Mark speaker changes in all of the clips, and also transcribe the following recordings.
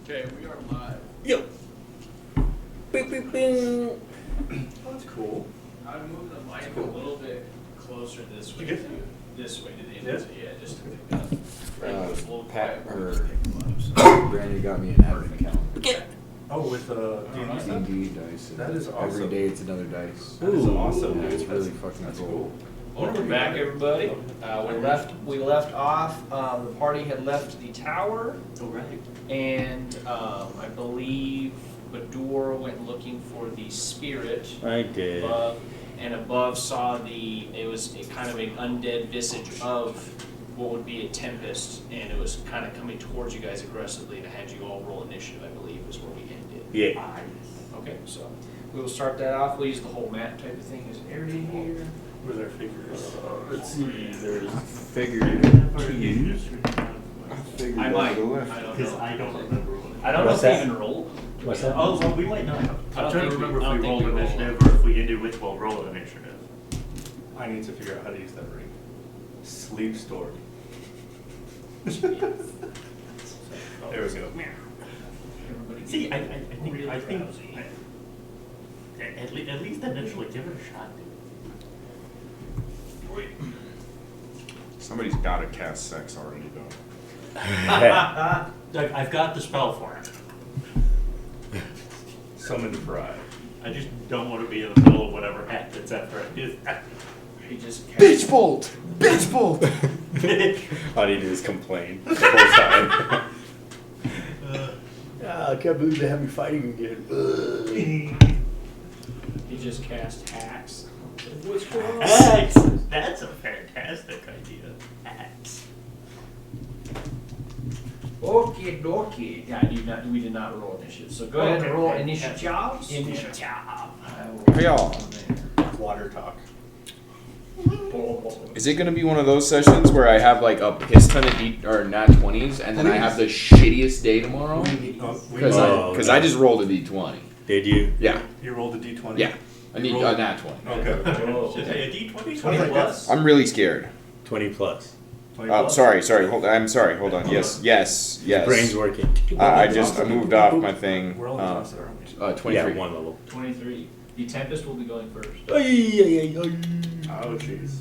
Speaker 1: Okay, we are live.
Speaker 2: Yo. Bing, bing, bing.
Speaker 3: Oh, that's cool.
Speaker 1: I'm moving the mic a little bit closer this way.
Speaker 3: You get
Speaker 1: This way to the end. Yeah, just to pick up. It was a little
Speaker 4: Pat
Speaker 1: quiet.
Speaker 4: or Brandon got me an admin account.
Speaker 3: Oh, with D&D
Speaker 4: D&D dice.
Speaker 3: That is awesome.
Speaker 4: Every day it's another dice.
Speaker 3: That is awesome.
Speaker 4: Yeah, it's
Speaker 3: That's-
Speaker 4: really fucking
Speaker 3: that's
Speaker 4: cool.
Speaker 1: Welcome back, everybody. We left off. The party had left the tower,
Speaker 3: Oh, right.
Speaker 1: and I believe Badur went looking for the spirit.
Speaker 2: I did.
Speaker 1: And above saw it was a kind of an undead visage of what would be a tempest, and it was kind of coming towards you guys aggressively, and I had you all roll initiative, I believe, is where we ended.
Speaker 2: Yeah.
Speaker 1: Okay, so we will start that off. We'll use the whole map type of thing as an area here.
Speaker 3: Where's our figures?
Speaker 4: Let's see, there's figure
Speaker 1: I might.
Speaker 4: on the left.
Speaker 1: I don't
Speaker 3: Because
Speaker 1: know.
Speaker 3: I don't remember what
Speaker 1: I don't know
Speaker 2: What's
Speaker 1: if
Speaker 2: that?
Speaker 1: we even rolled.
Speaker 2: What's that?
Speaker 3: Oh, well, we might not have.
Speaker 1: I don't
Speaker 3: I'm trying to
Speaker 1: think we-
Speaker 3: remember
Speaker 1: I
Speaker 3: if
Speaker 1: don't
Speaker 3: we
Speaker 1: think
Speaker 3: rolled
Speaker 1: we rolled.
Speaker 3: initiative or if we ended with, well, roll initiative. I need to figure out how to use that ring. Sleep story. There we go.
Speaker 1: Everybody
Speaker 3: See,
Speaker 1: get
Speaker 3: I think,
Speaker 1: drowsy.
Speaker 3: at least initially give it a shot, dude.
Speaker 5: Somebody's got to cast sex already, though.
Speaker 3: I've got the spell for it. Summon pride. I just don't want to be in the middle of whatever happens after I do that.
Speaker 1: He just
Speaker 4: Bitch bolt! Bitch bolt!
Speaker 2: All you do is complain the whole time. I can't believe they have me fighting again.
Speaker 1: He just cast hacks. What's going on?
Speaker 3: Axe! That's a fantastic idea. Axe.
Speaker 1: Okay, dokie. Yeah, we did not roll initiative. So go ahead and roll initiatives.
Speaker 3: Initiative.
Speaker 1: I will
Speaker 5: Hey, y'all.
Speaker 1: roll there.
Speaker 3: Water talk.
Speaker 5: Is it going to be one of those sessions where I have like a piss ton of nat 20s and then I have the shittiest day tomorrow? Because I just rolled a d20.
Speaker 2: Did you?
Speaker 5: Yeah,
Speaker 3: You rolled a d20?
Speaker 5: yeah. I need a nat 20.
Speaker 3: Okay.
Speaker 1: Oh.
Speaker 3: Should I say a d20?
Speaker 1: 20 plus.
Speaker 5: I'm really scared.
Speaker 2: 20 plus.
Speaker 5: Oh, sorry. I'm sorry. Hold on. Yes.
Speaker 2: Brain's working.
Speaker 5: I moved off my thing.
Speaker 3: We're all exhausted, aren't we?
Speaker 5: 23.
Speaker 2: Yeah, one level.
Speaker 1: 23. The Tempest will be going first.
Speaker 3: Oh, jeez.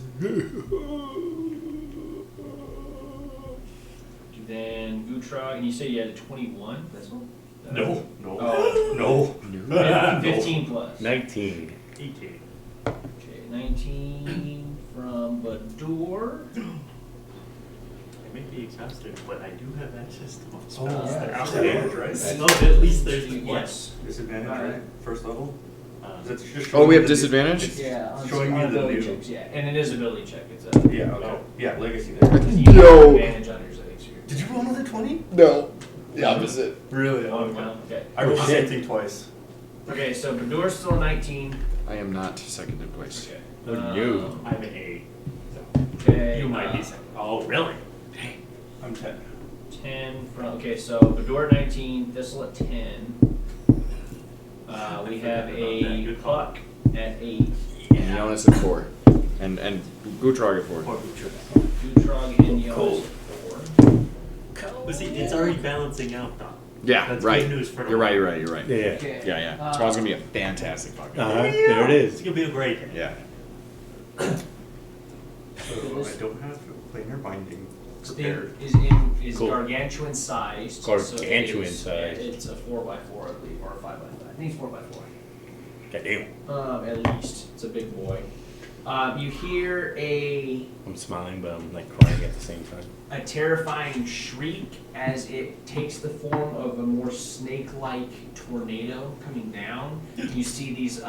Speaker 1: Then Gutrog, and you said you had a 21 pistol?
Speaker 3: No.
Speaker 1: Oh.
Speaker 3: No.
Speaker 1: 15 plus.
Speaker 2: 19.
Speaker 3: 18.
Speaker 1: Okay, 19 from Badur.
Speaker 3: I may be exhausted, but I do have access to my
Speaker 1: Oh,
Speaker 3: spells.
Speaker 1: yeah.
Speaker 3: They're
Speaker 1: That's
Speaker 3: disadvantage, right?
Speaker 1: That's-
Speaker 3: No, at least there's
Speaker 1: Yes.
Speaker 3: disadvantage, right? First level? Is it just
Speaker 5: Oh, we have
Speaker 3: showing me the-
Speaker 5: disadvantage?
Speaker 3: it's
Speaker 1: Yeah, on
Speaker 3: showing me the
Speaker 1: ability
Speaker 3: new.
Speaker 1: checks, yeah. And it is ability check. It's a
Speaker 3: Yeah, okay. Yeah, legacy there.
Speaker 1: You have
Speaker 4: Yo.
Speaker 1: advantage on your savings here.
Speaker 3: Did you roll another 20?
Speaker 4: No. The opposite.
Speaker 3: Really?
Speaker 1: Oh, wow, okay.
Speaker 3: I rolled the
Speaker 2: shit.
Speaker 3: same thing twice.
Speaker 1: Okay, so Badur's still 19.
Speaker 5: I am not second in place.
Speaker 1: Okay.
Speaker 2: What are you?
Speaker 3: I'm an 8.
Speaker 1: Okay.
Speaker 3: You might be second. Oh, really?
Speaker 1: Dang.
Speaker 3: I'm 10.
Speaker 1: 10 from, okay, so Badur 19, Thistle at 10. We have a
Speaker 3: Good call.
Speaker 1: Puck at 8.
Speaker 5: And Jonas at 4. And Gutrog at 4.
Speaker 3: Poor Butcher.
Speaker 1: Gutrog and Jonas
Speaker 3: Cool.
Speaker 1: at 4.
Speaker 3: But see, it's already balancing out, Don.
Speaker 5: Yeah,
Speaker 3: That's
Speaker 5: right.
Speaker 3: good news for
Speaker 5: You're right.
Speaker 3: tomorrow.
Speaker 5: You're right.
Speaker 2: Yeah.
Speaker 1: Okay.
Speaker 5: Yeah. Tomorrow's going to be a fantastic fucking
Speaker 2: Uh-huh.
Speaker 5: day.
Speaker 2: There it
Speaker 3: It's
Speaker 2: is.
Speaker 3: gonna be a great day.
Speaker 5: Yeah.
Speaker 3: So I don't have planar binding prepared.
Speaker 1: Is
Speaker 2: Cool.
Speaker 1: gargantuan sized.
Speaker 2: Gargantuan
Speaker 1: sized.
Speaker 2: sized.
Speaker 1: It's a 4x4, I believe, or a 5x5. I think it's 4x4.
Speaker 2: Goddamn.
Speaker 1: At least. It's a big boy. You hear
Speaker 2: I'm smiling, but I'm like crying at the same time.
Speaker 1: a terrifying shriek as it takes the form of a more snake-like tornado coming down. You see these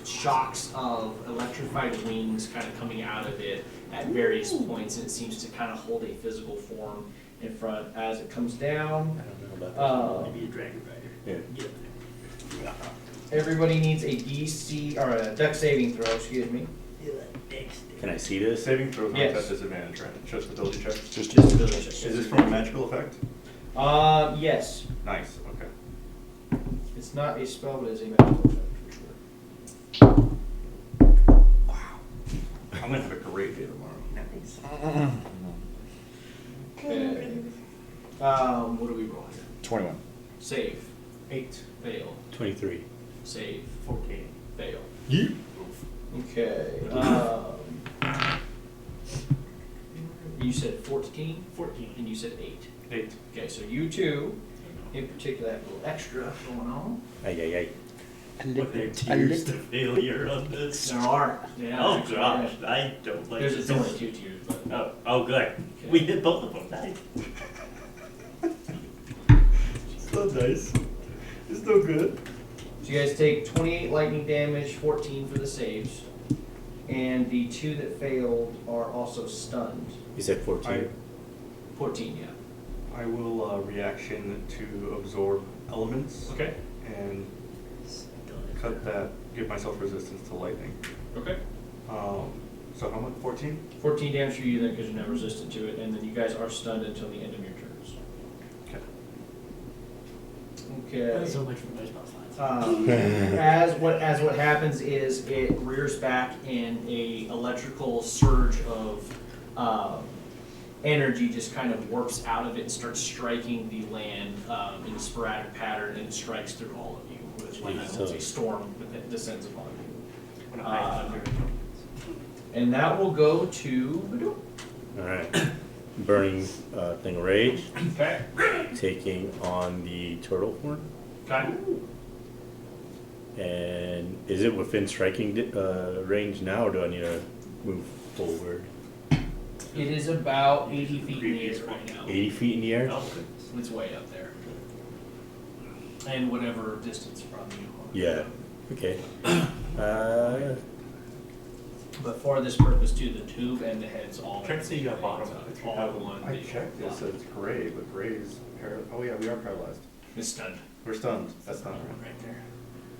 Speaker 1: shocks of electrified wings kind of coming out of it at various points, and it seems to kind of hold a physical form in front as it comes down.
Speaker 2: I don't know about that.
Speaker 3: Maybe a dragon rider.
Speaker 2: Yeah.
Speaker 1: Everybody needs a DC or a dex saving throw. Excuse me.
Speaker 2: Can I see this?
Speaker 3: Saving throws not
Speaker 1: Yes.
Speaker 3: at disadvantage, right? It's just ability check.
Speaker 5: Just
Speaker 1: Just ability check.
Speaker 3: Is this from a magical effect?
Speaker 1: Yes.
Speaker 3: Nice, okay.
Speaker 1: It's not a spell, but it's a magical effect for sure.
Speaker 3: I'm gonna have a great day tomorrow. Nice.
Speaker 1: Okay. What do we roll here?
Speaker 5: 21.
Speaker 1: Save.
Speaker 3: 8.
Speaker 1: Fail.
Speaker 2: 23.
Speaker 1: Save.
Speaker 3: 14.
Speaker 1: Fail.
Speaker 2: Yeah.
Speaker 1: Okay. You said 14?
Speaker 3: 14.
Speaker 1: And you said 8.
Speaker 3: 8.
Speaker 1: Okay, so you two, in particular, have a little extra going on.
Speaker 2: Ay.
Speaker 3: What are tiers to failure on this?
Speaker 1: There are. Yeah.
Speaker 3: Oh
Speaker 1: actually,
Speaker 3: gosh,
Speaker 1: yeah.
Speaker 3: I don't like
Speaker 1: There's
Speaker 3: this.
Speaker 1: only 2 tiers, but.
Speaker 3: Oh, good.
Speaker 1: Okay.
Speaker 3: We hit both of them. Nice. So nice. It's no good.
Speaker 1: So you guys take 28 lightning damage, 14 for the saves, and the 2 that failed are also stunned.
Speaker 2: You said 14.
Speaker 1: 14, yeah.
Speaker 3: I will reaction to absorb elements
Speaker 1: Okay.
Speaker 3: and cut that, give myself resistance to lightning.
Speaker 1: Okay.
Speaker 3: So how much? 14?
Speaker 1: 14 damage for you then because you're not resistant to it, and then you guys are stunned until the end of your turns.
Speaker 3: Okay.
Speaker 1: Okay.
Speaker 6: Not so much for baseball signs.
Speaker 1: As what happens is it rears back and a electrical surge of energy just kind of warps out of it and starts striking the land in a sporadic pattern, and it strikes through all of you. It's like a storm that descends upon you.
Speaker 3: When I under
Speaker 1: And that will go to Badoo.
Speaker 2: Alright. Burning thing of rage.
Speaker 1: Okay.
Speaker 2: Taking on the turtle horn.
Speaker 1: Okay.
Speaker 2: And is it within striking range now, or do I need to move forward?
Speaker 1: It is about 80 feet in the air right now.
Speaker 2: 80 feet in the air?
Speaker 3: Oh, goodness.
Speaker 1: It's way up there. And whatever distance from you.
Speaker 2: Yeah. Okay.
Speaker 1: But for this purpose too, the tube and the head's all.
Speaker 3: Check to see you got bottom.
Speaker 1: It's all one.
Speaker 3: I
Speaker 1: big
Speaker 3: checked this,
Speaker 1: block.
Speaker 3: it's gray, but gray is oh yeah, we are paralyzed.
Speaker 1: It's stunned.
Speaker 3: We're stunned. That's not right.
Speaker 1: Right there.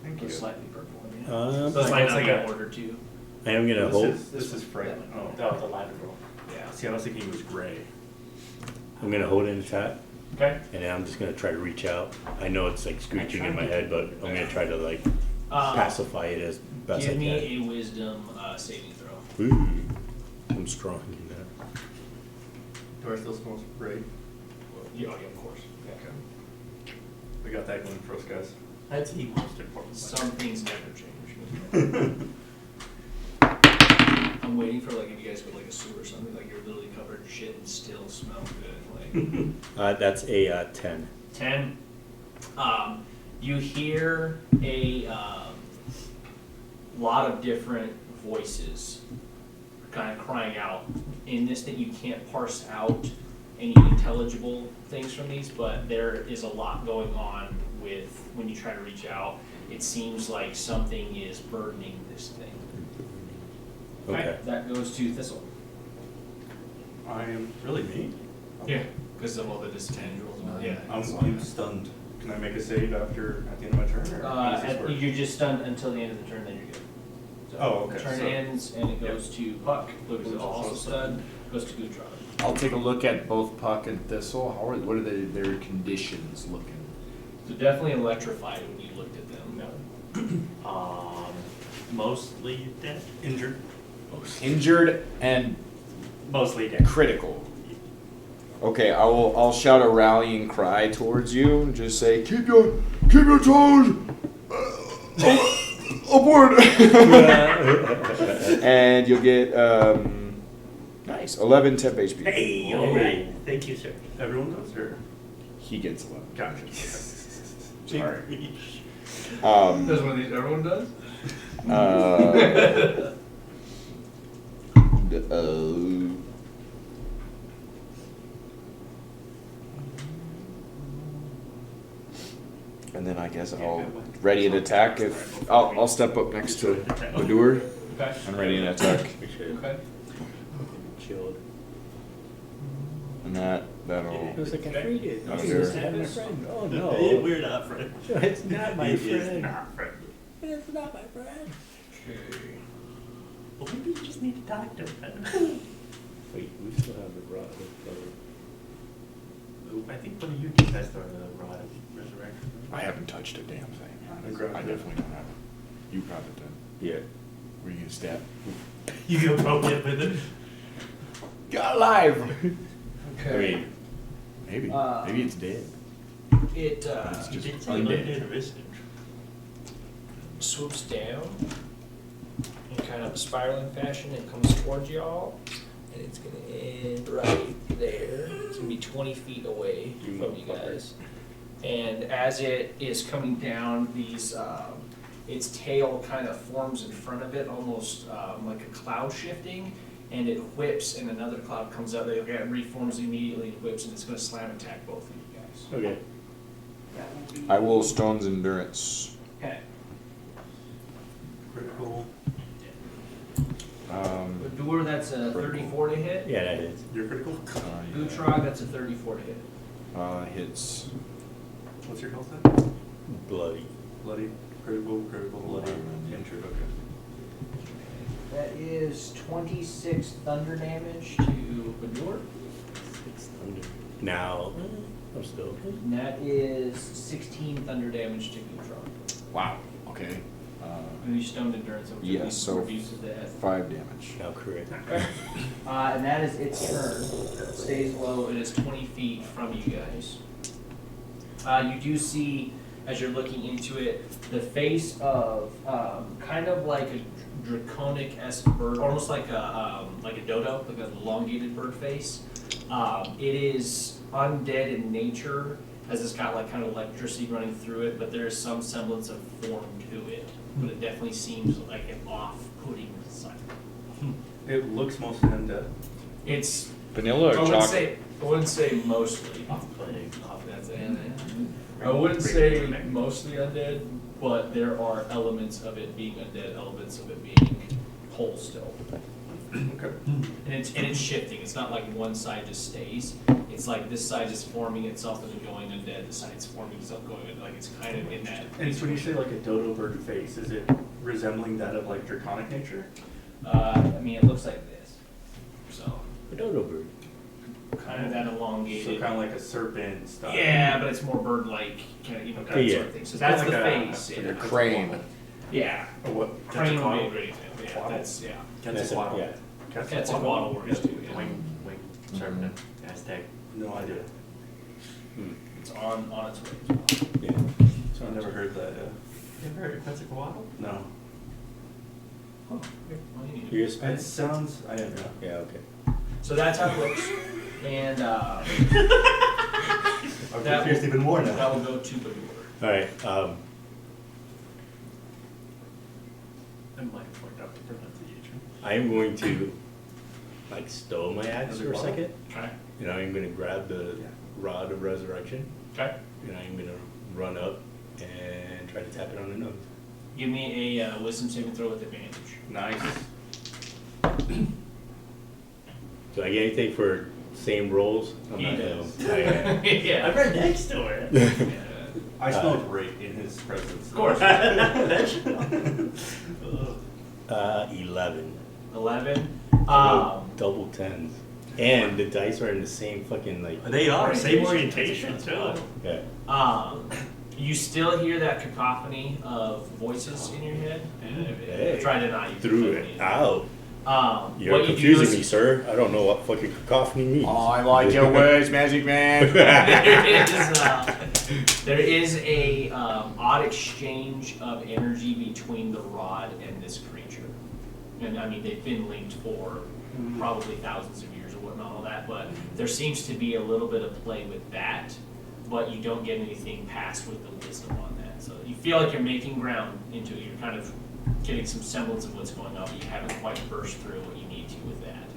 Speaker 3: Thank you.
Speaker 1: Or slightly purple. Yeah.
Speaker 2: Um,
Speaker 1: So it might
Speaker 3: it's
Speaker 1: not
Speaker 3: like
Speaker 1: be
Speaker 3: a-
Speaker 1: in order too.
Speaker 2: I am gonna hold.
Speaker 3: This is Frank. Oh,
Speaker 6: That was a live roll.
Speaker 1: Yeah.
Speaker 3: see, I was thinking it was gray.
Speaker 2: I'm gonna hold in the chat,
Speaker 1: Okay.
Speaker 2: and then I'm just gonna try to reach out. I know it's like screeching in my head, but I'm gonna try to like pacify it as best I
Speaker 1: Give
Speaker 2: can.
Speaker 1: me a wisdom saving throw.
Speaker 2: Ooh, I'm strong in that.
Speaker 3: Do I still smell gray?
Speaker 1: Yeah, of course.
Speaker 3: Okay. We got that going for us, guys.
Speaker 6: That's the most important.
Speaker 1: Some things never change. I'm waiting for like if you guys go like a sewer or something, like you're literally covered in shit and still smell good. Like
Speaker 2: That's a 10.
Speaker 1: 10. You hear a lot of different voices kind of crying out in this that you can't parse out any intelligible things from these, but there is a lot going on with when you try to reach out. It seems like something is burdening this thing.
Speaker 2: Okay.
Speaker 1: That goes to Thistle.
Speaker 3: I am really me.
Speaker 1: Yeah, because of all the disadvantages. Yeah.
Speaker 3: I'm stunned. Can I make a save after at the end of my turn? Or how does this work?
Speaker 1: You're just stunned until the end of the turn, then you're good. So
Speaker 3: Oh, okay,
Speaker 1: Turn
Speaker 3: so-
Speaker 1: ends and it goes to Puck, who is also stunned, goes to Gudrad.
Speaker 5: I'll take a look at both Puck and Thistle. What are their conditions looking?
Speaker 1: So definitely electrified when you looked at them.
Speaker 6: Mostly dead.
Speaker 3: Injured.
Speaker 5: Injured and
Speaker 6: Mostly dead.
Speaker 5: critical. Okay, I'll shout a rallying cry towards you and just say, keep your toes upward. And you'll get nice 11 temp HP.
Speaker 6: Hey, alright. Thank you, sir.
Speaker 3: Everyone does, or?
Speaker 5: He gets 11.
Speaker 3: Gotcha. Okay.
Speaker 6: Big
Speaker 3: Sorry.
Speaker 6: reach.
Speaker 1: Does one of these everyone does? And then I guess I'll ready an attack if I'll step up next to Badur Okay.
Speaker 5: and ready an attack.
Speaker 2: Make sure it's
Speaker 1: Okay.
Speaker 2: chilled.
Speaker 5: And that'll
Speaker 2: It was like I freed it.
Speaker 5: Oh,
Speaker 2: He
Speaker 5: sure.
Speaker 2: was my friend. Oh no.
Speaker 6: We're not friends.
Speaker 2: It's not my
Speaker 6: It is
Speaker 2: friend.
Speaker 6: not friend.
Speaker 2: It's not my friend.
Speaker 6: Well, maybe you just need to talk to him.
Speaker 2: Wait, we still have the rod.
Speaker 6: I think one of you guys has the rod of resurrection.
Speaker 5: I haven't touched a damn thing.
Speaker 3: I grabbed
Speaker 5: I
Speaker 3: it.
Speaker 5: definitely don't have it. You probably did.
Speaker 2: Yeah.
Speaker 5: Were you gonna stab?
Speaker 6: You go poke it with it.
Speaker 5: Got alive.
Speaker 2: I mean,
Speaker 5: Maybe.
Speaker 1: Uh,
Speaker 5: Maybe it's dead.
Speaker 1: It
Speaker 6: You did say
Speaker 2: undead.
Speaker 6: undead visage.
Speaker 1: swoops down in kind of a spiraling fashion and comes towards y'all, and it's gonna end right there. It's gonna be 20 feet away from you guys. And as it is coming down, its tail kind of forms in front of it, almost like a cloud shifting, and it whips, and another cloud comes out. It reforms immediately and whips, and it's gonna slam attack both of you guys.
Speaker 2: Okay.
Speaker 1: That will be
Speaker 5: I will Stone's Endurance.
Speaker 1: Okay.
Speaker 3: Critical.
Speaker 1: Badur, that's a 34 to hit.
Speaker 2: Yeah, that is.
Speaker 3: You're critical?
Speaker 1: Utrog, that's a 34 to hit.
Speaker 5: Hits.
Speaker 3: What's your health at?
Speaker 2: Bloody.
Speaker 3: Bloody, critical, bloody, injured, okay.
Speaker 1: That is 26 thunder damage to Badur.
Speaker 2: Now, I'm still.
Speaker 1: And that is 16 thunder damage to Utrog.
Speaker 5: Wow. Okay.
Speaker 1: And you stoned endurance. Which
Speaker 5: Yes,
Speaker 1: means
Speaker 5: so
Speaker 1: reduces that.
Speaker 5: 5 damage.
Speaker 2: Now correct.
Speaker 1: And that is its turn. It stays low. It is 20 feet from you guys. You do see, as you're looking into it, the face of kind of like a draconic-esque bird, almost like a dodo, like an elongated bird face. It is undead in nature, as it's got like kind of electricity running through it, but there is some semblance of form to it. But it definitely seems like an off-putting sight.
Speaker 3: It looks mostly undead.
Speaker 1: It's
Speaker 5: Vanilla or chocolate?
Speaker 1: I wouldn't say mostly.
Speaker 6: Off-putting.
Speaker 1: That's it. I wouldn't say mostly undead, but there are elements of it being undead, elements of it being whole still.
Speaker 3: Okay.
Speaker 1: And it's shifting. It's not like one side just stays. It's like this side is forming itself and going undead. This side's forming itself going undead. Like it's kind of in that.
Speaker 3: And so when you say like a dodo bird face, is it resembling that of like draconic nature?
Speaker 1: I mean, it looks like this. So
Speaker 2: A dodo bird.
Speaker 1: kind of that
Speaker 3: So
Speaker 1: elongated.
Speaker 3: kind of like a serpent style.
Speaker 1: Yeah, but it's more bird-like, kind of, that
Speaker 2: Yeah.
Speaker 1: sort of thing. So that's
Speaker 3: Like
Speaker 1: the
Speaker 3: a-
Speaker 1: face.
Speaker 3: like
Speaker 1: yeah.
Speaker 5: A crane.
Speaker 1: Yeah.
Speaker 3: Or what?
Speaker 1: Crane would be a
Speaker 3: Quetzalcoatl?
Speaker 1: great example. Yeah,
Speaker 3: Quetzalcoatl?
Speaker 1: that's, yeah.
Speaker 3: Quetzalcoatl.
Speaker 2: Yeah.
Speaker 1: Quetzalcoatl works too, yeah.
Speaker 6: Wing serpent. Aztec.
Speaker 3: No idea.
Speaker 1: It's on its way as well.
Speaker 2: Yeah.
Speaker 3: So I've never heard that.
Speaker 6: You ever heard of Quetzalcoatl?
Speaker 3: No.
Speaker 1: Oh, here, well, you need
Speaker 2: You're a
Speaker 3: It
Speaker 2: Spanish?
Speaker 3: sounds. I am. Yeah.
Speaker 2: Yeah, okay.
Speaker 1: So that's how it looks. And
Speaker 3: I'm
Speaker 1: That
Speaker 3: confused
Speaker 1: will-
Speaker 3: even more now.
Speaker 1: that will go to Badur.
Speaker 2: Alright,
Speaker 6: I might have fucked up the pronunciation.
Speaker 2: I am going to like stow my axe for a second.
Speaker 1: Okay.
Speaker 2: And I'm gonna grab the rod of resurrection
Speaker 1: Okay.
Speaker 2: and I'm gonna run up and try to tap it on the nose.
Speaker 1: Give me a wisdom saving throw with advantage.
Speaker 3: Nice.
Speaker 2: Do I get anything for same rolls? I'm
Speaker 1: He
Speaker 2: not-
Speaker 1: does.
Speaker 2: I-
Speaker 1: Yeah.
Speaker 6: I'm right next to her.
Speaker 1: Yeah.
Speaker 3: I smell great in his presence.
Speaker 1: Of course.
Speaker 2: 11.
Speaker 1: 11.
Speaker 2: Double tens. And the dice are in the same fucking like.
Speaker 6: They are, same
Speaker 1: Orientation.
Speaker 6: orientation too.
Speaker 2: Yeah.
Speaker 1: You still hear that cacophony of voices in your head.
Speaker 2: Hey.
Speaker 1: Try to not. You
Speaker 2: Threw
Speaker 1: can
Speaker 2: it out.
Speaker 1: what
Speaker 2: You're
Speaker 1: you do
Speaker 2: confusing
Speaker 1: is-
Speaker 2: me, sir. I don't know what fucking cacophony means.
Speaker 5: I like your words, Magic Man.
Speaker 1: there is a odd exchange of energy between the rod and this creature. And I mean, they've been linked for probably thousands of years or whatnot, all that, but there seems to be a little bit of play with that, but you don't get anything past with the wisdom on that. So you feel like you're making ground into it. You're kind of getting some semblance of what's going on, but you haven't quite burst through what you need to with that.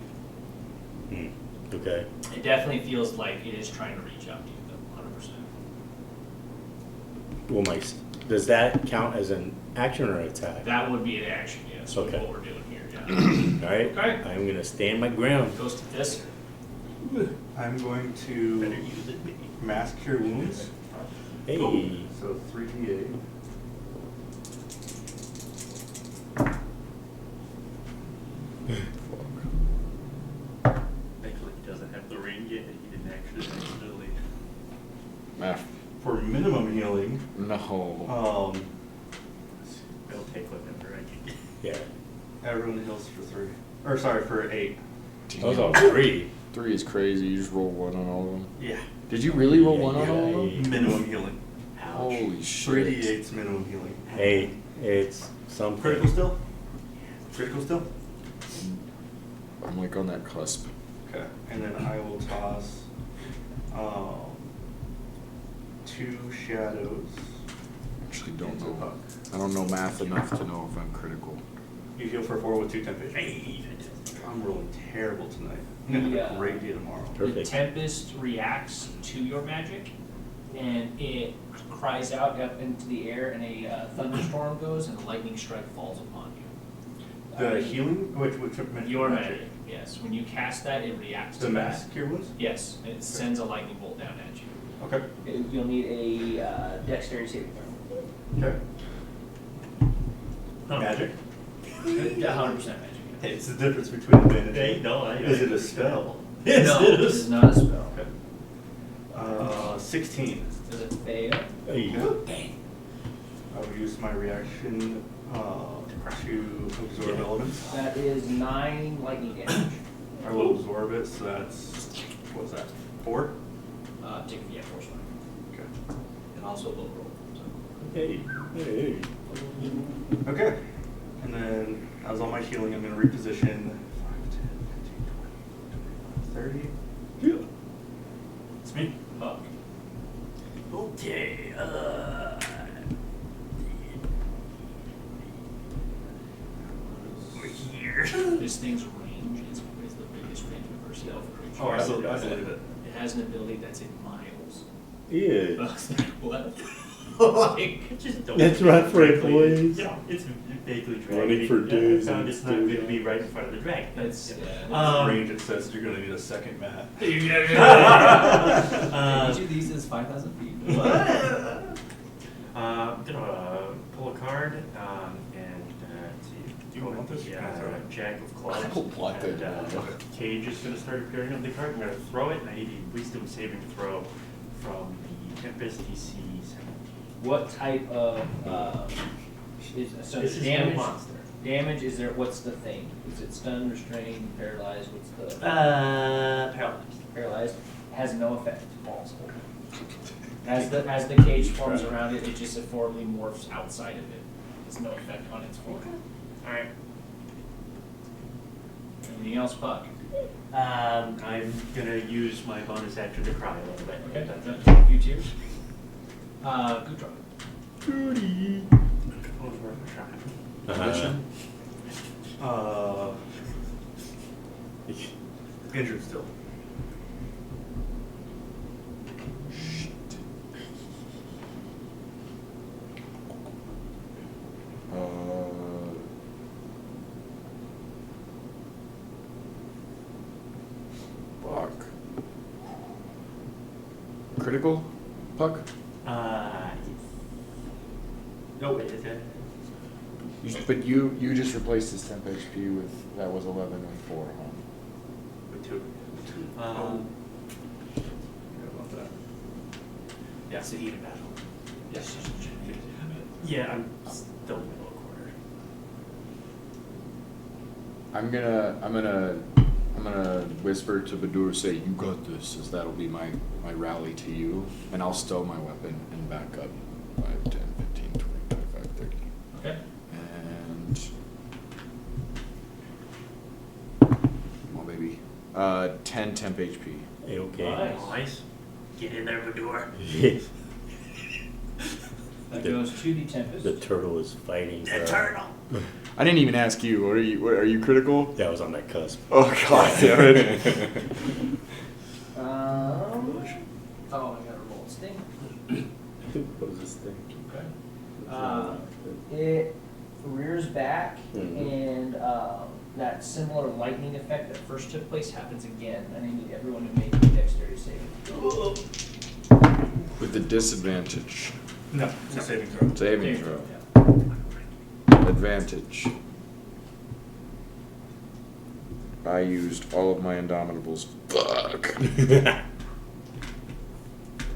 Speaker 2: Okay.
Speaker 1: It definitely feels like it is trying to reach out to you, though, 100%.
Speaker 2: Well, does that count as an action or an attack?
Speaker 1: That would be an action, yes, with
Speaker 2: Okay.
Speaker 1: what we're doing here, yeah.
Speaker 2: All right.
Speaker 1: Okay.
Speaker 2: I'm gonna stand my ground.
Speaker 1: Goes to this.
Speaker 3: I'm going
Speaker 6: Better
Speaker 3: to
Speaker 6: use it, maybe.
Speaker 3: mask cure wounds.
Speaker 2: Hey.
Speaker 3: So 3d8.
Speaker 6: Actually, he doesn't have the ring yet. He didn't actually.
Speaker 5: Math.
Speaker 3: For minimum healing,
Speaker 5: No.
Speaker 6: It'll take whatever I can get.
Speaker 2: Yeah.
Speaker 3: everyone heals for 3. Or sorry, for 8.
Speaker 2: Those are free.
Speaker 5: 3 is crazy. You just roll 1 on all of them.
Speaker 3: Yeah.
Speaker 5: Did you really roll
Speaker 2: Yeah,
Speaker 5: 1 on all of them?
Speaker 2: yeah.
Speaker 3: Minimum healing.
Speaker 5: Holy shit.
Speaker 3: 3d8's minimum healing.
Speaker 2: Hey, it's something.
Speaker 3: Critical still? Critical still?
Speaker 5: I'm like on that cusp.
Speaker 3: Okay, and then I will toss 2 shadows.
Speaker 5: Actually, don't
Speaker 3: into
Speaker 5: know.
Speaker 3: puck.
Speaker 5: I don't know math enough to know if I'm critical.
Speaker 3: You heal for 4 with 2 temptation.
Speaker 6: Hey,
Speaker 3: I'm rolling terrible tonight. I'm gonna have a great day tomorrow.
Speaker 1: The
Speaker 2: Perfect.
Speaker 1: Tempest reacts to your magic, and it cries out up into the air, and a thunderstorm goes, and a lightning strike falls upon you.
Speaker 3: The healing? Which
Speaker 1: Your magic, yes. When you cast that, it reacts to
Speaker 3: The
Speaker 1: that.
Speaker 3: mass cure wounds?
Speaker 1: Yes, it sends a lightning bolt down at you.
Speaker 3: Okay.
Speaker 1: You'll need a dexterity saving throw.
Speaker 3: Okay. Magic?
Speaker 1: 100% magic.
Speaker 3: Hey, it's the difference between advantage.
Speaker 6: Hey, no,
Speaker 3: Is it a spell?
Speaker 1: No, this is not a spell.
Speaker 3: Okay. 16.
Speaker 1: Does it fail?
Speaker 2: Hey.
Speaker 3: I will use my reaction to absorb elements.
Speaker 1: That is 9 lightning damage.
Speaker 3: I will absorb it, so that's, what was that, 4?
Speaker 1: Take 4 slide.
Speaker 3: Okay.
Speaker 1: And also a low roll. So.
Speaker 2: Hey.
Speaker 3: Okay. And then, as all my healing, I'm going to reposition 5, 10, 15, 20, 30.
Speaker 2: Yeah.
Speaker 3: It's me.
Speaker 1: Fuck.
Speaker 6: Okay, we're here.
Speaker 1: This thing's range is the biggest range I've ever seen of a creature.
Speaker 3: Oh, I believe it.
Speaker 1: It has an ability that's in miles.
Speaker 2: Yeah.
Speaker 1: What? Like,
Speaker 6: Just don't.
Speaker 2: Let's run for it,
Speaker 6: Frankly,
Speaker 2: boys.
Speaker 6: You know, it's vaguely dragon.
Speaker 2: Running for days
Speaker 6: I found
Speaker 2: and
Speaker 6: it's not good to be right in front of the dragon.
Speaker 1: That's
Speaker 3: Range, it says you're going to need a second mat.
Speaker 1: Each
Speaker 6: Uh,
Speaker 1: of these is 5,000 feet.
Speaker 6: I'm gonna pull a card and let's see.
Speaker 3: Do you want this?
Speaker 6: Yeah,
Speaker 3: Can I throw it?
Speaker 6: Jack of clubs.
Speaker 5: I don't want
Speaker 6: and,
Speaker 5: that.
Speaker 6: Cage is gonna start appearing on the card. I'm gonna throw it, and I need a wisdom saving throw from the Tempest DC 17.
Speaker 1: What type of is so
Speaker 6: This is
Speaker 1: damage?
Speaker 6: no monster.
Speaker 1: Damage is there? What's the thing? Is it stunned, restrained, paralyzed? What's the
Speaker 6: Paralyzed.
Speaker 1: paralyzed? Has no effect. Falls. As the cage forms around it, it just formally morphs outside of it. There's no effect on its form.
Speaker 6: All right.
Speaker 1: Anything else, Puck?
Speaker 6: I'm gonna use my bonus action to cry a little bit.
Speaker 1: Okay,
Speaker 6: That's
Speaker 1: that's
Speaker 6: it.
Speaker 1: a few tears. Gutra.
Speaker 2: Goody.
Speaker 6: Oh, we're gonna try.
Speaker 3: Injured still.
Speaker 5: Fuck. Critical? Puck?
Speaker 6: Yes. No, wait, is it?
Speaker 5: But you just replaced his temp HP with, that was 11 and 4, huh?
Speaker 3: With 2.
Speaker 6: Um,
Speaker 3: Yeah, about that.
Speaker 6: Yeah, it's an even battle. Yes. Yeah, I'm still below a quarter.
Speaker 5: I'm gonna whisper to Badur, say, you got this, as that'll be my rally to you. And I'll stow my weapon and back up 5, 10, 15, 20, 25, 30.
Speaker 1: Okay.
Speaker 5: And come on, baby. 10 temp HP.
Speaker 2: Hey, okay.
Speaker 6: Nice. Get in there, Bador.
Speaker 1: That goes to the Tempest.
Speaker 2: The turtle is fighting.
Speaker 6: The turtle.
Speaker 5: I didn't even ask you. What are you critical?
Speaker 2: That was on that cusp.
Speaker 5: Oh god damn it.
Speaker 1: Oh, I gotta roll a sting.
Speaker 2: What is this thing?
Speaker 1: Okay. It rears back,
Speaker 2: Mhm.
Speaker 1: and that similar lightning effect that first took place happens again. And I need everyone to make a dexterity saving.
Speaker 5: With the disadvantage.
Speaker 3: No, it's a saving throw.
Speaker 5: Saving throw. Advantage. I used all of my Indomitables. Fuck.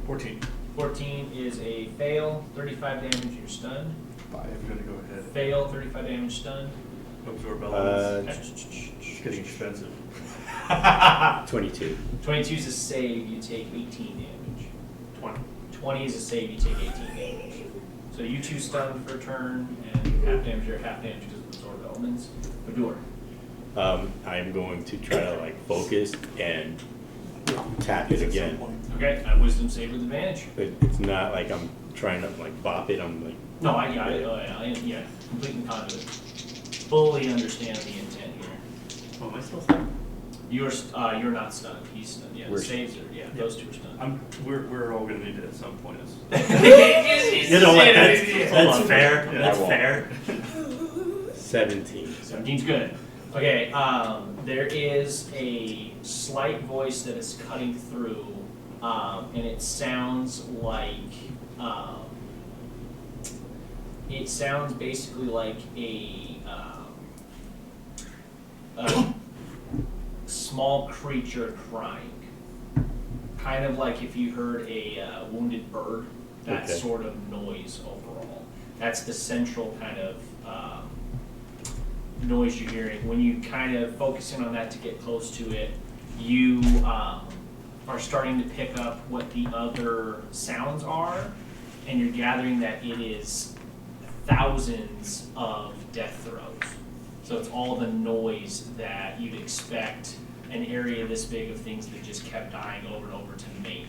Speaker 3: 14.
Speaker 1: 14 is a fail, 35 damage, you're stunned.
Speaker 3: I'm going to go ahead.
Speaker 1: Fail, 35 damage, stunned.
Speaker 3: Absorb elements. It's getting expensive.
Speaker 2: 22.
Speaker 1: 22 is a save, you take 18 damage.
Speaker 3: 20.
Speaker 1: 20 is a save, you take 18 damage. So you 2 stunned for a turn, and half damage or half damage because of absorb elements. Badur.
Speaker 2: I'm going to try to like focus and tap it again.
Speaker 1: Okay, wisdom save with advantage.
Speaker 2: But it's not like I'm trying to like bop it. I'm like,
Speaker 1: No, yeah, completely conduit. Fully understand the intent here.
Speaker 6: Oh, am I still stuck?
Speaker 1: You're not stunned. He's stunned. Yeah, the
Speaker 5: We're
Speaker 1: saves are. Yeah, those 2 are stunned.
Speaker 3: We're all gonna need it at some point.
Speaker 6: You know what, that's fair,
Speaker 3: Yeah,
Speaker 6: that's
Speaker 5: I won't.
Speaker 6: fair.
Speaker 2: 17.
Speaker 1: 17's good. Okay, there is a slight voice that is cutting through, and it sounds like, it sounds basically like a small creature crying. Kind of like if you heard a wounded bird, that
Speaker 2: Okay.
Speaker 1: sort of noise overall. That's the central kind of noise you're hearing. When you kind of focus in on that to get close to it, you are starting to pick up what the other sounds are, and you're gathering that it is thousands of death throes. So it's all the noise that you'd expect an area this big of things that just kept dying over and over to make.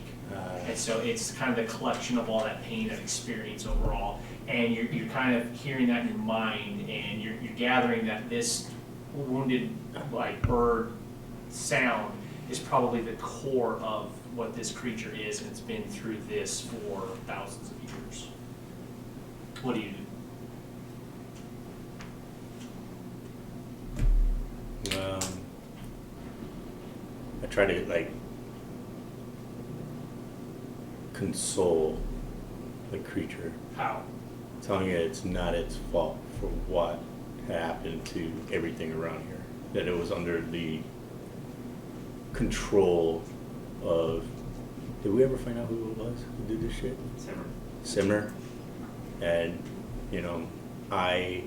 Speaker 1: And so it's kind of the collection of all that pain and experience overall. And you're kind of hearing that in your mind, and you're gathering that this wounded like bird sound is probably the core of what this creature is, and it's been through this for thousands of years. What do you do?
Speaker 2: I try to like console the creature,
Speaker 1: How?
Speaker 2: telling it it's not its fault for what happened to everything around here. That it was under the control of. Did we ever find out who it was who did this shit? Simmer. And, you know, I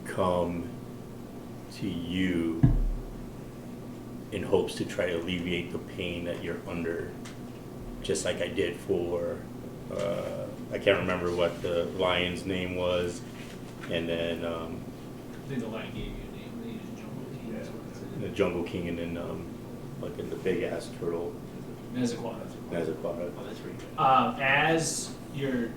Speaker 2: come to you in hopes to try to alleviate the pain that you're under, just like I did for, I can't remember what the lion's name was, and then
Speaker 1: I think the lion gave you a name. They used Jungle King. That's what it
Speaker 2: the Jungle King, and then like in the big ass turtle,
Speaker 1: is. Nezaquata.
Speaker 2: Nezaquata.
Speaker 6: Oh, that's pretty good.
Speaker 1: As you're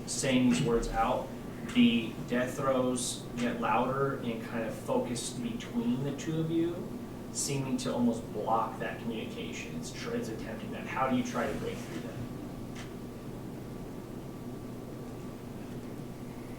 Speaker 1: saying these words out, the death throes get louder and kind of focused between the two of you, seeming to almost block that communication. It's attempting that. How do you try to break through that?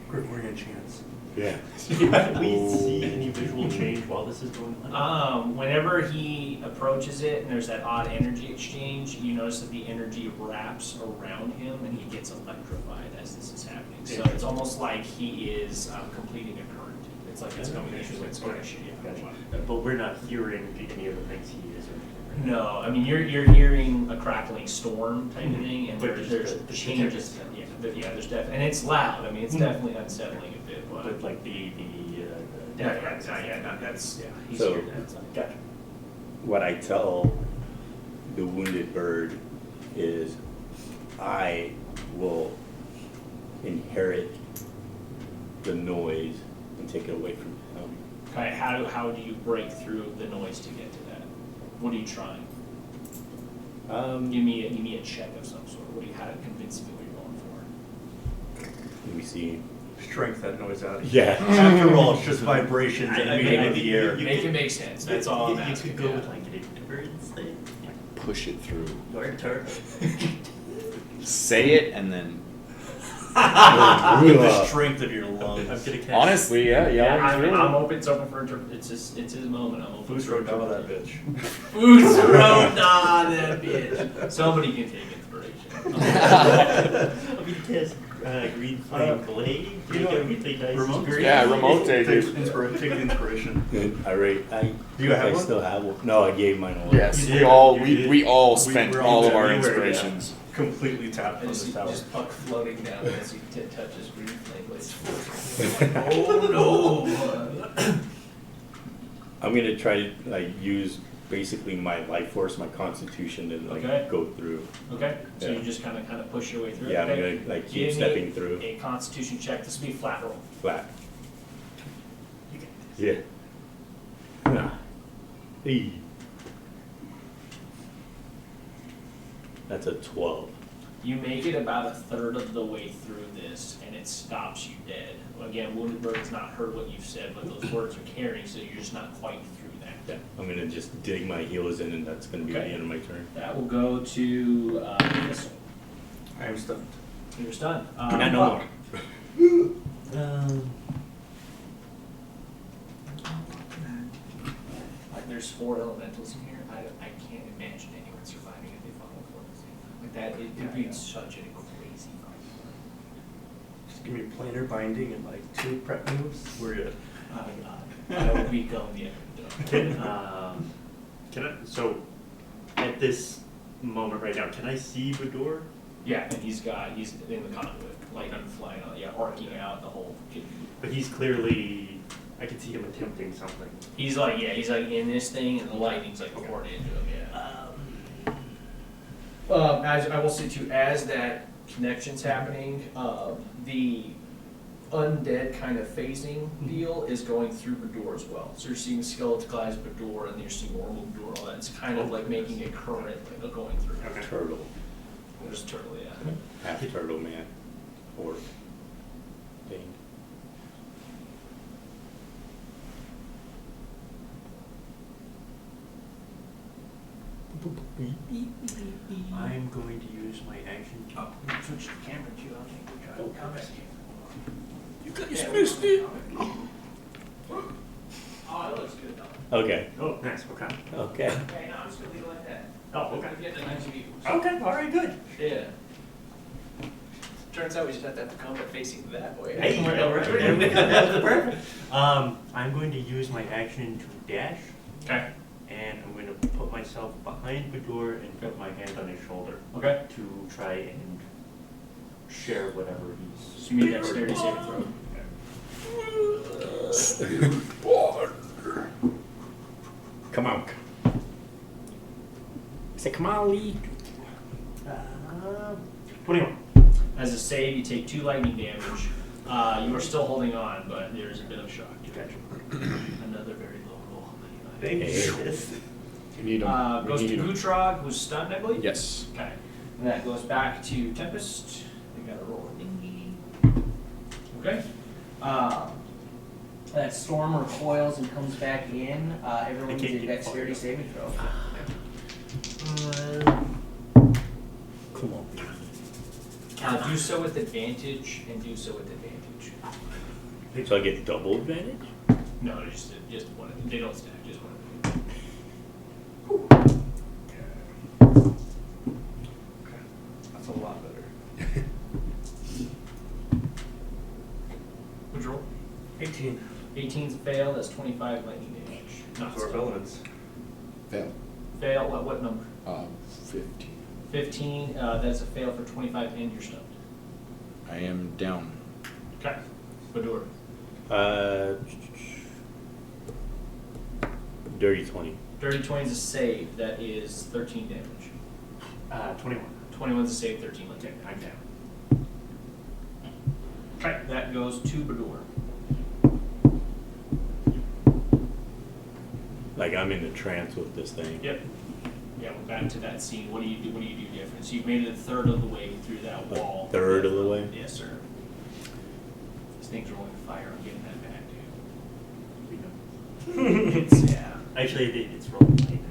Speaker 3: Gregorian chants.
Speaker 2: Yeah.
Speaker 6: Can we see any visual change while this is going on?
Speaker 1: Whenever he approaches it and there's that odd energy exchange, you notice that the energy wraps around him and he gets electrified as this is happening. So it's almost like he is completing a current. It's like it's going into its connection.
Speaker 6: Gotcha. But we're not hearing any of the things he is.
Speaker 1: No, I mean you're hearing a crackling storm type of thing, and
Speaker 6: But
Speaker 1: there's
Speaker 6: the
Speaker 1: changes. Yeah, there's definitely, and it's loud. I mean, it's definitely unsettling a bit.
Speaker 6: But like the
Speaker 1: That's he's
Speaker 2: So-
Speaker 1: hearing that.
Speaker 6: Gotcha.
Speaker 2: What I tell the wounded bird is I will inherit the noise and take it away from him.
Speaker 1: Okay, how do you break through the noise to get to that? What are you trying? Give me a check of some sort. How to convince me what you're going for?
Speaker 2: Let me see.
Speaker 3: Strength that noise out.
Speaker 2: Yeah.
Speaker 3: After all, it's just vibrations emanating in the air.
Speaker 1: Make it make sense. That's all I'm
Speaker 6: You
Speaker 1: asking.
Speaker 6: could go with like an endurance thing.
Speaker 5: Push it through.
Speaker 6: Your turn.
Speaker 5: Say it and then.
Speaker 3: With the strength of your lungs.
Speaker 6: I'm gonna cast.
Speaker 5: Honestly, yeah.
Speaker 1: I'm open. It's open for it's his moment. I'm open.
Speaker 3: Food throw down that bitch.
Speaker 1: Food thrown on that bitch. Somebody can take inspiration.
Speaker 6: I'm gonna cast green flame blade.
Speaker 3: You know,
Speaker 6: Everything nice
Speaker 3: remote?
Speaker 6: and green.
Speaker 5: Yeah, remote take
Speaker 3: Take
Speaker 5: it.
Speaker 3: take the inspiration.
Speaker 2: Do
Speaker 3: you have one?
Speaker 2: still have one? No, I gave mine away.
Speaker 5: Yes,
Speaker 6: You
Speaker 5: we
Speaker 6: did.
Speaker 5: all
Speaker 6: You
Speaker 5: we,
Speaker 6: did.
Speaker 5: we all spent
Speaker 3: we're
Speaker 5: all of our
Speaker 3: we were,
Speaker 5: inspirations.
Speaker 3: Completely tapped on this tower.
Speaker 1: Just puck floating down as he touches green flame blades. Oh no!
Speaker 2: I'm gonna try to like use basically my life force, my constitution to like
Speaker 1: Okay.
Speaker 2: go through.
Speaker 1: Okay, so
Speaker 2: Yeah.
Speaker 1: you just kind of push your way through.
Speaker 2: Yeah, I'm
Speaker 1: okay?
Speaker 2: gonna like keep
Speaker 1: Give me
Speaker 2: stepping through
Speaker 1: a Constitution check. This will be a flat roll.
Speaker 2: flat.
Speaker 1: You get this.
Speaker 2: Yeah. Nah. Hey. That's a 12.
Speaker 1: You make it about a third of the way through this, and it stops you dead. Again, Wounded Bird has not heard what you've said, but those words are carrying, so you're just not quite through that.
Speaker 2: Yeah. I'm gonna just dig my heels in, and that's gonna be
Speaker 1: Okay.
Speaker 2: the end of my turn.
Speaker 1: That will go to Missile.
Speaker 3: I am stunned.
Speaker 1: You're stunned.
Speaker 2: Not no
Speaker 1: Buck.
Speaker 2: more.
Speaker 1: Like, there's 4 elementals in here. I can't imagine anyone surviving if they fought all 4 at the same time. Like that, it'd be such a crazy fight.
Speaker 3: Just give me planar binding and like 2 prep moves. We're good.
Speaker 1: I would be going the
Speaker 6: Can I, so, at this moment right now, can I see Bador?
Speaker 1: Yeah, and he's in the conduit, lightning flying on, yeah, arcing out the whole kid.
Speaker 6: But he's clearly, I can see him attempting something.
Speaker 1: He's like in this thing, and the lightning's like pouring into him, yeah. As I will say too, as that connection's happening, the undead kind of phasing deal is going through Bador as well. So you're seeing skeletalized Bador, and you're seeing normal Bador, all that. It's kind of like making a current like, going through.
Speaker 6: Okay.
Speaker 2: Turtle.
Speaker 1: There's turtle, yeah.
Speaker 2: Half turtle man. Orc. Thing.
Speaker 6: I'm going to use my action to...
Speaker 1: Oh, switch the camera too, I'll take the
Speaker 6: Oh,
Speaker 1: combat
Speaker 6: okay.
Speaker 1: camera.
Speaker 2: You guys missed it.
Speaker 1: Oh, it looks good though.
Speaker 2: Okay.
Speaker 6: Oh, nice, okay.
Speaker 2: Okay.
Speaker 1: Okay, no, I'm just gonna leave it like that.
Speaker 6: Oh, okay.
Speaker 1: We're getting a nice view.
Speaker 6: Okay, all right, good.
Speaker 1: Yeah. Turns out we just have to have the combat facing that way.
Speaker 6: Hey, that's perfect. I'm going to use my action to dash,
Speaker 1: Okay.
Speaker 6: and I'm going to put myself behind Bador and put my hand on his shoulder
Speaker 1: Okay.
Speaker 6: to try and share whatever he's...
Speaker 1: So you make that dexterity saving throw.
Speaker 2: Come on. I said, come on, Lee.
Speaker 6: 21.
Speaker 1: As a save, you take 2 lightning damage. You are still holding on, but there's a bit of shock.
Speaker 6: Gotcha.
Speaker 1: Another very low roll.
Speaker 3: Thank you.
Speaker 2: Hey.
Speaker 5: We need him.
Speaker 1: Goes
Speaker 5: We
Speaker 1: to
Speaker 5: need him.
Speaker 1: Gutrog, who's stunned, I believe?
Speaker 5: Yes.
Speaker 1: Okay. And that goes back to Tempest. We gotta roll a dingy. Okay. That storm recoils and comes back in. Everyone needs a dexterity saving throw.
Speaker 2: Come on.
Speaker 1: Do so with advantage and do so with advantage.
Speaker 2: So I get double advantage?
Speaker 1: No, just one. They don't stack, just one.
Speaker 3: Okay. That's a lot better.
Speaker 1: What'd you roll?
Speaker 3: 18.
Speaker 1: 18's a fail, that's 25 lightning damage. Not
Speaker 3: Absorb
Speaker 1: stunned.
Speaker 3: elements.
Speaker 5: Fail.
Speaker 1: Fail, what number?
Speaker 5: 15.
Speaker 1: 15, that's a fail for 25 and you're stunned.
Speaker 5: I am down.
Speaker 1: Okay. Bador.
Speaker 2: Dirty 20.
Speaker 1: Dirty 20 is a save, that is 13 damage.
Speaker 6: 21.
Speaker 1: 21's a save, 13 lightning
Speaker 6: Okay,
Speaker 1: damage.
Speaker 6: I'm down.
Speaker 1: Okay, that goes to Bador.
Speaker 2: Like I'm in a trance with this thing.
Speaker 1: Yep. Yeah, we're back to that scene. What do you do different? So you've made it a third of the way through that
Speaker 2: A
Speaker 1: wall.
Speaker 2: third of the way?
Speaker 1: Yes, sir. These things are rolling fire. I'm getting that back, dude.
Speaker 6: We know.
Speaker 1: It's, yeah.
Speaker 6: Actually, it's rolling lightning.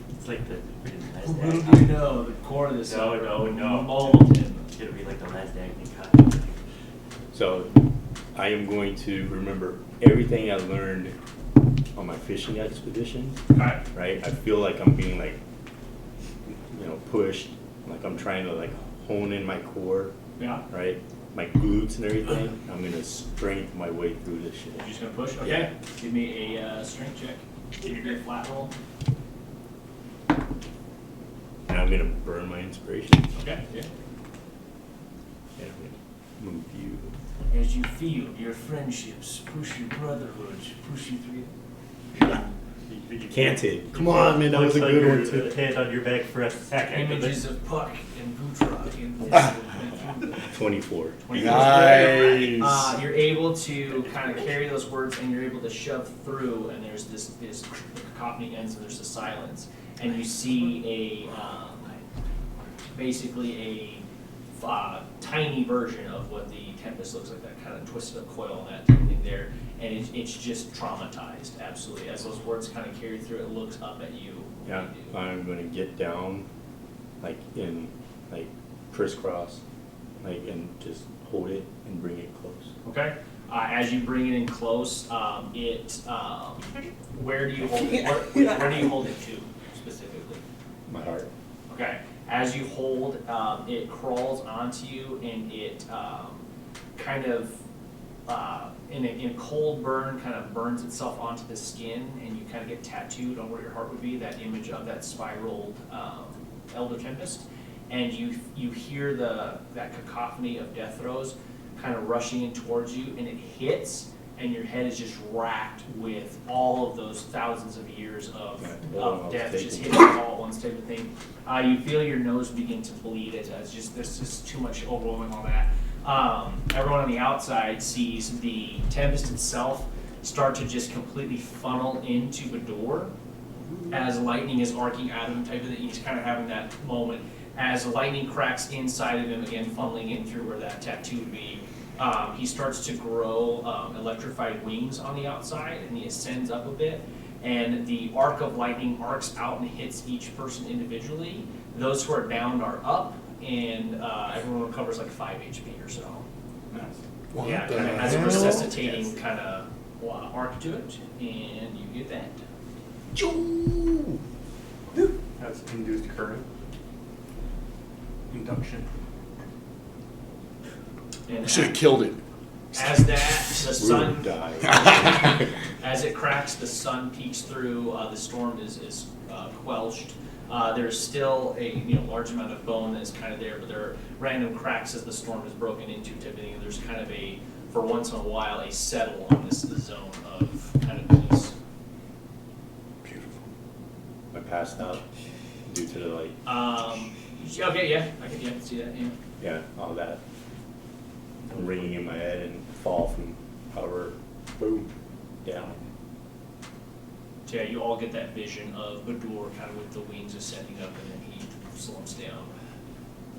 Speaker 1: It's
Speaker 6: like the last
Speaker 1: Little
Speaker 6: act.
Speaker 1: do you know, the core of this.
Speaker 6: No.
Speaker 1: Molten.
Speaker 6: It's gonna be like the last act in cut.
Speaker 2: So I am going to remember everything I learned on my fishing expeditions,
Speaker 1: Alright.
Speaker 2: right? I feel like I'm being like, pushed, like I'm trying to like hone in my core,
Speaker 1: Yeah.
Speaker 2: right? My glutes and everything. I'm gonna strength my way through this shit.
Speaker 1: You're just gonna push? Okay. Give me a strength check. Give me a flat roll.
Speaker 2: And I'm gonna burn my inspiration.
Speaker 1: Okay. Yeah.
Speaker 2: And I'm gonna move you.
Speaker 1: As you feel your friendships push your brotherhood, push you through.
Speaker 2: Canted.
Speaker 7: Come on, man, that was a
Speaker 6: Put
Speaker 7: good
Speaker 6: your
Speaker 7: one, too.
Speaker 6: Hand on your back for a second.
Speaker 1: Images of Puck and Butra in this.
Speaker 2: 24.
Speaker 5: Nice.
Speaker 1: You're able to kind of carry those words, and you're able to shove through, and there's this cacophony ends, and there's the silence, and you see basically a tiny version of what the Tempest looks like, that kind of twisted up coil and that type of thing there, and it's just traumatized, absolutely. As those words kind of carry through, it looks up at you.
Speaker 2: Yeah, I'm gonna get down, like in, like crisscross, like and just hold it and bring it close.
Speaker 1: Okay. As you bring it in close, where do you hold it? Where do you hold it to specifically?
Speaker 2: My heart.
Speaker 1: Okay. As you hold, it crawls onto you, and it kind of in a cold burn kind of burns itself onto the skin, and you kind of get tattooed on where your heart would be. That image of that spiraled Elder Tempest, and you hear that cacophony of death throes kind of rushing in towards you, and it hits, and your head is just racked with all of those thousands of years of death just hitting you all at once type of thing. You feel your nose begin to bleed as there's just too much overwhelming all that. Everyone on the outside sees the Tempest itself start to just completely funnel into the door as lightning is arcing out of him type of thing. He's kind of having that moment as the lightning cracks inside of him again, funneling in through where that tattoo would be. He starts to grow electrified wings on the outside, and he ascends up a bit, and the arc of lightning arcs out and hits each person individually. Those who are downed are up, and everyone recovers like 5 HP or so.
Speaker 3: Nice.
Speaker 1: Yeah, kind of has a resuscitating kind of arc to it, and you get that.
Speaker 3: That's induced current. Induction.
Speaker 1: And
Speaker 5: Should have killed it.
Speaker 1: as that, the sun,
Speaker 2: Die.
Speaker 1: as it cracks, the sun peeks through, the storm is quelched. There's still a large amount of bone that's kind of there, but there are random cracks as the storm is broken into everything, and there's kind of for once in a while, a settle on this zone of kind of peace.
Speaker 5: Beautiful.
Speaker 2: I passed out due to the light.
Speaker 1: Okay, yeah, I can see that, yeah.
Speaker 2: Yeah, all that. I'm ringing in my head and fall from however, boom, down.
Speaker 1: So yeah, you all get that vision of Badur kind of with the wings ascending up, and then he slumps down,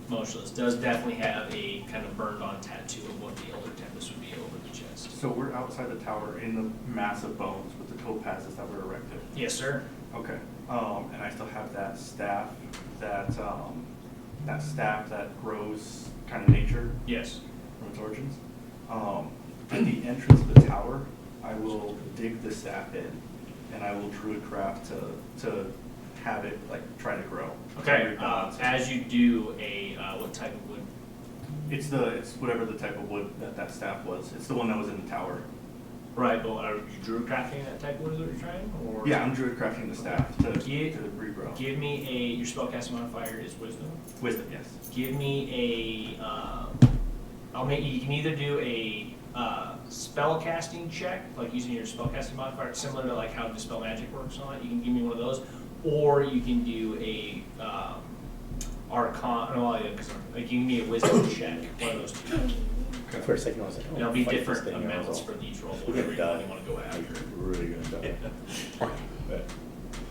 Speaker 1: motionless. Does definitely have a kind of burned on tattoo of what the Elder Tempest would be over the chest.
Speaker 3: So we're outside the tower in the massive bones with the topazes that were erected.
Speaker 1: Yes, sir.
Speaker 3: Okay. And I still have that staff, that staff that grows kind of nature
Speaker 1: Yes.
Speaker 3: from its origins. At the entrance of the tower, I will dig the staff in, and I will druidcraft to have it like try to grow.
Speaker 1: Okay. As you do what type of wood?
Speaker 3: It's whatever the type of wood that staff was. It's the one that was in the tower.
Speaker 1: Right, but are you druid crafting that type of wood that you're trying? Or
Speaker 3: Yeah, I'm druid crafting the staff to regrow.
Speaker 1: Give me your spellcasting modifier is wisdom.
Speaker 3: Wisdom, yes.
Speaker 1: Give me you can either do a spellcasting check, like using your spellcasting modifier, similar to like how Dispel Magic works on it. You can give me one of those, or you can do a Arcana. No, because like you can give me a wisdom check. One of those two.
Speaker 3: Okay.
Speaker 2: For a second, I was like, oh,
Speaker 1: There'll be
Speaker 2: fight this
Speaker 1: different
Speaker 2: thing, and I was
Speaker 1: amounts
Speaker 2: all,
Speaker 1: for each roll,
Speaker 2: we're
Speaker 1: whatever
Speaker 2: gonna
Speaker 1: you
Speaker 2: die.
Speaker 1: want to go after.
Speaker 2: We're really gonna die. But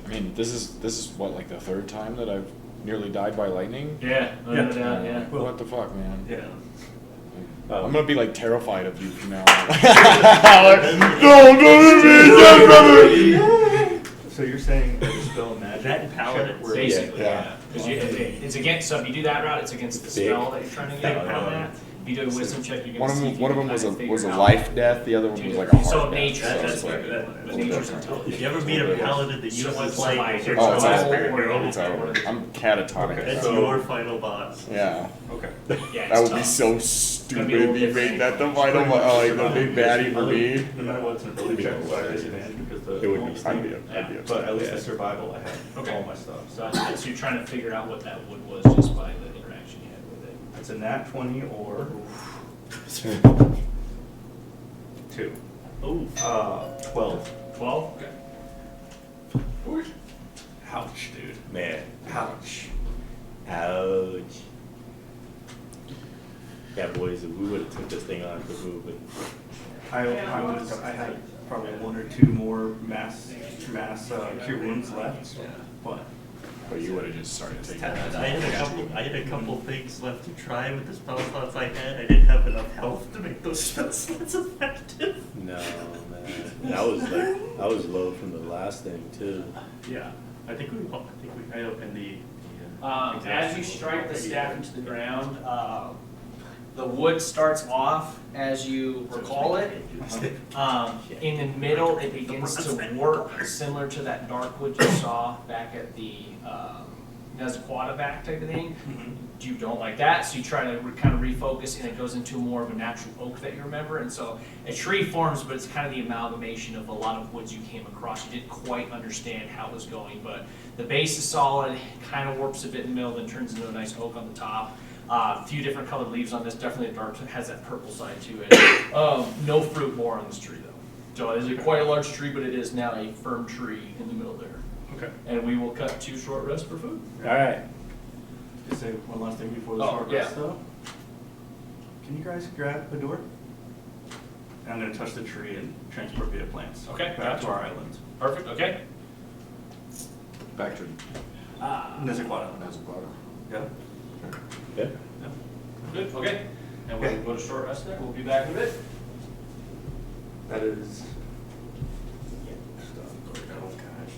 Speaker 5: I mean, this is what, like the third time that I've nearly died by lightning?
Speaker 1: Yeah, no doubt, yeah.
Speaker 5: What the fuck, man?
Speaker 3: Yeah.
Speaker 5: I'm gonna be like terrified of you from now on.
Speaker 3: So you're saying a dispel magic?
Speaker 6: That paladin,
Speaker 3: check where-
Speaker 1: Basically,
Speaker 5: Yeah.
Speaker 1: yeah. 'Cause it's against, so if you do that route, it's against the spell that you're trying to get around that. If you do a wisdom check, you're
Speaker 5: One
Speaker 1: gonna
Speaker 5: of
Speaker 1: see
Speaker 5: them,
Speaker 1: if you
Speaker 5: one of
Speaker 1: can
Speaker 5: them was
Speaker 1: kind of
Speaker 5: a was a
Speaker 1: figure out-
Speaker 5: life death. The other one was like a
Speaker 1: So
Speaker 5: heart
Speaker 1: nature,
Speaker 5: death.
Speaker 1: that's
Speaker 5: it's
Speaker 1: like,
Speaker 5: like-
Speaker 1: nature's intelligent.
Speaker 6: If you ever meet a paladin that
Speaker 1: So
Speaker 6: uses
Speaker 1: it's
Speaker 6: light,
Speaker 1: like-
Speaker 6: it's your
Speaker 5: Oh, it's
Speaker 1: survival
Speaker 5: over.
Speaker 1: or-
Speaker 5: It's over. I'm catatonic.
Speaker 6: That's
Speaker 3: So-
Speaker 6: your final boss.
Speaker 5: Yeah,
Speaker 3: Okay.
Speaker 1: Yeah,
Speaker 5: that
Speaker 1: it's
Speaker 5: would be
Speaker 1: tough.
Speaker 5: so
Speaker 1: Gonna
Speaker 5: stupid.
Speaker 1: be a little
Speaker 5: You
Speaker 1: different.
Speaker 5: make that the final, like the big baddie for me.
Speaker 3: No matter what, it's an ability check, so I have disadvantage because
Speaker 2: It would be
Speaker 3: the.
Speaker 5: I'd be upset.
Speaker 3: But at least
Speaker 2: Yeah.
Speaker 3: the survival, I have
Speaker 1: Okay.
Speaker 3: all my stuff.
Speaker 1: So you're trying to figure out what that wood was just by the interaction you had with it.
Speaker 3: It's a nat 20 or 2.
Speaker 6: Ooh.
Speaker 3: 12.
Speaker 1: 12? Okay.
Speaker 3: Ouch.
Speaker 2: Ouch. Yeah, boys, if we would have took this thing on to move it.
Speaker 3: I had probably one or two more mass cure wounds left, but
Speaker 5: But you would have just started taking
Speaker 6: I
Speaker 5: it.
Speaker 6: had a couple things left to try with the spell slots I had. I didn't have enough health to make those spell slots effective.
Speaker 2: No, man. I was low from the last thing too.
Speaker 6: Yeah, I opened the.
Speaker 1: As you strike the staff into the ground, the wood starts off as you recall it. In the middle, it begins to warp, similar to that dark wood you saw back at the Nezquata back type of thing. You don't like that, so you try to kind of refocus, and it goes into more of a natural oak that you remember. And so a tree forms, but it's kind of the amalgamation of a lot of woods you came across. You didn't quite understand how it was going, but the base is solid, kind of warps a bit in the middle, then turns into a nice oak on the top. A few different colored leaves on this, definitely a dark, has that purple side to it. No fruit more on this tree though. So it is quite a large tree, but it is now a firm tree in the middle there.
Speaker 6: Okay.
Speaker 1: And we will cut to short rest for food.
Speaker 2: All right.
Speaker 3: just say one last thing before the
Speaker 1: Oh,
Speaker 3: short
Speaker 1: yeah.
Speaker 3: rest though. Can you guys grab a door? And I'm gonna touch the tree and transport via plants.
Speaker 1: Okay,
Speaker 3: Back
Speaker 1: gotcha.
Speaker 3: to our island.
Speaker 1: Perfect, okay.
Speaker 5: Back to
Speaker 3: Nezquata.
Speaker 5: Nezquata.
Speaker 3: Yeah.
Speaker 2: Yeah.
Speaker 1: Good, okay. And we'll go to short rest there. We'll be back in a bit.
Speaker 3: That is.
Speaker 6: Oh, gosh.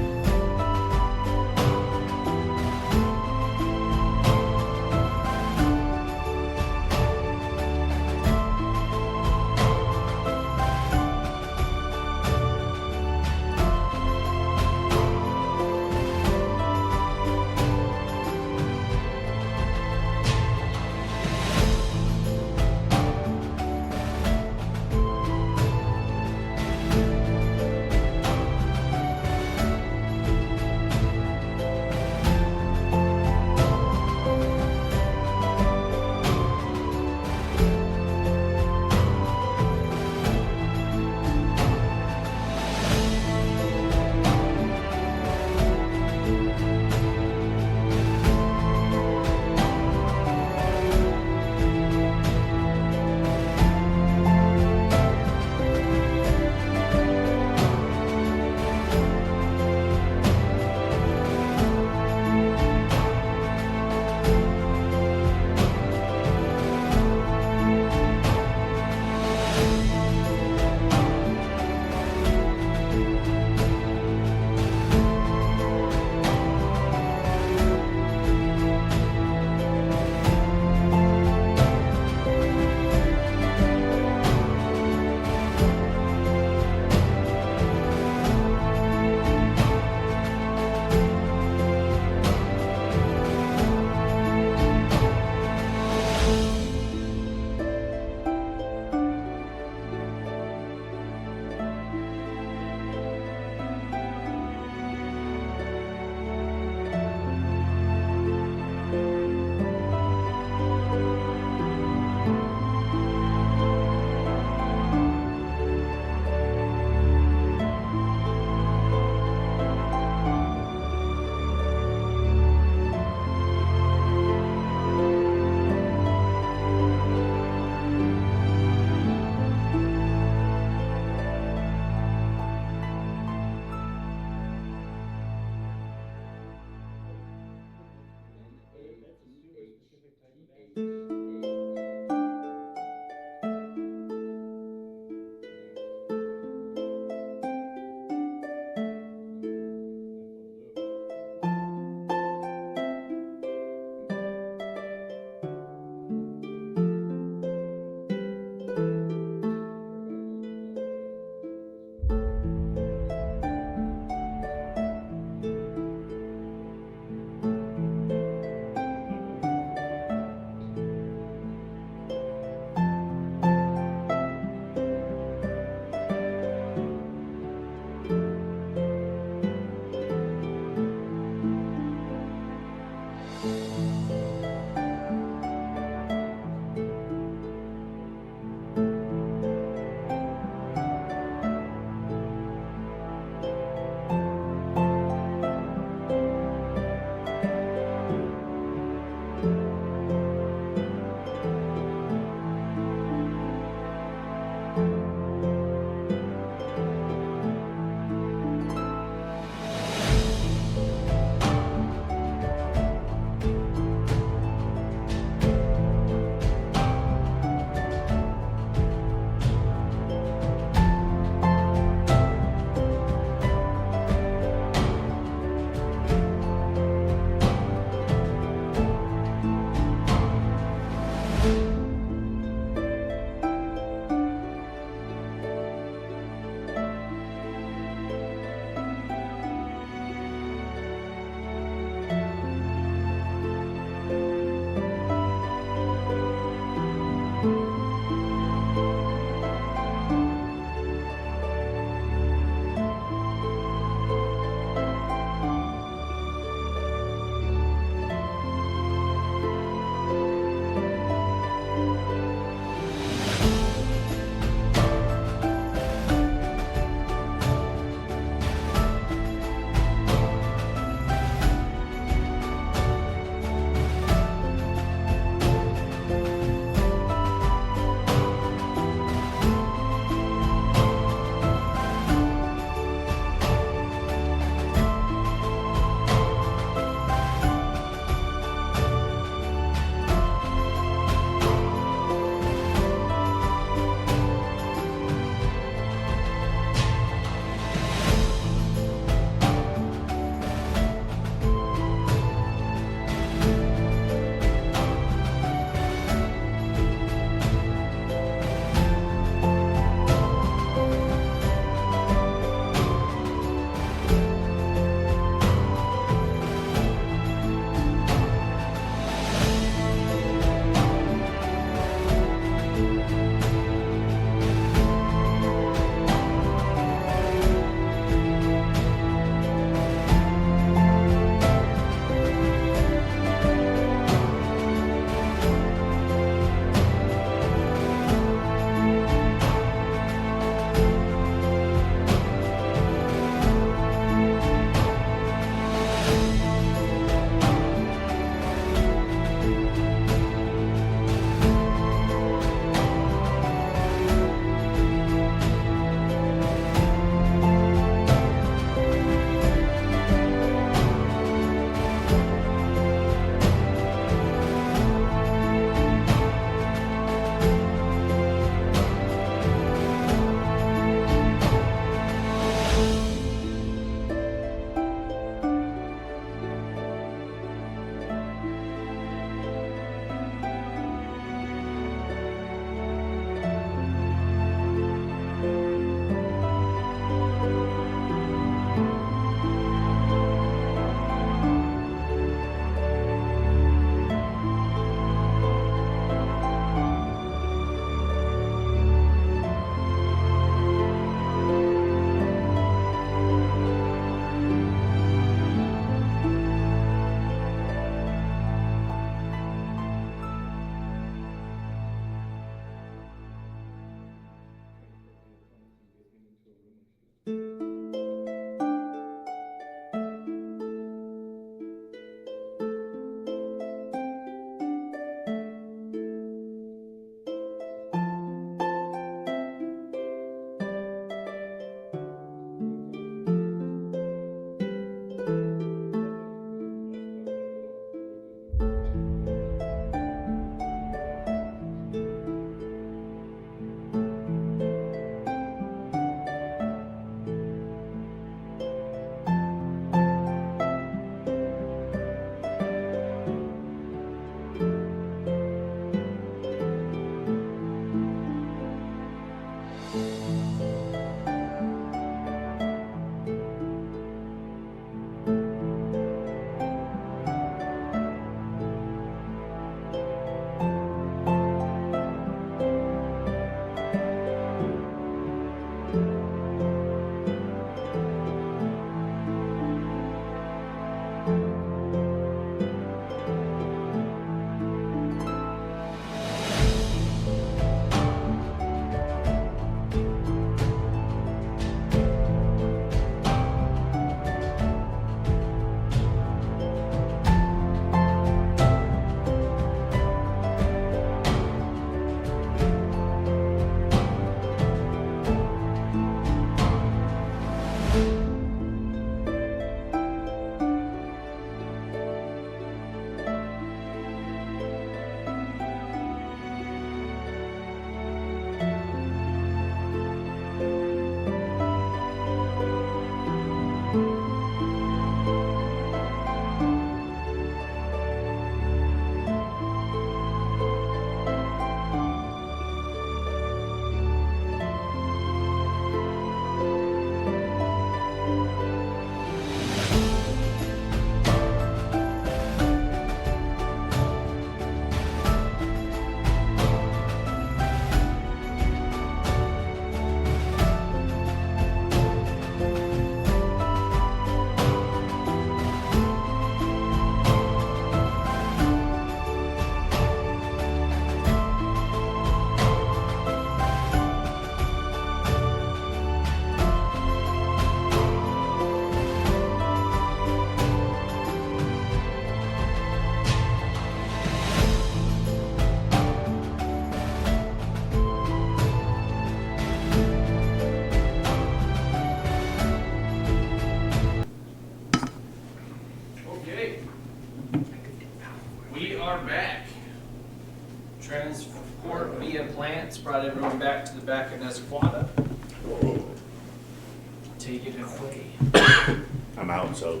Speaker 2: So,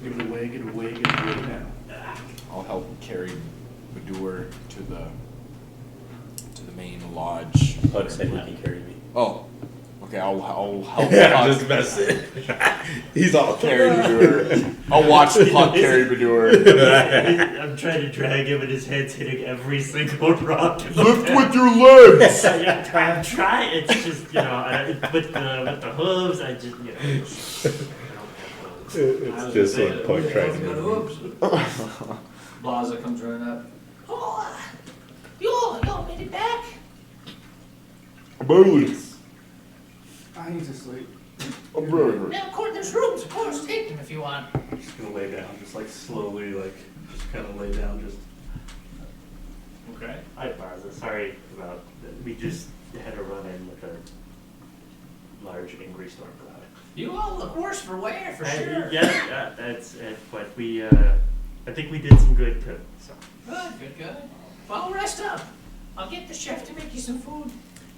Speaker 3: Give it away, give it away, give it away now.
Speaker 5: I'll help carry Badur to the main lodge.
Speaker 2: Puck said he can carry me.
Speaker 5: Oh, okay. I'll help.
Speaker 2: Yeah,
Speaker 5: Puck
Speaker 2: just messing. He's all
Speaker 5: carry Badur. I'll watch Puck carry Badur.
Speaker 6: I'm trying to drag him, and his head's hitting every single rock.
Speaker 5: Lift with your legs.
Speaker 6: Yeah, I'm trying. It's just with the hooves. I just I don't have hooves.
Speaker 2: It's just what Puck tries to do.
Speaker 1: Blaza comes running up. Oh, y'all made it back.
Speaker 5: Barely.
Speaker 3: I need to sleep.
Speaker 5: I'm barely.
Speaker 1: Yeah, of course, there's rooms. Of course, take them if you want.
Speaker 3: I'm just gonna lay down, just like slowly, like just kind of lay down, just.
Speaker 1: Okay.
Speaker 6: Hi, Barza. Sorry about that. We just had a run-in with a large angry storm cloud.
Speaker 1: You all look worse for wear, for sure.
Speaker 6: Yeah, that's it. But we, I think we did some good too. So
Speaker 1: Good. Well, rest up. I'll get the chef to make you some food.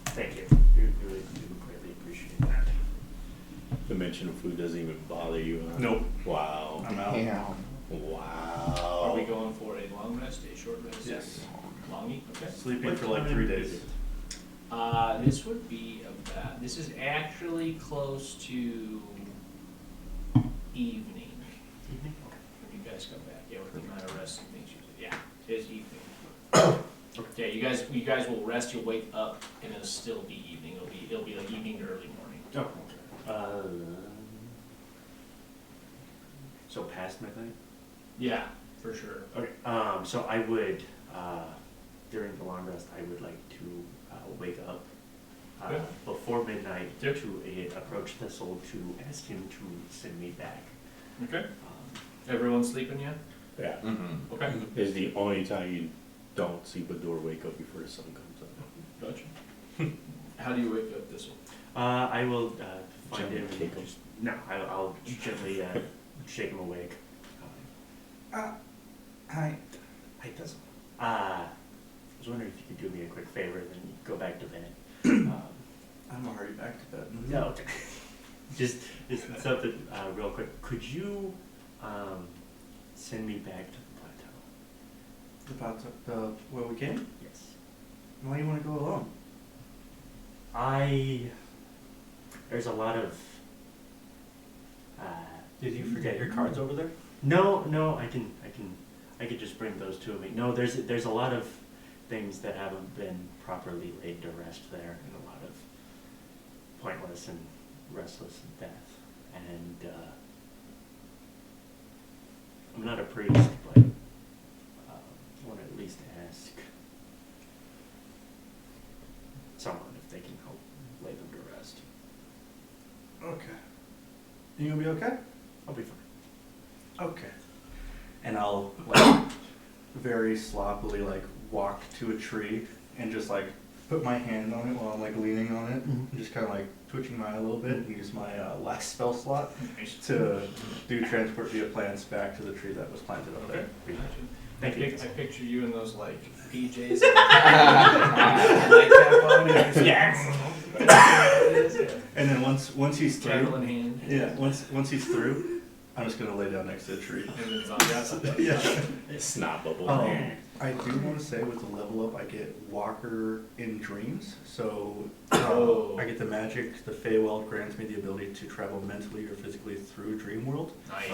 Speaker 6: thank you. We really do greatly appreciate that.
Speaker 2: The mention of food doesn't even bother you, huh?
Speaker 3: Nope.
Speaker 2: Wow.
Speaker 3: I'm out.
Speaker 2: Wow.
Speaker 1: Are we going for a long rest, a short rest?
Speaker 3: Yes.
Speaker 1: Longy? Okay.
Speaker 3: Sleeping for like 3 days.
Speaker 1: This would be about, this is actually close to evening.
Speaker 6: Evening?
Speaker 1: When you guys come back, yeah, with the amount of rest and things you did, yeah, it is evening. Yeah, you guys will rest, you'll wake up, and it'll still be evening, it'll be like evening to early morning.
Speaker 6: So past midnight?
Speaker 1: Yeah, for sure.
Speaker 6: Okay. So I would, during the long rest, I would like to wake up
Speaker 1: Okay.
Speaker 6: before midnight
Speaker 1: Yep.
Speaker 6: to approach Thistle to ask him to send me back.
Speaker 1: Okay. Everyone sleeping yet?
Speaker 2: Yeah.
Speaker 5: Mm-hmm.
Speaker 1: Okay.
Speaker 2: Is the only time you don't see Badur wake up before the sun comes up.
Speaker 1: Gotcha. How do you wake up this one?
Speaker 6: I will find
Speaker 2: Gently
Speaker 6: him.
Speaker 2: kick him.
Speaker 6: No, I'll gently shake him awake.
Speaker 3: Hi.
Speaker 6: I doesn't. I was wondering if you could do me a quick favor, then go back to bed.
Speaker 3: I'm already back to bed.
Speaker 6: No, okay. just something real quick. Could you send me back to the plateau?
Speaker 3: About where we came?
Speaker 6: Yes.
Speaker 3: Why do you want to go alone?
Speaker 6: There's a lot of.
Speaker 7: Did you forget your cards over there?
Speaker 6: No, I can just bring those to me. No, there's a lot of things that haven't been properly laid to rest there, and a lot of pointless and restless death. And I'm not a priest, but I want to at least ask someone if they can help lay them to rest.
Speaker 3: Okay. You gonna be okay?
Speaker 6: I'll be fine.
Speaker 3: Okay. And I'll like very sloppily like walk to a tree and just like put my hand on it while I'm like leaning on it, and just kind of like twitching my eye a little bit, and use my last spell slot to do transport via plants back to the tree that was planted up there.
Speaker 6: Thank you.
Speaker 1: I picture you in those like PJs.
Speaker 6: Yes.
Speaker 3: And then once he's
Speaker 1: Candle in
Speaker 3: through,
Speaker 1: hand.
Speaker 3: yeah, once he's through, I'm just gonna lay down next to the tree.
Speaker 1: And then zombies.
Speaker 3: Yeah.
Speaker 2: Snot bubble.
Speaker 3: I do want to say with the level up, I get Walker in Dreams. So
Speaker 1: Oh.
Speaker 3: I get the magic. The Feywild grants me the ability to travel mentally or physically through Dream World.
Speaker 1: Nice.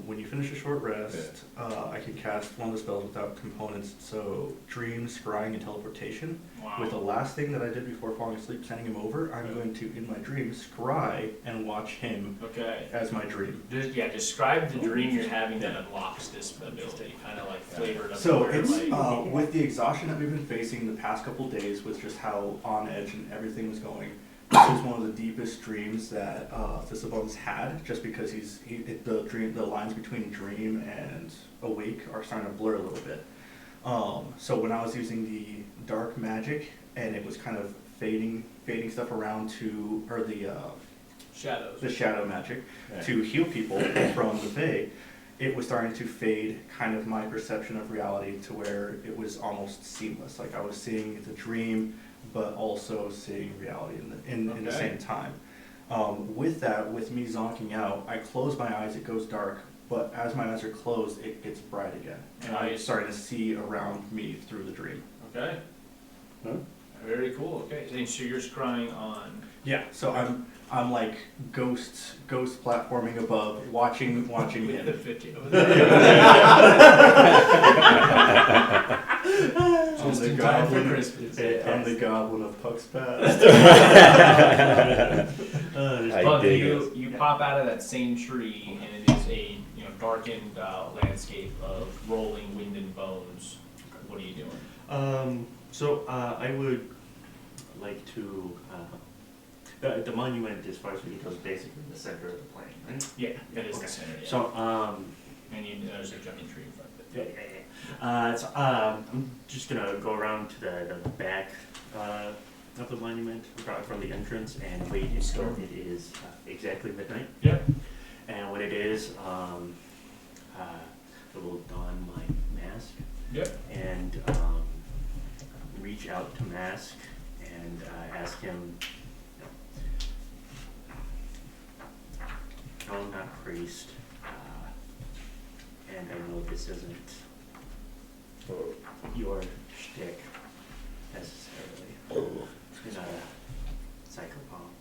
Speaker 3: When you finish a short rest, I can cast one of the spells without components. So Dreams, Scrying, and Teleportation.
Speaker 1: Wow.
Speaker 3: With the last thing that I did before falling asleep, sending him over, I'm going to, in my dreams, scry and watch him
Speaker 1: Okay.
Speaker 3: as my dream.
Speaker 1: Yeah, describe the dream you're having that unlocks this ability, kind of like flavored up.
Speaker 3: So
Speaker 1: where,
Speaker 3: it's
Speaker 1: like,
Speaker 3: with the exhaustion that we've been facing the past couple days with just how on edge and everything was going. This is one of the deepest dreams that Thistlebuns had, just because the lines between dream and awake are starting to blur a little bit. So when I was using the dark magic and it was kind of fading stuff around the shadow magic to heal people from the Fae, it was starting to fade kind of my perception of reality to where it was almost seamless. Like I was seeing the dream, but also seeing reality in the same time. With that, with me zonking out, I close my eyes, it goes dark, but as my eyes are closed, it gets bright again. And I'm
Speaker 1: Nice.
Speaker 3: starting to see around me through the dream.
Speaker 1: Okay.
Speaker 2: Huh?
Speaker 1: Very cool. Okay. So you're scrying on.
Speaker 3: Yeah, so I'm like ghost platforming above, watching
Speaker 1: With the
Speaker 3: him.
Speaker 1: 50 over
Speaker 3: I'm the
Speaker 1: in time for
Speaker 3: goblin.
Speaker 1: Christmas.
Speaker 3: I'm the goblin of Puck's past.
Speaker 2: I
Speaker 1: But
Speaker 2: dig
Speaker 1: you pop out of that same tree, and it is a darkened landscape of rolling wind and bones. What are you doing?
Speaker 6: So I would like to, the monument, as far as we can tell, is basically the center of the plane, right?
Speaker 1: Yeah, that is
Speaker 6: Okay.
Speaker 1: the center. Yeah.
Speaker 6: So,
Speaker 1: and there's a giant tree in front of
Speaker 6: yeah,
Speaker 1: it.
Speaker 6: yeah, yeah. I'm just gonna go around to the back of the monument from the entrance and wait until it is exactly midnight.
Speaker 1: Yep.
Speaker 6: And when it is, I will don my mask
Speaker 1: Yep.
Speaker 6: and reach out to Mask and ask him, no, I'm not priest, and I know this isn't your shtick necessarily. You're not a cyclopomp.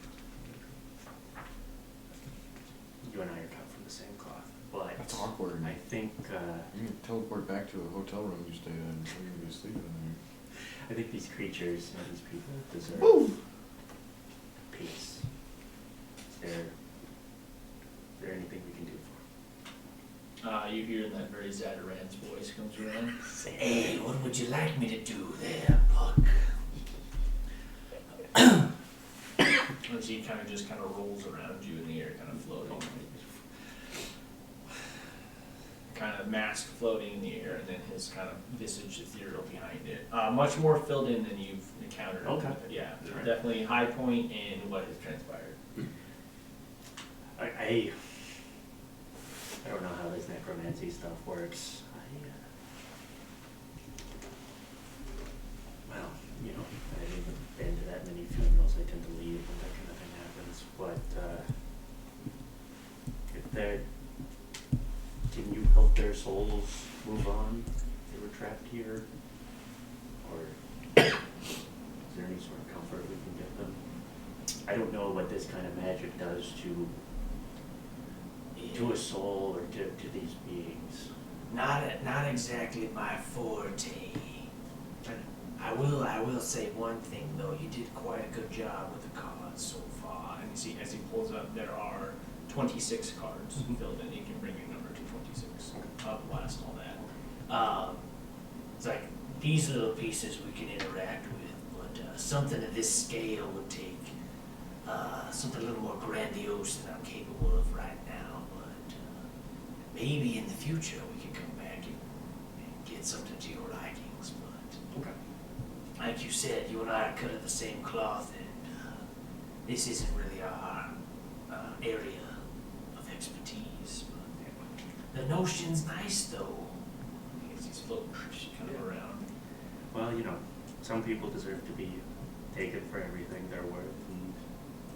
Speaker 6: You and I are cut from the same cloth, but
Speaker 5: That's awkward.
Speaker 6: I think
Speaker 5: You can teleport back to a hotel room you stayed in, so you can be sleeping in
Speaker 6: I think these creatures and these people deserve peace. Is there anything we can do for
Speaker 1: You hear in that very Zadaran's voice comes around.
Speaker 8: Hey, what would you like me to do there, Puck?
Speaker 1: As he kind of rolls around you in the air, kind of floating. Kind of mask floating in the air, and then his kind of visage ethereal behind it. Much more filled in than you've encountered.
Speaker 6: Okay.
Speaker 1: Yeah,
Speaker 6: Alright.
Speaker 1: definitely high point in what has transpired.
Speaker 6: I don't know how this necromancy stuff works. Well, I haven't been to that many funerals. I tend to leave when that kind of thing happens. But if they're, can you help their souls move on? They were trapped here, or is there any sort of comfort we can give them? I don't know what this kind of magic does to a soul or to these beings.
Speaker 8: Not exactly my forte. I will say one thing though. You did quite a good job with the cards so far.
Speaker 1: And you see, as he pulls up, there are 26 cards
Speaker 6: Mhm.
Speaker 1: filled in. You can bring your number to 26. Blast all that.
Speaker 8: It's like these little pieces we can interact with, but something of this scale would take something a little more grandiose than I'm capable of right now. But maybe in the future we can come back and get something to your likings. But
Speaker 6: Okay.
Speaker 8: like you said, you and I are cut of the same cloth, and this isn't really our area of expertise. But the notion's nice, though.
Speaker 1: As he's floating kind of around.
Speaker 6: Well, some people deserve to be taken for everything they're worth, and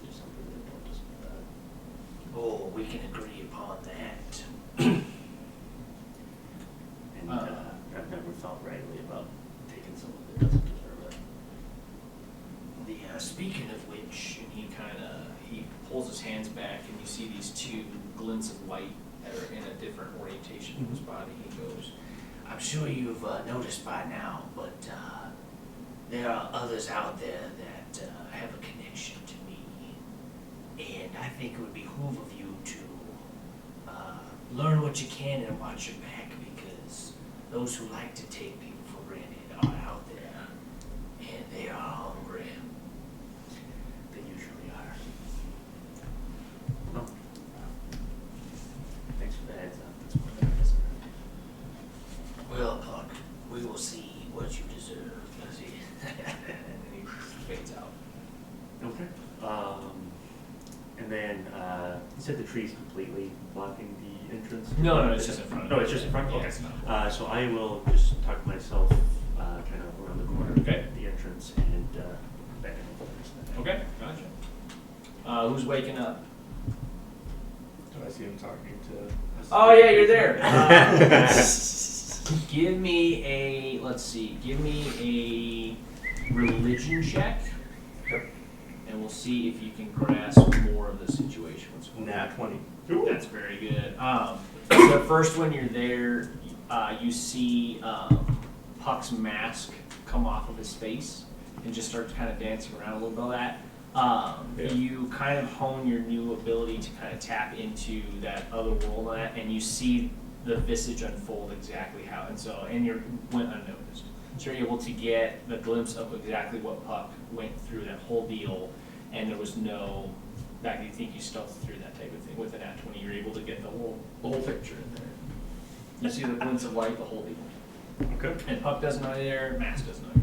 Speaker 6: there's some people that don't deserve that.
Speaker 8: Oh, we can agree upon that.
Speaker 6: And I've never felt rightly about taking someone that doesn't deserve it.
Speaker 8: Speaking of which,
Speaker 1: And he pulls his hands back, and you see these two glints of light that are in a different orientation of his body. He goes,
Speaker 8: I'm sure you've noticed by now, but there are others out there that have a connection to me. And I think it would behoove of you to learn what you can and watch your back, because those who like to take people for granted are out there, and they are hungry.
Speaker 6: They usually are. Well, thanks for the heads up. That's what it is.
Speaker 8: Well, Puck, we will see what you deserve.
Speaker 1: and then he fades out.
Speaker 6: Okay. And then you said the tree's completely blocking the entrance?
Speaker 1: No, it's just in front of
Speaker 6: No,
Speaker 1: you.
Speaker 6: it's just in front?
Speaker 1: Yeah,
Speaker 6: Okay.
Speaker 1: it's not-
Speaker 6: So I will just tuck myself kind of around the corner
Speaker 1: Okay.
Speaker 6: at the entrance and back over the rest of the night.
Speaker 1: Okay, Who's waking up?
Speaker 3: Do I see him talking to?
Speaker 1: Oh yeah, you're there. Give me a, let's see, give me a religion check. And we'll see if you can grasp more of the situation. What's going on.
Speaker 3: Nat 20.
Speaker 1: That's very good. So first when you're there, you see Puck's mask come off of his face and just start kind of dancing around a little bit of that. You kind of hone your new ability to kind of tap into that other world on that, and you see the visage unfold exactly how, and you went unnoticed. So you're able to get the glimpse of exactly what Puck went through, that whole deal, and there was no, back you think you stealthed through that type of thing. With an Nat 20, you're able to get the whole picture in there. You see the glints of light, the whole deal.
Speaker 3: Okay.
Speaker 1: And Puck doesn't know you're there, Mask doesn't know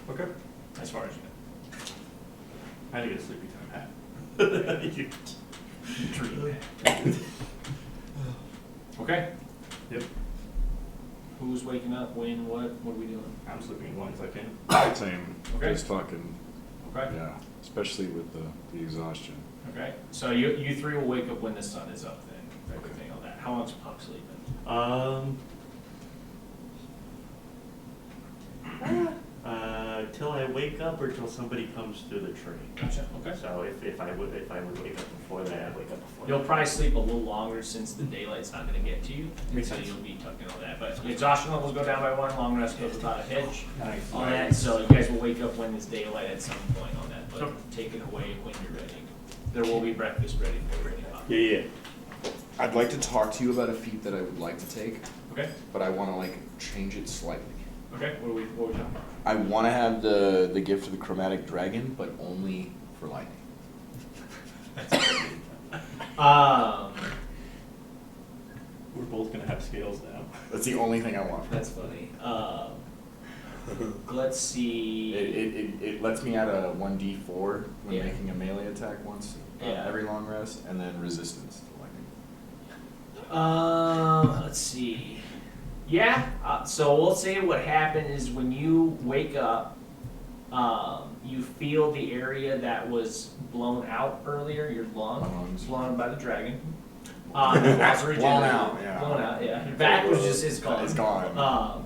Speaker 1: you're there.
Speaker 3: Okay.
Speaker 1: As far as you know.
Speaker 3: I had to get a sleepy time hat.
Speaker 1: Dream. Okay.
Speaker 3: Yep.
Speaker 1: Who's waking up? When? What? What are we doing?
Speaker 3: I'm sleeping as long as I can.
Speaker 5: Same.
Speaker 1: Okay.
Speaker 5: Just talking.
Speaker 1: Okay.
Speaker 5: Yeah, especially with the exhaustion.
Speaker 1: Okay. So you three will wake up when the sun is up then. Everything on that. How long's Puck sleeping?
Speaker 6: Till I wake up or till somebody comes through the tree.
Speaker 1: Gotcha. Okay.
Speaker 6: So if I would wake up before that, I'd wake up before.
Speaker 1: You'll
Speaker 6: that.
Speaker 1: probably sleep a little longer since the daylight's not going to get to you.
Speaker 3: Makes
Speaker 1: So
Speaker 3: sense.
Speaker 1: you'll be tucking all that. But exhaustion levels go down by 1, long rest goes without a hitch.
Speaker 3: Nice.
Speaker 1: On that, so you guys will wake up when it's daylight at some point on that, but
Speaker 3: Sure.
Speaker 1: take it away when you're ready. There will be breakfast ready for you.
Speaker 2: Yeah.
Speaker 5: I'd like to talk to you about a feat that I would like to take,
Speaker 1: Okay.
Speaker 5: but I want to like change it slightly.
Speaker 1: Okay. What are we talking about?
Speaker 5: I want to have the gift of the chromatic dragon, but only for lightning.
Speaker 3: We're both gonna have scales now.
Speaker 5: That's the only thing I want.
Speaker 1: That's funny. Let's see.
Speaker 5: It lets me add a 1d4 when
Speaker 1: Yeah.
Speaker 5: making a melee attack once
Speaker 1: Yeah.
Speaker 5: every long rest, and then resistance to lightning.
Speaker 1: Let's see. Yeah. So we'll say what happened is when you wake up, you feel the area that was blown out earlier, your lung,
Speaker 5: Lungs.
Speaker 1: blown by the dragon. Blown
Speaker 5: Blown out, yeah.
Speaker 1: Blown out, yeah. Your back was just, it's gone.
Speaker 5: It's gone.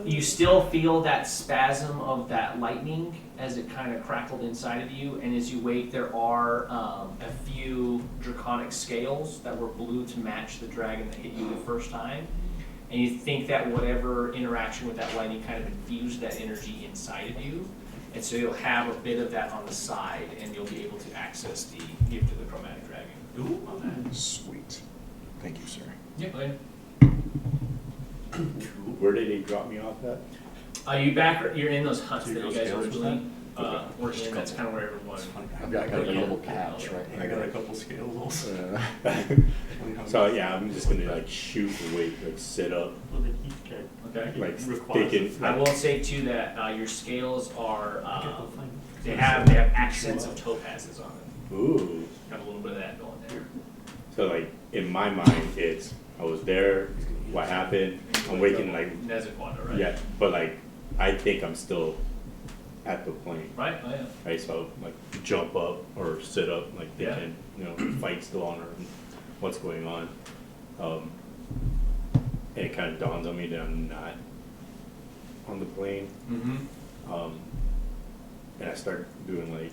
Speaker 1: You still feel that spasm of that lightning as it kind of crackled inside of you, and as you wake, there are a few draconic scales that were blue to match the dragon that hit you the first time. And you think that whatever interaction with that lightning kind of infused that energy inside of you, and so you'll have a bit of that on the side, and you'll be able to access the gift of the chromatic dragon. Ooh, on that.
Speaker 5: Sweet. Thank you, sir.
Speaker 1: Yeah, go ahead.
Speaker 2: Where did they drop me off at?
Speaker 1: You're in those huts
Speaker 3: So
Speaker 1: that
Speaker 3: you
Speaker 1: you
Speaker 3: go
Speaker 1: guys
Speaker 3: scales
Speaker 1: originally
Speaker 2: Okay.
Speaker 1: were in. That's kind of where everyone.
Speaker 5: I've got like a little patch right
Speaker 3: I got a
Speaker 5: here.
Speaker 3: couple scales also.
Speaker 2: So yeah, I'm just gonna like shoot awake, like sit up,
Speaker 6: Well, then he can.
Speaker 1: Okay.
Speaker 2: like
Speaker 6: Requires
Speaker 2: thinking.
Speaker 1: I will say too that your scales are
Speaker 6: Go find-
Speaker 1: they have accents of topazes on them.
Speaker 2: Ooh.
Speaker 1: Got a little bit of that going there.
Speaker 2: So like in my mind, it's I was there. What happened? I'm waking like
Speaker 1: Nezaquanda, right?
Speaker 2: yeah, but like I think I'm still at the plane.
Speaker 1: Right. Oh yeah.
Speaker 2: Right, so like jump up or sit up, like
Speaker 1: Yeah.
Speaker 2: thinking, you know, fight's still on or what's going on. And it kind of dawns on me that I'm not on the plane.
Speaker 1: Mm-hmm.
Speaker 2: And I start doing like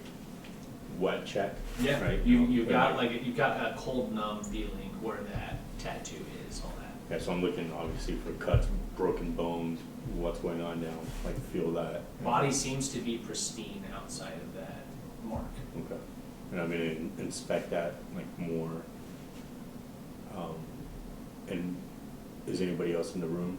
Speaker 2: wet check.
Speaker 1: Yeah.
Speaker 2: Right.
Speaker 1: You've
Speaker 2: And,
Speaker 1: got you've got a cold numb feeling where that tattoo is on that.
Speaker 2: yeah, so I'm looking obviously for cuts, broken bones, what's going on now. Like feel that.
Speaker 1: Body seems to be pristine outside of that mark.
Speaker 2: Okay. And I'm gonna inspect that like more. And is anybody else in the room?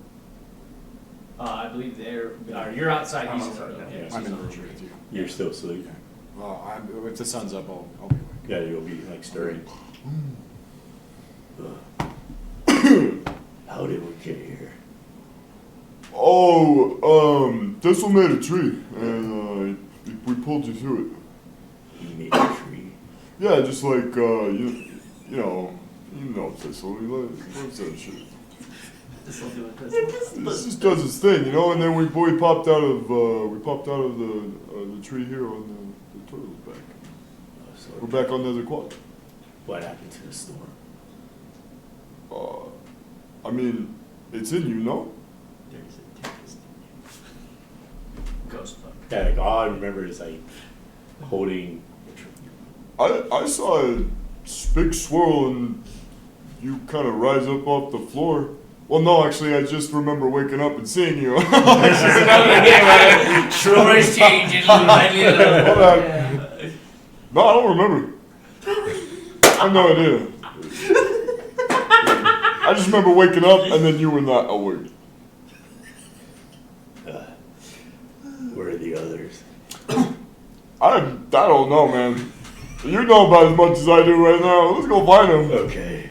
Speaker 1: I believe you're outside.
Speaker 3: I'm
Speaker 1: He's
Speaker 3: outside,
Speaker 1: in the room.
Speaker 2: yeah.
Speaker 1: Yeah,
Speaker 5: I'm
Speaker 1: he's
Speaker 5: in the
Speaker 1: on
Speaker 5: room
Speaker 1: tree.
Speaker 5: with you.
Speaker 2: You're still asleep?
Speaker 5: Well, if the sun's up, I'll be awake.
Speaker 2: Yeah, you'll be like stirring. How did we get here?
Speaker 9: Oh, this one made a tree, and we pulled you through it.
Speaker 2: You made a tree.
Speaker 9: Yeah, just like you know, Thistle. He loves that shit.
Speaker 6: This will do it. This
Speaker 9: This just does its thing, you know. And then we popped out of the tree here on the turtle's back.
Speaker 2: So
Speaker 9: We're back on the other quad.
Speaker 2: What happened to the storm?
Speaker 9: I mean, it's in you, no?
Speaker 6: There's a tempest in
Speaker 1: Ghost fuck.
Speaker 2: Yeah, like all I remember is like holding.
Speaker 9: I saw a big swirl and you kind of rise up off the floor. Well, no, actually, I just remember waking up and seeing you.
Speaker 8: Stories changing slightly.
Speaker 9: Hold on. No, I don't remember. I have no idea. I just remember waking up and then you were not awake.
Speaker 2: Where are the others?
Speaker 9: I don't know, man. You know about as much as I do right now. Let's go find them.
Speaker 2: Okay.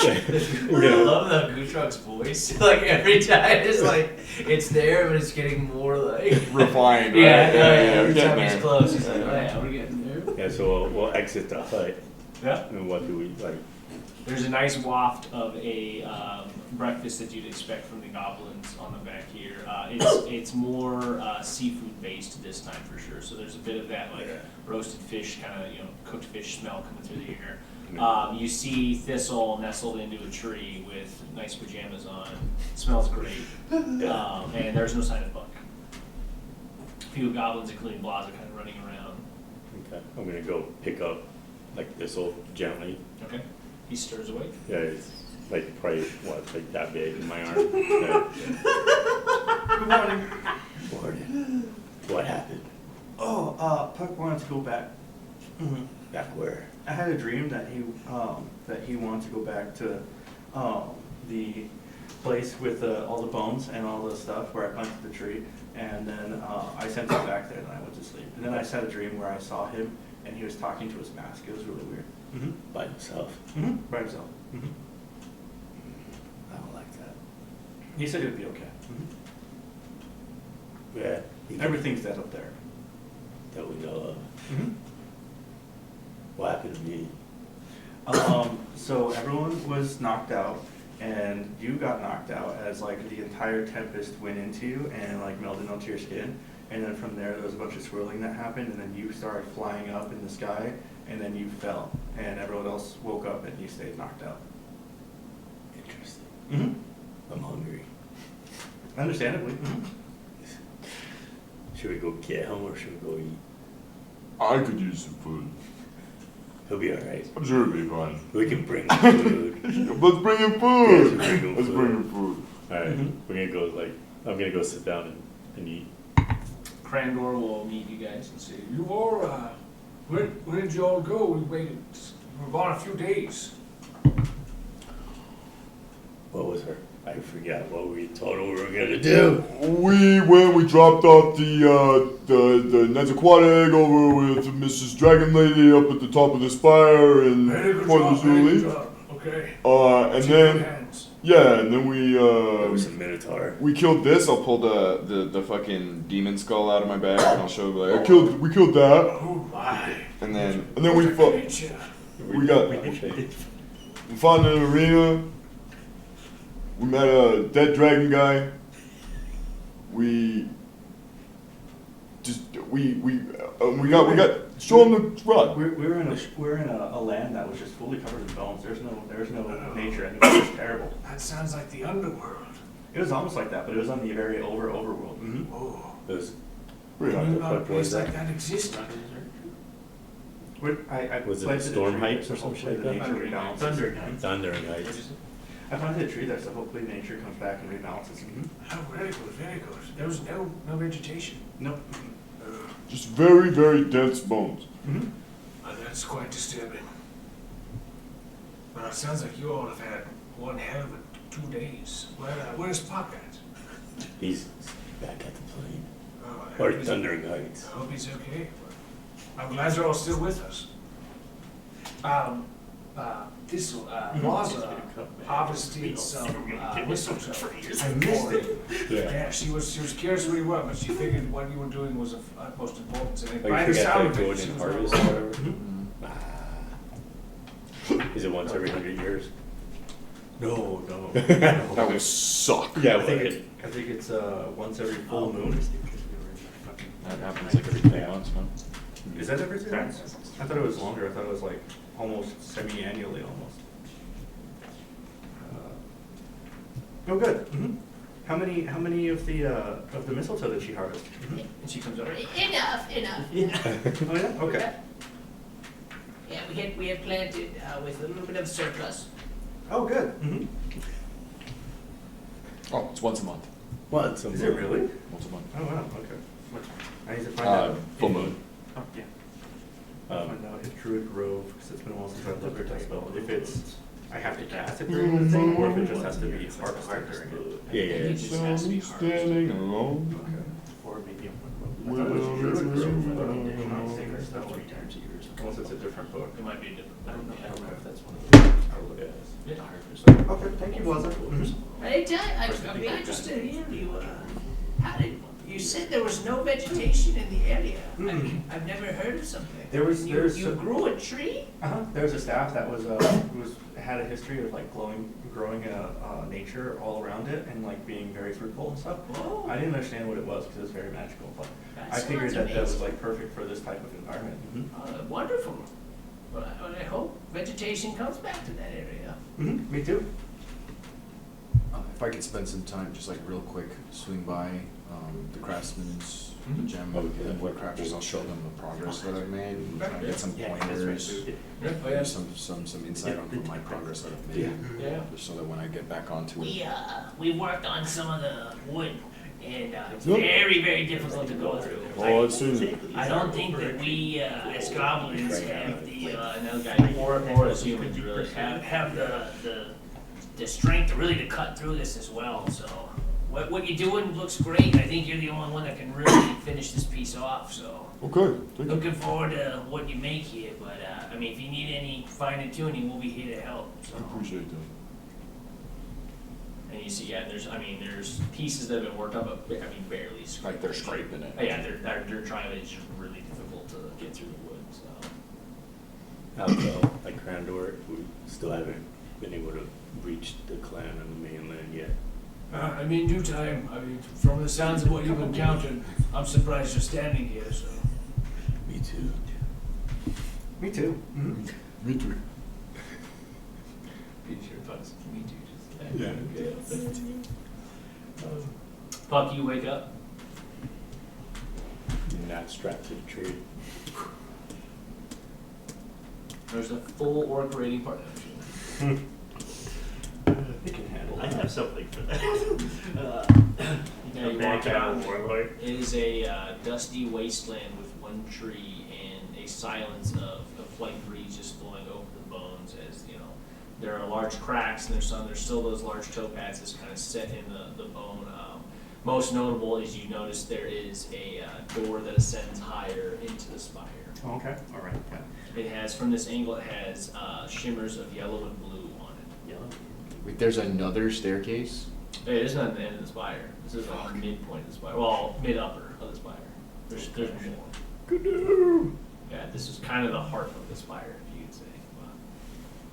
Speaker 1: I love that Gutrok's voice. Like every time, it's like it's there, but it's getting more like
Speaker 9: Refined, right?
Speaker 1: Every
Speaker 9: getting
Speaker 1: time he's
Speaker 9: there.
Speaker 1: close, he's like, "Oh yeah, we're getting there."
Speaker 2: Yeah, so we'll exit the hut.
Speaker 1: Yeah.
Speaker 2: And what do we like?
Speaker 1: There's a nice waft of a breakfast that you'd expect from the goblins on the back here. It's more seafood based this time for sure. So there's a bit of that like roasted fish kind of cooked fish smell coming through the air. You see Thistle nestled into a tree with nice pajamas on. Smells great. And there's no sign of Buck. A few goblins, including Blaza, kind of running around.
Speaker 2: Okay, I'm gonna go pick up like Thistle gently.
Speaker 1: Okay. He stirs awake.
Speaker 2: Yeah, it's like probably like that big in my arm. Yeah.
Speaker 3: Good morning.
Speaker 2: Morning. What happened?
Speaker 3: Oh, Puck wanted to go back. Mm-hmm.
Speaker 2: Back where?
Speaker 3: I had a dream that he wanted to go back to the place with all the bones and all the stuff where I planted the tree, and then I sent him back there, and then I went to sleep. And then I just had a dream where I saw him, and he was talking to his mask. It was really weird. Mm-hmm.
Speaker 2: By himself.
Speaker 3: Mm-hmm. By himself. Mm-hmm.
Speaker 2: I don't like that.
Speaker 3: He said it would be okay. Mm-hmm.
Speaker 2: Yeah.
Speaker 3: Everything's dead up there.
Speaker 2: That we know of.
Speaker 3: Mm-hmm.
Speaker 2: What happened to me?
Speaker 3: So everyone was knocked out, and you got knocked out as like the entire tempest went into you and like melded onto your skin. And then from there was a bunch of swirling that happened, and then you started flying up in the sky, and then you fell, and everyone else woke up and you stayed knocked out.
Speaker 2: Interesting.
Speaker 3: Mm-hmm.
Speaker 2: I'm hungry.
Speaker 3: Understandably. Mm-hmm.
Speaker 2: Should we go get him or should we go eat?
Speaker 9: I could use some food.
Speaker 2: He'll be alright.
Speaker 9: I'm sure it'll be fine.
Speaker 2: We can bring food.
Speaker 9: Let's bring in food.
Speaker 2: Yes,
Speaker 9: Let's bring in food.
Speaker 2: Alright,
Speaker 3: Mhm.
Speaker 2: we're gonna go I'm gonna go sit down and eat.
Speaker 1: Crandor will meet you guys and say,
Speaker 10: You all, where did you all go? We waited, we were gone a few days.
Speaker 2: What was her? I forgot what we told her we were gonna do.
Speaker 9: We dropped off the Nezaquata over with Mrs. Dragon Lady up at the top of the spire and
Speaker 10: Very good
Speaker 9: part of
Speaker 10: job, very good
Speaker 9: Cerulean.
Speaker 10: job. Okay.
Speaker 9: And
Speaker 10: Take your
Speaker 9: then,
Speaker 10: hands.
Speaker 9: yeah, and then
Speaker 2: There was a Minotaur.
Speaker 9: we killed this.
Speaker 4: I'll pull the fucking demon skull out of my bag and I'll show like,
Speaker 9: We killed that.
Speaker 10: Oh my.
Speaker 4: and then
Speaker 9: We
Speaker 10: Creature.
Speaker 9: found an arena. We met a dead dragon guy. We got show him the rod.
Speaker 3: We're in a land that was just fully covered in bones. There's no nature, and it was just terrible.
Speaker 10: That sounds like the underworld.
Speaker 3: It was almost like that, but it was on the very overworld. Mm-hmm.
Speaker 10: Oh.
Speaker 2: It was
Speaker 10: I
Speaker 9: Yeah.
Speaker 10: knew not a
Speaker 2: fuck
Speaker 10: place
Speaker 2: was
Speaker 10: like
Speaker 2: that?
Speaker 10: that existed.
Speaker 3: I
Speaker 2: Was it
Speaker 3: planted a
Speaker 2: Storm
Speaker 3: tree
Speaker 2: Heights or
Speaker 3: so
Speaker 2: some
Speaker 3: hopefully
Speaker 2: shit
Speaker 3: the
Speaker 2: like that?
Speaker 3: nature rebalances.
Speaker 6: Thundering Heights.
Speaker 2: Thundering Heights.
Speaker 3: I planted a tree there, so hopefully nature comes back and rebalances. Mm-hmm.
Speaker 10: Oh, very good, very good. There was no vegetation.
Speaker 3: Nope.
Speaker 9: Just very, very dense bones.
Speaker 3: Mm-hmm.
Speaker 10: That's quite disturbing. Well, it sounds like you all have had one hell of a 2 days. Where's Puck at?
Speaker 2: He's back at the plane.
Speaker 10: Oh, I
Speaker 2: Or
Speaker 10: hope he's-
Speaker 2: Thundering Heights.
Speaker 10: I hope he's okay. I'm glad you're all still with us. This Laza harvested some mistletoe.
Speaker 3: I missed it.
Speaker 10: Yeah, she was curious where you were, but she figured what you were doing was of utmost importance. And
Speaker 2: Oh,
Speaker 10: by
Speaker 2: you
Speaker 10: the
Speaker 2: forgot
Speaker 10: sound
Speaker 2: the
Speaker 10: of it, she
Speaker 2: golden
Speaker 10: was
Speaker 2: harvest or whatever?
Speaker 3: Mm-hmm.
Speaker 2: Is it once every 100 years?
Speaker 6: No.
Speaker 9: That would suck.
Speaker 2: Yeah,
Speaker 3: I think it's once every full moon.
Speaker 5: that happens like every 3 months, no?
Speaker 3: Is that every 3
Speaker 6: Sorry.
Speaker 3: months? I thought it was longer. I thought it was like almost semi-annually almost. Oh, good. How many of the mistletoe did she harvest?
Speaker 1: And she comes over.
Speaker 8: Enough.
Speaker 3: Oh yeah. Okay.
Speaker 8: Yeah, we had planted with a little bit of surplus.
Speaker 3: Oh, good.
Speaker 5: Oh, it's once a month.
Speaker 2: Once a
Speaker 3: Is it really?
Speaker 5: Once a month.
Speaker 3: Oh wow. Okay. I need to find out.
Speaker 5: Full moon.
Speaker 6: Oh, yeah.
Speaker 3: I'll find out if Druid Grove, because it's been a while since I've looked at that spell. If it's, I have to cast it during the thing, or if it just has to be harvested during it.
Speaker 2: Yeah,
Speaker 1: It just has to be
Speaker 9: Standing alone.
Speaker 6: Or maybe a
Speaker 3: I thought it was Druid Grove. I thought it was not Sacred Stone.
Speaker 6: 3 times a year or something.
Speaker 3: Unless it's a different book.
Speaker 1: It might be a different.
Speaker 6: I don't know
Speaker 3: Okay.
Speaker 6: if that's one of the I'll look at it.
Speaker 1: Yeah.
Speaker 6: To harvest.
Speaker 3: Okay, thank you, Blaza.
Speaker 8: I'd be interested to hear you. How did you said there was no vegetation in the area? I've never heard of something. You grew a tree?
Speaker 3: There was a staff that was had a history of like growing nature all around it and like being very fruitful and stuff.
Speaker 8: Oh.
Speaker 3: I didn't understand what it was because it was very magical, but
Speaker 8: That
Speaker 3: I figured
Speaker 8: sounds
Speaker 3: that was
Speaker 8: amazing.
Speaker 3: like perfect for this type of environment.
Speaker 8: Wonderful. Well, I hope vegetation comes back to that area.
Speaker 3: Me too.
Speaker 5: If I could spend some time, just like real quick, swing by the craftsman's, the gem,
Speaker 2: Oh,
Speaker 5: and
Speaker 2: yeah.
Speaker 5: woodcrafters, I'll show them the progress that I've made, and try and get some
Speaker 6: Yeah, that's right.
Speaker 5: pointers,
Speaker 1: Oh, yeah.
Speaker 5: some insight on my progress that I've made.
Speaker 1: Yeah.
Speaker 5: Just so that when I get back onto it.
Speaker 8: We worked on some of the wood, and it's
Speaker 9: Yep.
Speaker 8: very, very difficult to go through.
Speaker 9: Oh, I've seen it.
Speaker 8: I don't think that we, as goblins, have the
Speaker 1: Another guy, or as humans, really
Speaker 8: have the strength really to cut through this as well. So what you're doing looks great. I think you're the only one that can really finish this piece off. So
Speaker 9: Okay, thank you.
Speaker 8: looking forward to what you make here. But I mean, if you need any fine tuning, we'll be here to help. So.
Speaker 9: I appreciate that.
Speaker 1: And you see, yeah, there's pieces that have been worked up, but barely scraped.
Speaker 5: Like they're scraping it.
Speaker 1: Yeah, they're trying. It's just really difficult to get through the wood. So.
Speaker 2: Although, like Crandor, we still haven't been able to reach the clan on the mainland yet.
Speaker 10: Due time. From the sounds of what you've encountered, I'm surprised you're standing here, so.
Speaker 2: Me too.
Speaker 3: Me too.
Speaker 9: Me too.
Speaker 1: Me too.
Speaker 9: Yeah.
Speaker 1: Puck, you wake up.
Speaker 2: Not strapped to the tree.
Speaker 1: There's a full orc raiding party.
Speaker 6: They can handle it. I have something for that.
Speaker 1: Yeah, you
Speaker 6: Back
Speaker 1: walk
Speaker 6: out,
Speaker 1: out.
Speaker 6: warlord.
Speaker 1: It is a dusty wasteland with one tree and a silence of light breeze just blowing over the bones. As you know, there are large cracks and there's still those large topazes kind of set in the bone. Most notable is you notice there is a door that ascends higher into the spire.
Speaker 3: Okay. All right. Okay.
Speaker 1: It has, from this angle, it has shimmers of yellow and blue on it.
Speaker 6: Yellow.
Speaker 5: Wait, there's another staircase?
Speaker 1: It is not at the end of the spire. This is like the midpoint of the spire. Well, mid-upper of the spire. There's more.
Speaker 9: Good.
Speaker 1: Yeah, this is kind of the heart of the spire, if you could say.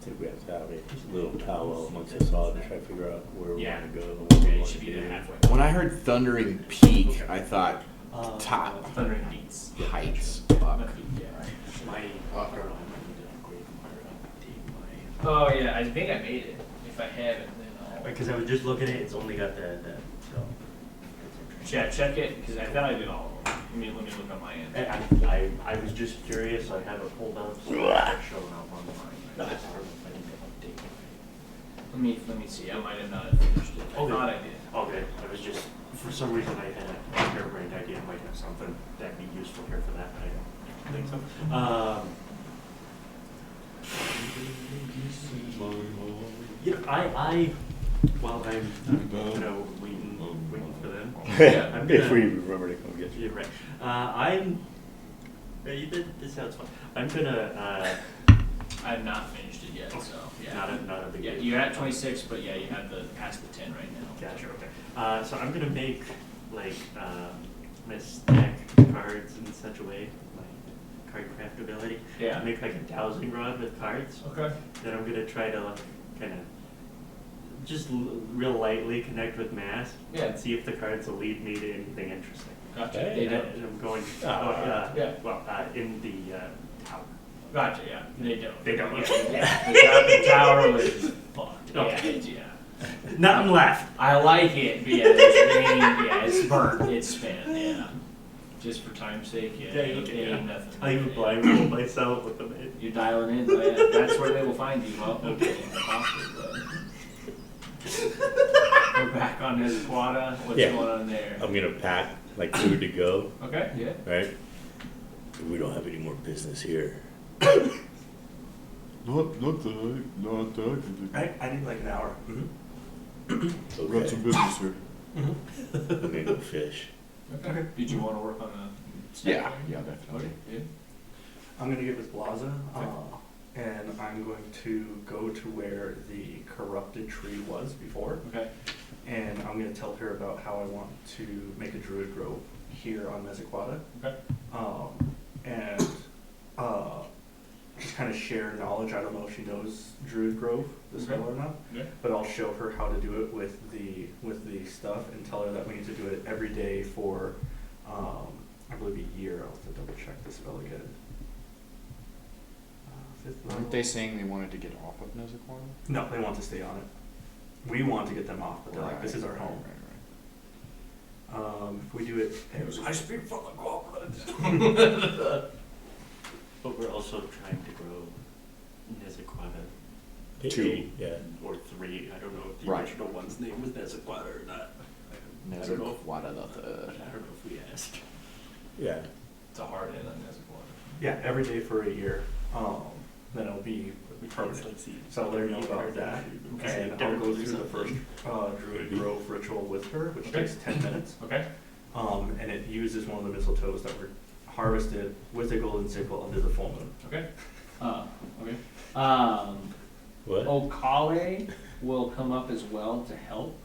Speaker 2: I think we have to have a little powwow amongst us all to try to figure out where we
Speaker 1: Yeah.
Speaker 2: want to go. And what
Speaker 1: Yeah,
Speaker 2: we
Speaker 1: you
Speaker 2: want
Speaker 1: should
Speaker 2: to
Speaker 1: be there
Speaker 2: do.
Speaker 1: halfway.
Speaker 5: When I heard Thundering Peak, I thought top
Speaker 1: Thundering Beats.
Speaker 5: heights.
Speaker 1: Yeah.
Speaker 6: My, I don't know, I might need to upgrade my, update my.
Speaker 1: Oh, yeah, I think I made it. If I haven't, then I'll...
Speaker 6: Because I was just looking at it, it's only got so.
Speaker 1: Yeah, check it, because I thought I did all of them. Let me look on my end.
Speaker 6: I was just curious, I have it pulled up, so it's showing up on mine. I just don't know if I need to update my.
Speaker 1: Let me see. I might have not finished it. I
Speaker 6: Okay.
Speaker 1: thought I did.
Speaker 6: Okay, I was just, for some reason I had a harebrained idea, I might have something that'd be useful here for that, but I don't think so. You know, while I'm, waiting for them.
Speaker 1: Yeah.
Speaker 6: I'm
Speaker 2: If
Speaker 6: gonna-
Speaker 2: we remember to come get you.
Speaker 6: You're right. This sounds fun. I'm gonna,
Speaker 1: I have not finished it yet, so, yeah.
Speaker 6: not a big
Speaker 1: Yeah,
Speaker 6: deal.
Speaker 1: you're at 26, but yeah, you have past the 10 right now.
Speaker 6: Gotcha, okay. So I'm gonna make, like, my stack cards in such a way, my card craft ability.
Speaker 1: Yeah.
Speaker 6: Make like a dowsing rod with cards.
Speaker 1: Okay.
Speaker 6: Then I'm gonna try to, like, kind of, just real lightly connect with mass.
Speaker 1: Yeah.
Speaker 6: And see if the cards will lead me to anything interesting.
Speaker 1: Gotcha.
Speaker 2: Hey,
Speaker 1: They
Speaker 6: And
Speaker 1: don't.
Speaker 6: I'm going,
Speaker 1: Yeah.
Speaker 6: well, in the tower.
Speaker 1: Gotcha. Yeah. They don't.
Speaker 6: They don't.
Speaker 1: Yeah. The tower was fucked.
Speaker 6: Okay.
Speaker 1: Yeah.
Speaker 6: Nothing left.
Speaker 1: I like it, but yeah, it's burnt. It's spent. Yeah. Just for time's sake. Yeah. They ain't nothing.
Speaker 6: I even blindfold myself with them.
Speaker 1: You're dialing in. Oh, yeah. That's where they will find you. Well, okay. In the hospital, we're back on Esquada. What's
Speaker 2: Yeah.
Speaker 1: going on there?
Speaker 2: I'm gonna pack like food to go,
Speaker 1: Okay. Yeah.
Speaker 2: right? We don't have any more business here.
Speaker 9: Not that
Speaker 3: I need like an hour.
Speaker 9: I got
Speaker 2: Okay.
Speaker 9: some business here.
Speaker 2: I'm gonna go fish.
Speaker 1: Okay. Did you want to work on a?
Speaker 5: Yeah, definitely.
Speaker 1: Yeah.
Speaker 3: I'm gonna get with Blaza, and I'm going to go to where the corrupted tree was before,
Speaker 1: Okay.
Speaker 3: and I'm gonna tell her about how I want to make a druid grove here on Mezziquata.
Speaker 1: Okay.
Speaker 3: And just kind of share knowledge. I don't know if she knows Druid Grove this
Speaker 1: Okay.
Speaker 3: well or not,
Speaker 1: Yeah.
Speaker 3: but I'll show her how to do it with the stuff and tell her that we need to do it every day for I believe a year. I'll have to double check the spell again. Fifth level.
Speaker 5: Weren't they saying they wanted to get off of Nezaquan?
Speaker 3: No, they want to stay on it. We want to get them off, but they're like, this is our home. If we do it every
Speaker 10: I speak from the goblins.
Speaker 6: But we're also trying to grow Nezaquata
Speaker 5: Two.
Speaker 2: Yeah.
Speaker 6: or 3. I don't know if the
Speaker 5: Right.
Speaker 6: original one's name was Nezaquata or not. I don't know.
Speaker 5: Nezaquata the third.
Speaker 6: I don't know if we asked.
Speaker 2: Yeah.
Speaker 1: It's a hard end on Esquada.
Speaker 3: Yeah, every day for a year. Then it'll be permanent. So I'll learn about that. And I'll go through the first Druid Grove ritual with her, which
Speaker 1: Okay.
Speaker 3: takes 10 minutes.
Speaker 1: Okay.
Speaker 3: And it uses one of the mistletoes that were harvested with a golden sickle under the full moon.
Speaker 1: Okay. Okay.
Speaker 2: What?
Speaker 1: Okale will come up as well to help.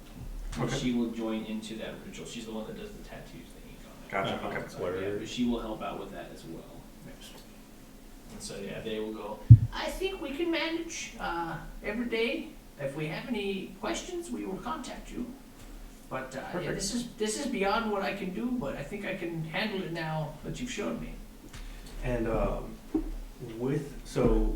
Speaker 3: Okay.
Speaker 1: She will join into that ritual. She's the one that does the tattoos that ink on it.
Speaker 3: Gotcha, okay.
Speaker 1: So, yeah, but she will help out with that as well. And so yeah, they will go. I think we can manage every day. If we have any questions, we will contact you. But yeah, this is beyond what I can do. But I think I can handle it now that you've showed me.
Speaker 3: And so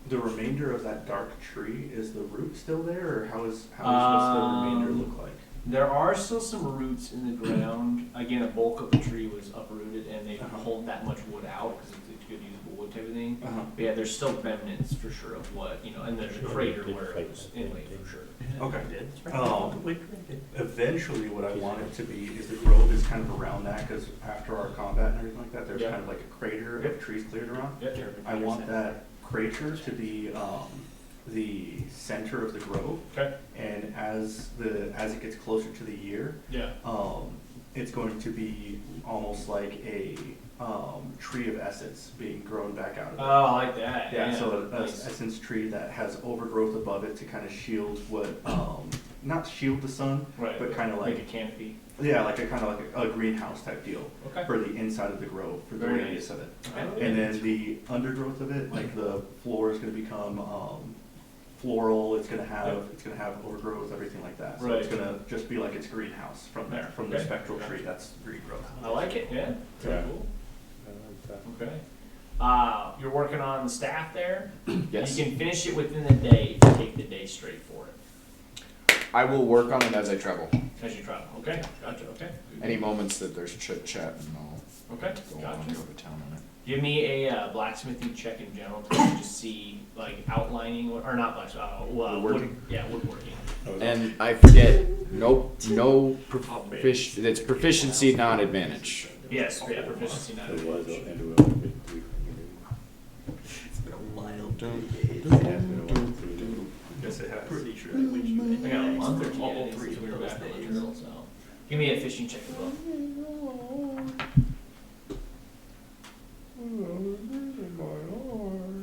Speaker 3: the remainder of that dark tree, is the root still there, or what's the remainder look like?
Speaker 1: There are still some roots in the ground. Again, a bulk of the tree was uprooted, and they
Speaker 3: Uh-huh.
Speaker 1: pulled that much wood out because it's good usable wood type of thing.
Speaker 3: Uh-huh.
Speaker 1: But yeah, there's still remnants for sure of what, and there's a crater where it was inlaid for sure.
Speaker 3: Okay.
Speaker 6: That's
Speaker 3: right. Eventually, what I want it to be is the grove is kind of around that, because after our combat and everything like that, there's
Speaker 1: Yeah.
Speaker 3: kind of like a crater
Speaker 1: Yep.
Speaker 3: of trees cleared around.
Speaker 1: Yeah.
Speaker 3: I want that crater to be the center of the grove,
Speaker 1: Okay.
Speaker 3: and as it gets closer to the year,
Speaker 1: Yeah.
Speaker 3: it's going to be almost like a tree of essence being grown back out of it.
Speaker 1: Oh, I like that.
Speaker 3: Yeah, so an
Speaker 1: nice.
Speaker 3: essence tree that has overgrowth above it to kind of shield what, not shield the sun,
Speaker 1: Right.
Speaker 3: but kind of like,
Speaker 1: a canopy.
Speaker 3: yeah, like a kind of like a greenhouse type deal
Speaker 1: Okay.
Speaker 3: for the inside of the grove, for the
Speaker 1: Very
Speaker 3: radius
Speaker 1: nice.
Speaker 3: of it.
Speaker 1: Okay.
Speaker 3: And then the undergrowth of it, like the floor is going to become floral. It's going to have overgrowth, everything like that. So it's
Speaker 1: Right.
Speaker 3: going to just be like its greenhouse from there, from the
Speaker 1: Okay.
Speaker 3: spectral tree. That's green growth.
Speaker 1: I like it. Yeah. Very
Speaker 2: Yeah.
Speaker 1: cool. Okay. You're working on the staff there.
Speaker 5: Yes.
Speaker 1: You can finish it within the day if you take the day straight for it
Speaker 5: I will work on it as I travel.
Speaker 1: as you travel. Okay. Gotcha. Okay.
Speaker 5: Any moments that there's chit chat, and I'll
Speaker 1: Okay.
Speaker 5: go on and
Speaker 1: Gotcha.
Speaker 5: go to town on it.
Speaker 1: Give me a blacksmithing check in general to just see like outlining or not blacksmithing.
Speaker 5: Woodworking?
Speaker 1: Woodworking.
Speaker 5: And I forget, no it's proficiency, not advantage.
Speaker 1: Yes. Yeah. Proficiency. Not
Speaker 2: It was,
Speaker 1: advantage.
Speaker 2: and it will be
Speaker 6: It's been a while.
Speaker 3: Yes, it has.
Speaker 6: Pretty sure I wish you
Speaker 1: I got a month or two.
Speaker 6: all
Speaker 1: in
Speaker 6: three
Speaker 1: since
Speaker 6: of
Speaker 1: we were
Speaker 6: those
Speaker 1: back on the
Speaker 6: days.
Speaker 1: turtle, so give me a fishing check as well.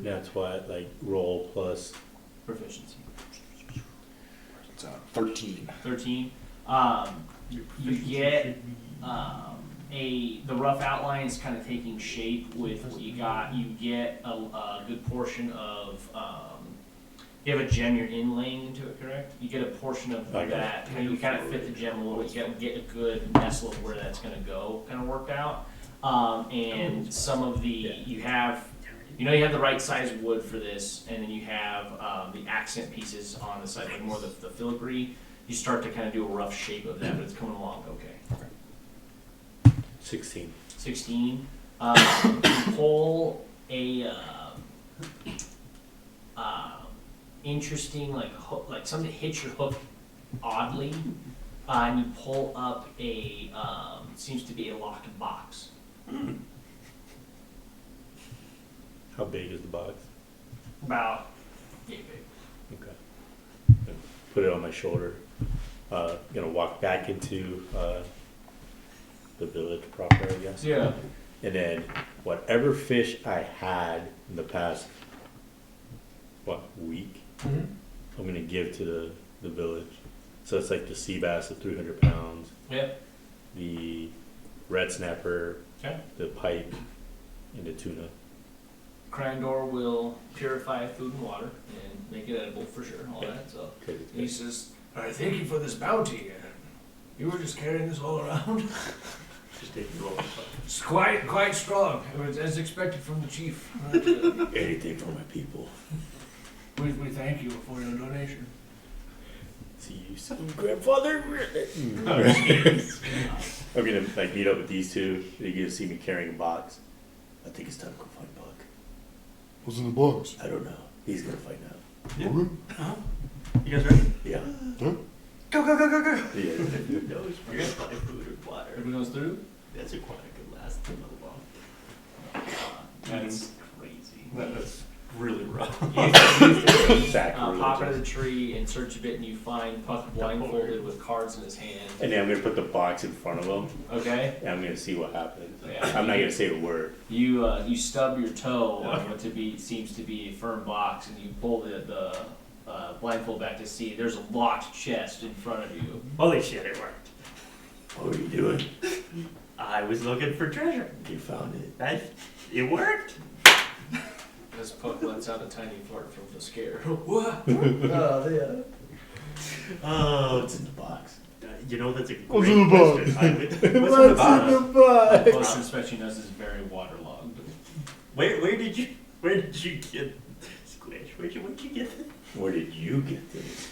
Speaker 2: That's why, like, roll plus.
Speaker 1: Proficiency.
Speaker 5: It's 13.
Speaker 1: 13. You get the rough outlines kind of taking shape with what you got. You get a good portion of You have a gem you're inlaying into it, correct? You get a portion of
Speaker 2: Okay.
Speaker 1: that, and you kind of fit the gem a little bit. You gotta get a good nestle of where that's gonna go, kind of worked out. And some of the, you have the right size wood for this, and then you have the accent pieces on the side, like more the filigree. You start to kind of do a rough shape of that, but it's coming along okay.
Speaker 2: 16.
Speaker 1: 16. You pull a interesting like hook, like something to hit your hook oddly, and you pull up a seems to be a locked box.
Speaker 2: How big is the box?
Speaker 1: About yay big.
Speaker 2: Okay. Put it on my shoulder. Gonna walk back into the village proper, I guess.
Speaker 1: Yeah.
Speaker 2: And then whatever fish I had in the past, week, I'm gonna give to the village. So it's like the sea bass of 300 pounds,
Speaker 1: Yep.
Speaker 2: the red snapper,
Speaker 1: Okay.
Speaker 2: the pike, and the tuna.
Speaker 1: Crandor will purify food and water and make it edible for sure. All that. So
Speaker 2: Okay.
Speaker 10: He says, "All right, thank you for this bounty. You were just carrying this all around.
Speaker 6: Just take the roll.
Speaker 10: It's quite strong. It was as expected from the chief.
Speaker 2: Anything for my people.
Speaker 10: We thank you for your donation."
Speaker 2: See you soon, grandfather. I'm gonna like meet up with these two. They're gonna see me carrying a box. I think it's time to go find Buck.
Speaker 9: What's in the box?
Speaker 2: I don't know. He's gonna find out.
Speaker 6: Yeah.
Speaker 9: Okay.
Speaker 6: You guys ready?
Speaker 2: Yeah.
Speaker 9: Huh?
Speaker 6: Go, go, go, go, go!
Speaker 2: Yeah.
Speaker 6: Who knows where to buy food or water?
Speaker 1: everyone goes through.
Speaker 6: That's a quite a good last a little long.
Speaker 1: That's crazy.
Speaker 3: That's really rough.
Speaker 1: Pop out of the tree and search a bit, and you find Puck blindfolded with cards in his hand.
Speaker 2: And then I'm gonna put the box in front of him,
Speaker 1: Okay.
Speaker 2: and I'm gonna see what happens.
Speaker 1: Yeah.
Speaker 2: I'm not gonna say a word.
Speaker 1: You stub your toe on what seems to be a firm box, and you pull the blindfold back to see there's a locked chest in front of you.
Speaker 6: Holy shit, it worked.
Speaker 2: What were you doing?
Speaker 6: I was looking for treasure.
Speaker 2: You found it.
Speaker 6: It worked.
Speaker 1: As Puck lets out a tiny fart from the scare.
Speaker 10: What?
Speaker 2: What's in the box?
Speaker 6: You know, that's a great
Speaker 9: What's in the box?
Speaker 6: question. What's in the box?
Speaker 1: Close inspection knows it's very waterlogged.
Speaker 6: Where did you get Squish? Where'd you get this?
Speaker 2: Where did you get this?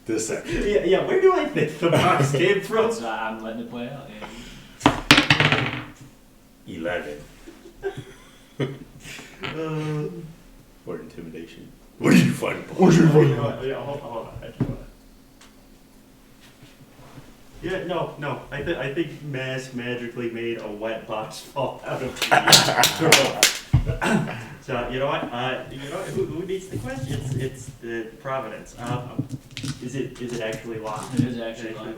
Speaker 9: Deception.
Speaker 6: Yeah, where do I think the box came from?
Speaker 1: So I'm letting it play out. And
Speaker 2: 11. For intimidation. Where did you find the box?
Speaker 9: Where'd you find it?
Speaker 6: Yeah, hold on. Yeah, no. I think Mask magically made a wet box fall out of the So you know what? Who needs the question? It's the Providence. Is it actually locked?
Speaker 1: it is actually locked.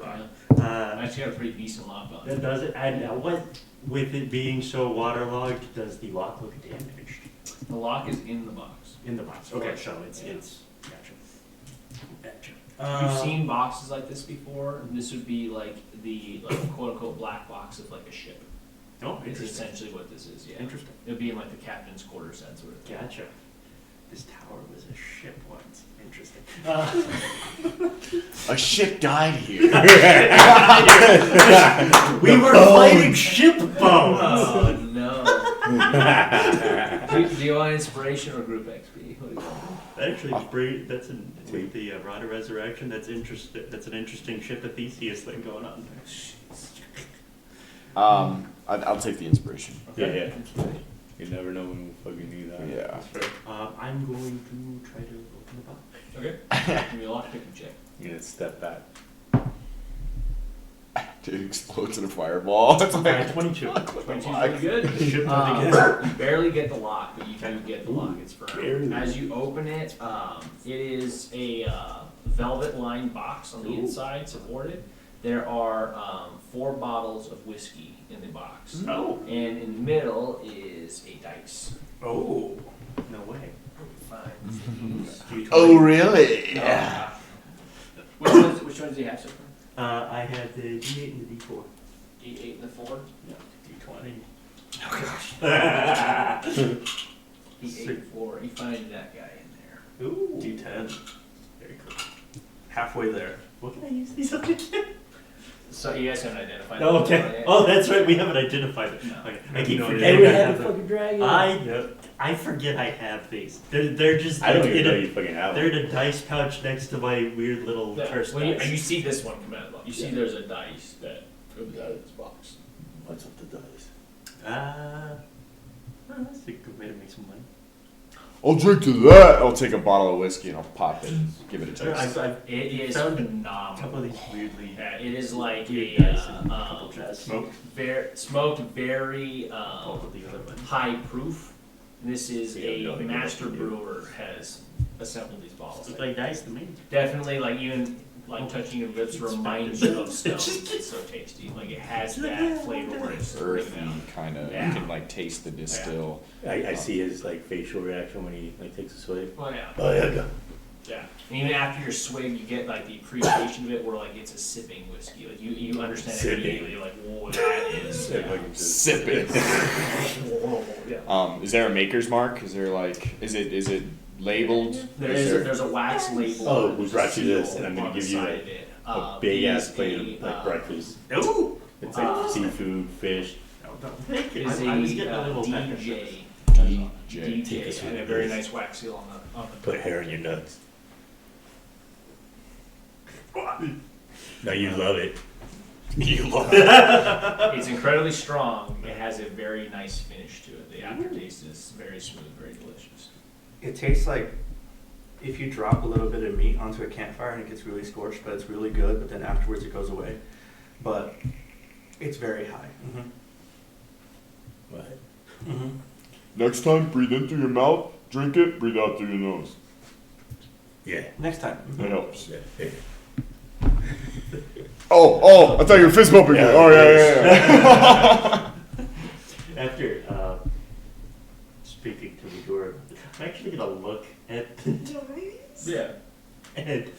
Speaker 6: Uh,
Speaker 1: I actually got a pretty decent lock on it.
Speaker 6: Does it? And what? With it being so waterlogged, does the lock look damaged?
Speaker 1: The lock is in the box.
Speaker 6: In the box. Okay, so it's gotcha.
Speaker 1: You've seen boxes like this before. This would be like the quote unquote black box of like a ship.
Speaker 6: Oh,
Speaker 1: It's
Speaker 6: interesting.
Speaker 1: essentially what this is. Yeah.
Speaker 6: Interesting.
Speaker 1: It would be in like the captain's quarters, that sort of thing.
Speaker 6: Gotcha. This tower was a ship once. Interesting.
Speaker 4: A ship died here.
Speaker 6: We were fighting ship bones.
Speaker 1: Oh no. do you want inspiration or group XP? What do you want?
Speaker 6: Actually, that's with the Rod of Resurrection. That's interesting. That's an interesting ship of Theseus thing going on there.
Speaker 4: I'll take the inspiration.
Speaker 2: Yeah. You never know when we fucking do that.
Speaker 4: Yeah.
Speaker 6: I'm going to try to open the box.
Speaker 1: Okay. Give me a lock picking check.
Speaker 2: You're gonna step back.
Speaker 4: It explodes in a fireball. It's like
Speaker 6: 22.
Speaker 1: 22's really good.
Speaker 6: Ship
Speaker 1: You barely get the lock, but you do get the lock. It's firm.
Speaker 2: barely.
Speaker 1: As you open it, it is a velvet-lined box on the inside, supported. There are 4 bottles of whiskey in the box.
Speaker 6: Oh.
Speaker 1: And in the middle is a dice.
Speaker 6: Oh. No way.
Speaker 1: Fine.
Speaker 4: Oh, really?
Speaker 1: Yeah. Which ones do you have so far?
Speaker 6: I had the D8 and the D4.
Speaker 1: D8 and the 4?
Speaker 6: No, D20.
Speaker 1: Oh gosh. He ate 4. He finds that guy in there.
Speaker 6: Ooh.
Speaker 3: D10.
Speaker 6: Very cool.
Speaker 3: Halfway there.
Speaker 6: What can I use these on again?
Speaker 1: So you guys haven't identified
Speaker 6: Oh,
Speaker 1: it
Speaker 6: okay.
Speaker 1: yet?
Speaker 6: Oh, that's right. We haven't identified it.
Speaker 1: No.
Speaker 6: Okay. I keep
Speaker 3: No,
Speaker 6: forgetting.
Speaker 2: And we
Speaker 6: I
Speaker 2: had
Speaker 6: have
Speaker 2: the
Speaker 6: them.
Speaker 2: fucking dragon.
Speaker 6: I forget I have these. They're just
Speaker 2: I don't
Speaker 6: like,
Speaker 2: even
Speaker 6: in
Speaker 2: know
Speaker 6: a-
Speaker 2: you fucking have
Speaker 6: They're
Speaker 2: them.
Speaker 6: in a dice pouch next to my weird little
Speaker 1: Yeah.
Speaker 6: curse
Speaker 1: Well,
Speaker 6: dice.
Speaker 1: you see this one come out of the box. You see there's a dice that comes out of this box.
Speaker 2: What's up the dice?
Speaker 6: That's a good way to make some money.
Speaker 9: I'll drink to that. I'll take a bottle of whiskey and I'll pop it and give it a taste.
Speaker 6: I've
Speaker 1: It is
Speaker 6: found a
Speaker 1: phenomenal.
Speaker 6: couple of these weirdly
Speaker 1: Yeah, it is like
Speaker 6: weird
Speaker 1: a
Speaker 6: dice and a couple jazz.
Speaker 1: smoked very
Speaker 6: Both of the other ones.
Speaker 1: high proof. This is
Speaker 2: Yeah,
Speaker 1: a
Speaker 2: no, they
Speaker 1: master
Speaker 2: don't do.
Speaker 1: brewer has assembled these bottles.
Speaker 6: Look like dice to me.
Speaker 1: Definitely, like even like touching your lips reminds you of stone. It's so tasty. Like it has that flavor where it's
Speaker 5: Earthy,
Speaker 1: bringing out.
Speaker 5: kind of.
Speaker 1: Yeah.
Speaker 5: You can like taste the distill.
Speaker 2: I see his like facial reaction when he like takes a swig.
Speaker 1: Oh yeah,
Speaker 2: Oh yeah, go.
Speaker 1: yeah. And even after your swig, you get like the appreciation of it, where like it's a sipping whiskey. Like you understand
Speaker 2: Sipping.
Speaker 1: it immediately. You're like, whoa, that is.
Speaker 2: Yeah,
Speaker 1: Yeah.
Speaker 2: fucking just-
Speaker 5: Sip it.
Speaker 1: Yeah.
Speaker 5: Is there a maker's mark? Is there like, is it labeled?
Speaker 1: There's a wax label.
Speaker 2: Oh,
Speaker 1: with
Speaker 2: we
Speaker 1: a
Speaker 2: brought you this,
Speaker 1: seal
Speaker 2: and I'm gonna
Speaker 1: on the
Speaker 2: give you,
Speaker 1: side
Speaker 2: like,
Speaker 1: of it.
Speaker 2: A big ass
Speaker 1: these
Speaker 2: plate
Speaker 1: a,
Speaker 2: of like breakfast.
Speaker 6: Ooh!
Speaker 2: It's like seafood, fish.
Speaker 6: Thank you.
Speaker 1: Is
Speaker 6: I was
Speaker 1: a
Speaker 6: getting a little packet.
Speaker 1: DJ.
Speaker 5: DJ.
Speaker 2: Take this
Speaker 1: and
Speaker 2: with
Speaker 1: a very
Speaker 2: this.
Speaker 1: nice wax seal on the
Speaker 2: Put hair in your nuts. No, you love it. You love it.
Speaker 1: It's incredibly strong. It has a very nice finish to it. The aftertaste is very smooth, very delicious.
Speaker 3: It tastes like if you drop a little bit of meat onto a campfire and it gets really scorched, but it's really good, but then afterwards it goes away. But it's very high.
Speaker 2: What?
Speaker 9: Next time, breathe in through your mouth, drink it, breathe out through your nose.
Speaker 2: Yeah.
Speaker 3: Next time.
Speaker 9: That helps.
Speaker 2: Yeah.
Speaker 9: Oh, I thought you were fist bumping me.
Speaker 2: Yeah.
Speaker 9: Oh, yeah.
Speaker 6: After speaking to Medora, I'm actually gonna look at the dice
Speaker 1: Yeah.
Speaker 6: and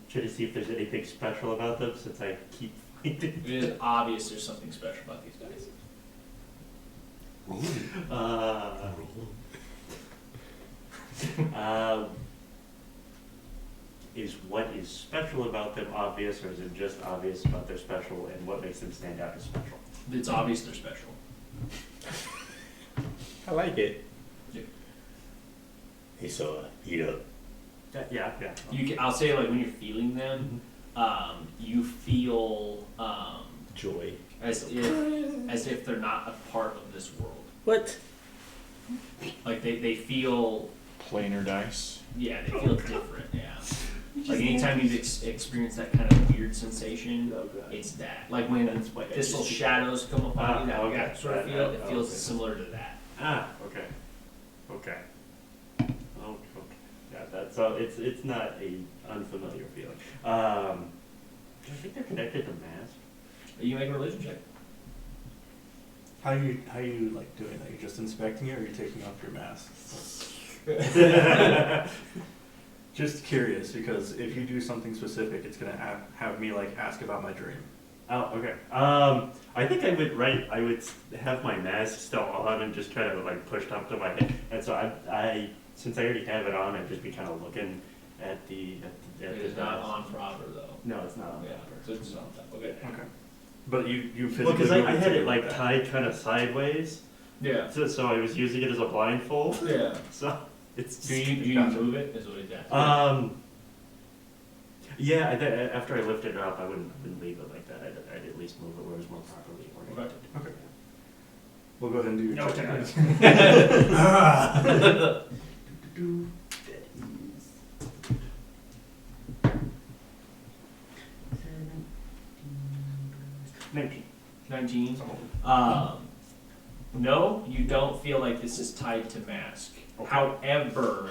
Speaker 6: try to see if there's anything special about them, since I keep finding.
Speaker 1: It is obvious there's something special about these guys.
Speaker 6: Is what is special about them obvious, or is it just obvious about their special, and what makes them stand out as special?
Speaker 1: It's obvious they're special.
Speaker 2: I like it.
Speaker 1: Yeah.
Speaker 2: Hey, so eat up.
Speaker 6: Yeah.
Speaker 1: I'll say like when you're feeling them, you feel
Speaker 2: Joy.
Speaker 1: as if they're not a part of this world.
Speaker 2: What?
Speaker 1: Like they feel,
Speaker 5: Plainer dice.
Speaker 1: yeah, they feel different. Yeah. Like anytime you've experienced that kind of weird sensation, it's that. Like when thistle shadows come upon you, that sort of feel, it feels similar to that.
Speaker 6: Okay. Oh, okay. Yeah, that's so it's not a unfamiliar feeling. I think they're connected to mass.
Speaker 1: You make a religion check.
Speaker 3: How you like doing that? You're just inspecting it, or you're taking off your mask? Just curious, because if you do something specific, it's gonna have me like ask about my dream.
Speaker 6: Oh, okay. I think I would have my mask still on and just kind of like pushed up to my head, and so I since I already have it on, I'd just be kind of looking at the
Speaker 1: It is not on proper though.
Speaker 6: No, it's not on.
Speaker 1: Yeah, so it's on top. Okay.
Speaker 3: Okay. But you physically.
Speaker 6: Well, because I
Speaker 3: moved
Speaker 6: had
Speaker 3: to
Speaker 6: it like
Speaker 3: that.
Speaker 6: tied kind of sideways,
Speaker 1: Yeah.
Speaker 6: so I was using it as a blindfold.
Speaker 1: Yeah.
Speaker 6: So it's
Speaker 1: Do you
Speaker 3: Gotcha.
Speaker 1: move it? Is what he's asking.
Speaker 6: Yeah. After I lifted it up, I wouldn't leave it like that. I'd at least move it where it was more properly oriented.
Speaker 3: Okay. We'll go ahead and do your
Speaker 6: No,
Speaker 3: check.
Speaker 6: That is
Speaker 1: 19. No, you don't feel like this is tied to mask. However,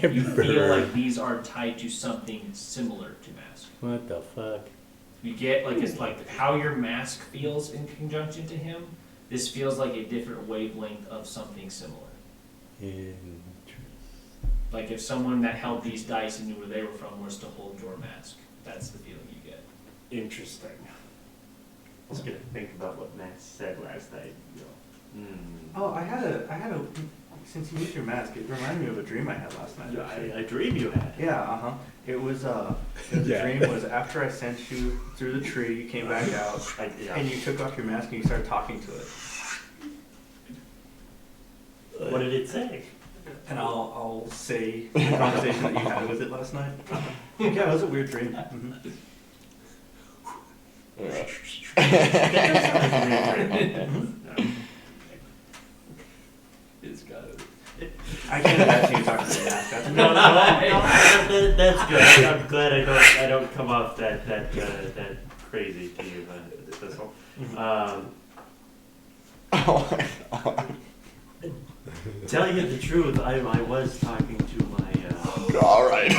Speaker 1: you feel like these are tied to something similar to mask.
Speaker 2: What the fuck?
Speaker 1: You get like it's like how your mask feels in conjunction to him. This feels like a different wavelength of something similar. Like if someone that held these dice and knew where they were from was to hold your mask, that's the feeling you get.
Speaker 6: interesting. I was gonna think about what Max said last night.
Speaker 3: Oh, I had a. Let me since you used your mask, it reminded me of a dream I had last night. Actually.
Speaker 6: I dream you had.
Speaker 3: Yeah, uh-huh. It was, the dream was after I sent you through the tree, you came back out, and you took off your mask and you started talking to it.
Speaker 6: What did it say?
Speaker 3: And I'll say the conversation that you had with it last night. Yeah, it was a weird dream. Mm-hmm.
Speaker 2: It's got it.
Speaker 3: I can't imagine you talking to the mask. That's
Speaker 6: That's good. I'm glad I don't come off that crazy to you. This whole. Tell you the truth, I was talking to my.
Speaker 9: All right.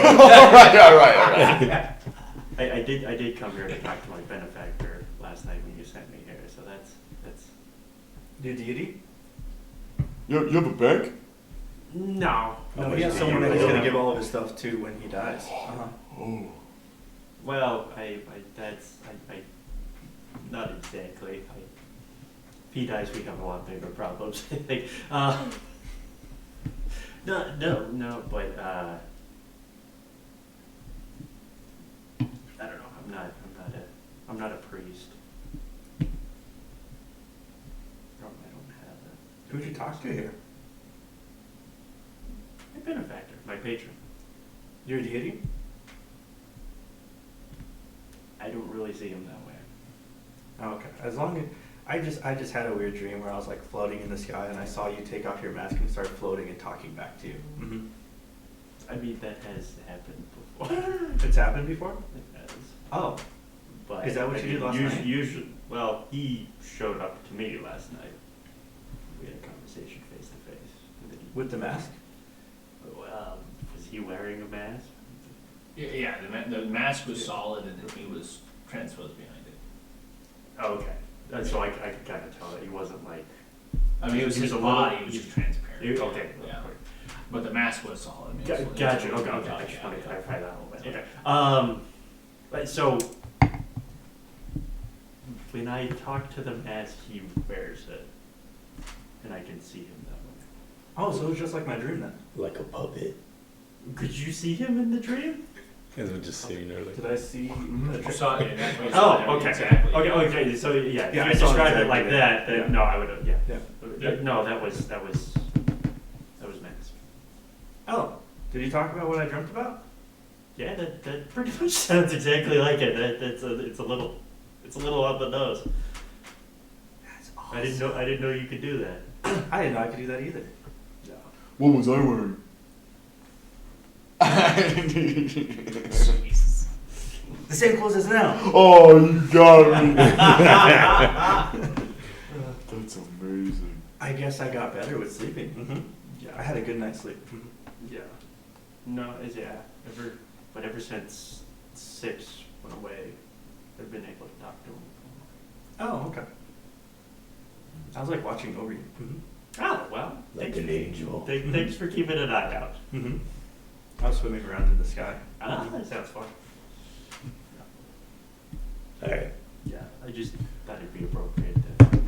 Speaker 6: I did come here to talk to my benefactor last night when you sent me here. So that's.
Speaker 3: Your deity?
Speaker 9: You have a bank?
Speaker 6: No.
Speaker 3: No, he has someone that he's going to give all of his stuff to when he dies. Uh-huh.
Speaker 9: Oh.
Speaker 6: Well, I not exactly. If he dies, we have a lot bigger problems. I think. No, but I don't know. I'm not a priest. I don't have a.
Speaker 3: Who'd you talk to here?
Speaker 6: My benefactor, my patron.
Speaker 3: Your deity?
Speaker 6: I don't really see him that way.
Speaker 3: Oh, okay. As long as I just had a weird dream where I was like floating in the sky and I saw you take off your mask and start floating and talking back to you. Mm-hmm.
Speaker 6: I mean, that has happened before.
Speaker 3: It's happened before?
Speaker 6: It has.
Speaker 3: Oh.
Speaker 6: But
Speaker 3: Is that what you did last night?
Speaker 6: Usually, well, he showed up to me last night. We had a conversation face to face.
Speaker 3: With the mask?
Speaker 6: Well, was he wearing a mask?
Speaker 1: Yeah, the mask was solid and then he was transposed behind it.
Speaker 6: Oh, okay. So I could kind of tell that he wasn't like.
Speaker 1: I mean, it was
Speaker 6: He was
Speaker 1: his
Speaker 6: a little-
Speaker 1: body, it was just transparent.
Speaker 6: Okay.
Speaker 1: Yeah. But the mask was solid. I mean, it was-
Speaker 6: Gotcha.
Speaker 1: it was-
Speaker 6: Okay. I
Speaker 1: yeah,
Speaker 6: just want to
Speaker 1: yeah.
Speaker 6: clarify that a little bit.
Speaker 1: Yeah.
Speaker 6: Okay. But so when I talk to the mask, he wears it, and I can see him that way.
Speaker 3: Oh, so it was just like my dream then.
Speaker 2: Like a puppet.
Speaker 6: Could you see him in the dream?
Speaker 2: As I'm just sitting there like.
Speaker 3: Did I see the
Speaker 1: You saw it, that's what you saw it,
Speaker 6: Oh, okay.
Speaker 1: exactly.
Speaker 6: Okay. So yeah,
Speaker 3: Yeah, I
Speaker 6: if you
Speaker 3: saw
Speaker 6: described it
Speaker 3: exactly
Speaker 6: like that, then
Speaker 3: yeah.
Speaker 6: no, I would have. Yeah.
Speaker 3: Yeah.
Speaker 6: No, that was mask.
Speaker 3: Oh. Did you talk about what I dreamt about?
Speaker 6: Yeah, that pretty much sounds exactly like it. It's a little on the nose.
Speaker 3: That's awesome.
Speaker 6: I didn't know you could do that.
Speaker 3: I didn't know I could do that either.
Speaker 6: No.
Speaker 9: What was I wearing?
Speaker 3: The same clothes as now.
Speaker 9: Oh, you got me. That's amazing.
Speaker 3: I guess I got better with sleeping. Mm-hmm.
Speaker 6: Yeah.
Speaker 3: I had a good night's sleep. Mm-hmm.
Speaker 6: Yeah. No, ever since 6 went away, I've been able to talk to him.
Speaker 3: Oh, okay. I was like watching over you. Mm-hmm.
Speaker 6: Oh, well.
Speaker 2: Like an angel.
Speaker 6: Thanks for keeping an eye out.
Speaker 3: Mm-hmm. I was swimming around in the sky.
Speaker 6: Ah, that sounds fun.
Speaker 2: Alright.
Speaker 6: Yeah, I just thought it'd be appropriate to.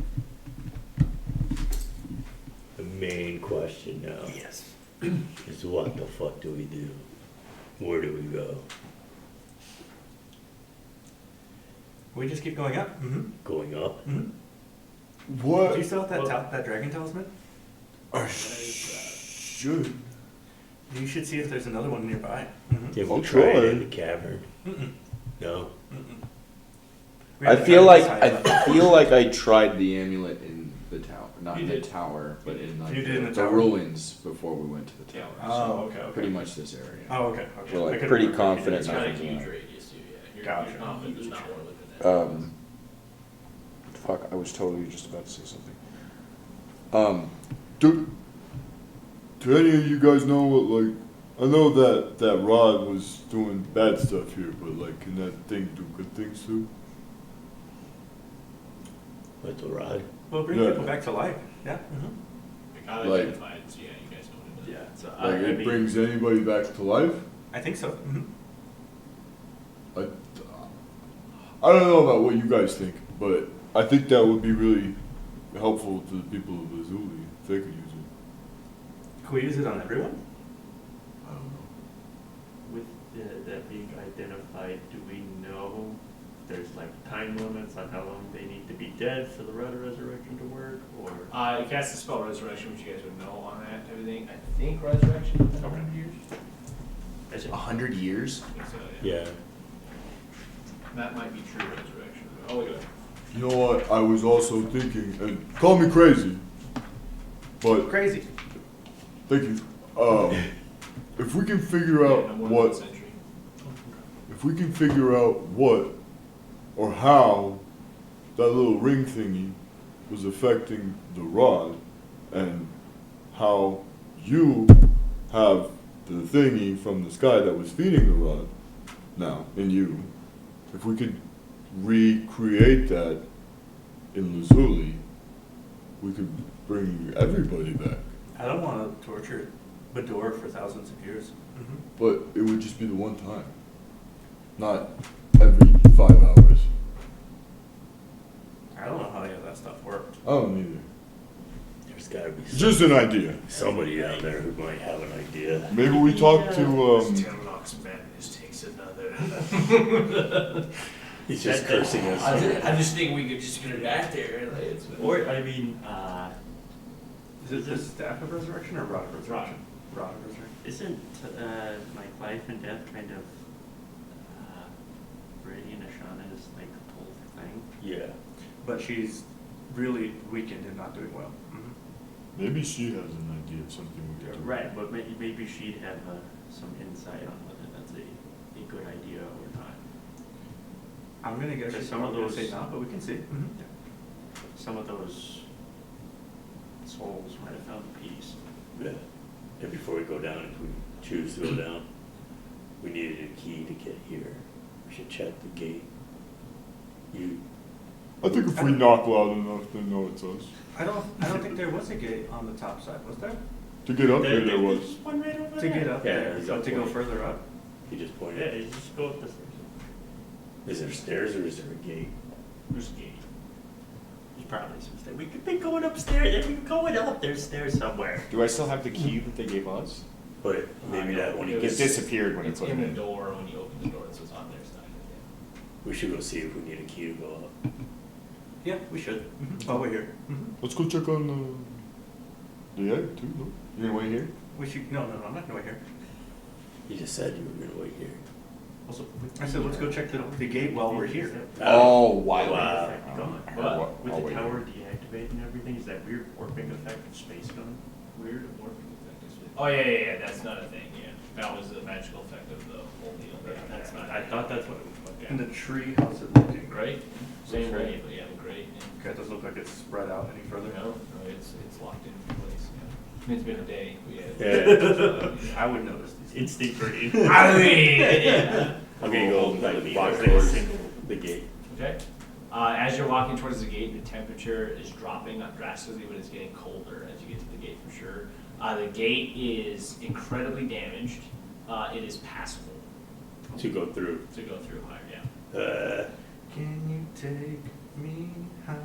Speaker 2: The main question now
Speaker 3: Yes.
Speaker 2: is what the fuck do we do? Where do we go?
Speaker 3: We just keep going up. Mm-hmm.
Speaker 2: Going up?
Speaker 3: Mm-hmm.
Speaker 9: What?
Speaker 3: Do you still have that dragon talisman?
Speaker 9: I should.
Speaker 3: You should see if there's another one nearby. Mm-hmm.
Speaker 2: Did we
Speaker 9: I'll
Speaker 2: try it
Speaker 9: try.
Speaker 2: in the cavern?
Speaker 3: Mm-mm.
Speaker 2: No.
Speaker 3: Mm-mm. We
Speaker 5: I
Speaker 3: haven't
Speaker 5: feel
Speaker 3: tried
Speaker 5: like
Speaker 3: this side,
Speaker 5: I feel like I tried the amulet in the tower, not
Speaker 1: You
Speaker 5: in the
Speaker 1: did.
Speaker 5: tower, but in like
Speaker 3: You did in the
Speaker 5: the
Speaker 3: tower?
Speaker 5: ruins before we went to the
Speaker 1: Yeah.
Speaker 5: tower.
Speaker 3: Oh,
Speaker 5: So
Speaker 3: okay, okay.
Speaker 5: pretty much this area.
Speaker 3: Oh, okay, okay.
Speaker 5: We're, like,
Speaker 3: I couldn't
Speaker 5: pretty
Speaker 3: remember if you did
Speaker 5: confident
Speaker 1: It's
Speaker 3: this
Speaker 1: got a
Speaker 3: side.
Speaker 5: nothing.
Speaker 1: huge radius too, yeah. You're
Speaker 3: Gotcha.
Speaker 1: confident there's not more within that.
Speaker 5: Fuck, I was totally just about to say something.
Speaker 9: Do any of you guys know what, like, I know that rod was doing bad stuff here, but, like, can that thing do good things too?
Speaker 2: With the rod?
Speaker 3: Well, bring
Speaker 9: Yeah.
Speaker 3: people back to life. Yeah. Mm-hmm.
Speaker 1: It got
Speaker 9: Like-
Speaker 1: identified, so yeah, you guys know what it is.
Speaker 6: Yeah, so
Speaker 9: Like, it brings anybody back to life?
Speaker 3: I think so. Mm-hmm.
Speaker 9: I don't know about what you guys think, but I think that would be really helpful to the people of Lazuli if they could use it.
Speaker 3: Can we use it on everyone?
Speaker 10: I don't know.
Speaker 6: With that being identified, do we know if there's like time limits on how long they need to be dead for the Rite of Resurrection to work, or?
Speaker 1: You cast the spell Resurrection, which you guys would know on that type of thing. I think Resurrection is 100 years.
Speaker 6: Is it?
Speaker 11: 100 years?
Speaker 1: I think so, yeah.
Speaker 2: Yeah.
Speaker 1: That might be true Resurrection. Oh, look at that.
Speaker 9: You know what? I was also thinking, and call me crazy, but
Speaker 3: Crazy.
Speaker 9: thank you. If we can figure
Speaker 1: Yeah,
Speaker 9: out
Speaker 1: no more than
Speaker 9: what,
Speaker 1: 1 century.
Speaker 9: if we can figure out what or how that little ring thingy was affecting the rod, and how you have the thingy from the sky that was feeding the rod now in you, if we could recreate that in Lazuli, we could bring everybody back.
Speaker 3: I don't want to torture Badur for thousands of years.
Speaker 9: But it would just be the one time, not every 5 hours.
Speaker 3: I don't know how any of that stuff worked.
Speaker 9: I don't either.
Speaker 2: There's gotta be
Speaker 9: Just an idea.
Speaker 2: somebody out there who might have an idea.
Speaker 9: Maybe we talk to,
Speaker 10: Tenlock's madness takes another.
Speaker 2: He's just cursing us.
Speaker 8: I'm just thinking we could just get it back there. Like, it's,
Speaker 6: Or, I mean,
Speaker 3: Is it the Staff of Resurrection or Rod of Resurrection? Rod of Resurrection.
Speaker 6: isn't like life and death kind of Viridian Ashana's like whole thing?
Speaker 2: Yeah.
Speaker 3: But she's really weakened and not doing well.
Speaker 9: maybe she has an idea of something we could do.
Speaker 6: Right, but maybe she'd have some insight on whether that's a good idea or not.
Speaker 3: I'm gonna guess
Speaker 6: Because
Speaker 3: she's
Speaker 6: some of
Speaker 3: probably gonna
Speaker 6: those-
Speaker 3: say not, but we can see.
Speaker 6: Some of those souls might have found peace.
Speaker 2: Yeah. And before we go down, if we choose to go down, we needed a key to get here. We should check the gate.
Speaker 9: I think if we knock loud enough, they know it's us.
Speaker 3: I don't think there was a gate on the top side, was there?
Speaker 9: To get up there, there was.
Speaker 6: There's one right over
Speaker 3: To
Speaker 6: there.
Speaker 3: get up
Speaker 2: Yeah,
Speaker 3: there,
Speaker 2: he's
Speaker 3: but
Speaker 2: up
Speaker 3: to go
Speaker 2: one.
Speaker 3: further up.
Speaker 2: He just
Speaker 6: Yeah,
Speaker 2: pointed.
Speaker 6: you just go up the stairs.
Speaker 2: Is there stairs or is there a gate?
Speaker 6: There's a gate. There's probably some stairs. We could be going upstairs. If we're going up, there's stairs somewhere.
Speaker 11: Do I still have the key that they gave us?
Speaker 2: But maybe that when he
Speaker 11: It
Speaker 2: gets,
Speaker 11: disappeared when
Speaker 1: It's
Speaker 11: it put
Speaker 1: in
Speaker 11: it
Speaker 1: the
Speaker 11: in.
Speaker 1: door when you open the door, so it's on their side.
Speaker 2: we should go see if we need a key to go up.
Speaker 3: Yeah, we should. Oh, we're here.
Speaker 9: Let's go check on the egg too, no?
Speaker 11: You're gonna wait here?
Speaker 3: We should, no, I'm not gonna wait here.
Speaker 2: You just said you were gonna wait here.
Speaker 3: Also, I said, let's go check the gate while we're here.
Speaker 11: Oh, why?
Speaker 2: Wow.
Speaker 1: What?
Speaker 6: With
Speaker 11: I'll
Speaker 6: the
Speaker 11: wait
Speaker 6: tower
Speaker 11: here.
Speaker 6: deactivated and everything, is that weird warping effect of space gone?
Speaker 1: Weird warping effect. Oh yeah. That's not a thing. Yeah, that was the magical effect of the whole deal. Yeah, that's not.
Speaker 6: I thought that's what it was.
Speaker 3: And the tree, how's it looking?
Speaker 1: Great. Same way, but yeah, great.
Speaker 3: Okay, it doesn't look like it's spread out any further.
Speaker 1: No, it's locked in place. Yeah. It's been a day.
Speaker 2: Yeah.
Speaker 3: I would notice these.
Speaker 6: Instinct reading.
Speaker 1: I mean, yeah.
Speaker 2: Okay, go like walk
Speaker 6: Because
Speaker 2: towards
Speaker 6: they-
Speaker 2: the gate.
Speaker 1: Okay. As you're walking towards the gate, the temperature is dropping, not drastically, but it's getting colder as you get to the gate for sure. The gate is incredibly damaged. It is passable
Speaker 2: To go through.
Speaker 1: to go through higher, yeah.
Speaker 3: Can you take me higher?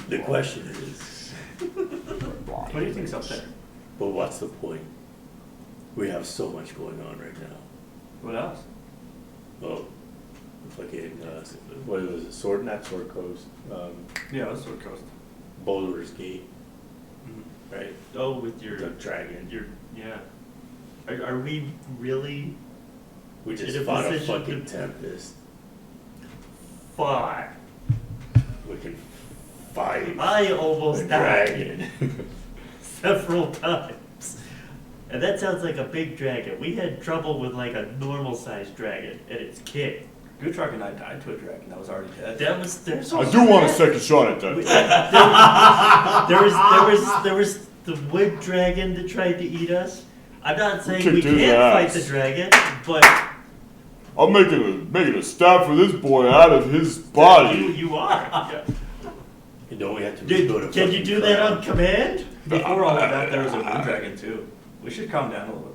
Speaker 2: The question is,
Speaker 3: What do you think's up there?
Speaker 2: but what's the point? We have so much going on right now.
Speaker 3: What else?
Speaker 2: Oh, fucking, what was it, not Sword Coast,
Speaker 3: Yeah, that's Sword Coast.
Speaker 2: Boulder's Gate,
Speaker 3: Mm-hmm.
Speaker 2: right?
Speaker 6: Oh, with your
Speaker 2: The dragon.
Speaker 6: yeah. Are we really
Speaker 2: We just
Speaker 6: in a
Speaker 2: fought a
Speaker 6: position
Speaker 2: fucking
Speaker 6: to-
Speaker 2: tempest.
Speaker 6: fought?
Speaker 2: We can fight
Speaker 6: I
Speaker 2: a
Speaker 6: almost died
Speaker 2: dragon.
Speaker 6: several times. And that sounds like a big dragon. We had trouble with like a normal sized dragon and its kid.
Speaker 3: Gutrog and I died to a dragon that was already dead.
Speaker 6: There's
Speaker 9: I do want a second shot at
Speaker 6: We-
Speaker 9: that.
Speaker 6: there was the wood dragon that tried to eat us. I'm not saying we
Speaker 9: kicked his
Speaker 6: can't fight
Speaker 9: ass.
Speaker 6: the dragon, but
Speaker 9: I'm making a stab for this boy out of his body.
Speaker 6: you are.
Speaker 2: And don't we have to
Speaker 6: Dude,
Speaker 2: go to
Speaker 6: can you
Speaker 2: fucking
Speaker 6: do that
Speaker 2: crown?
Speaker 6: on command?
Speaker 3: Before all of that, there was a moon dragon too. We should calm down a little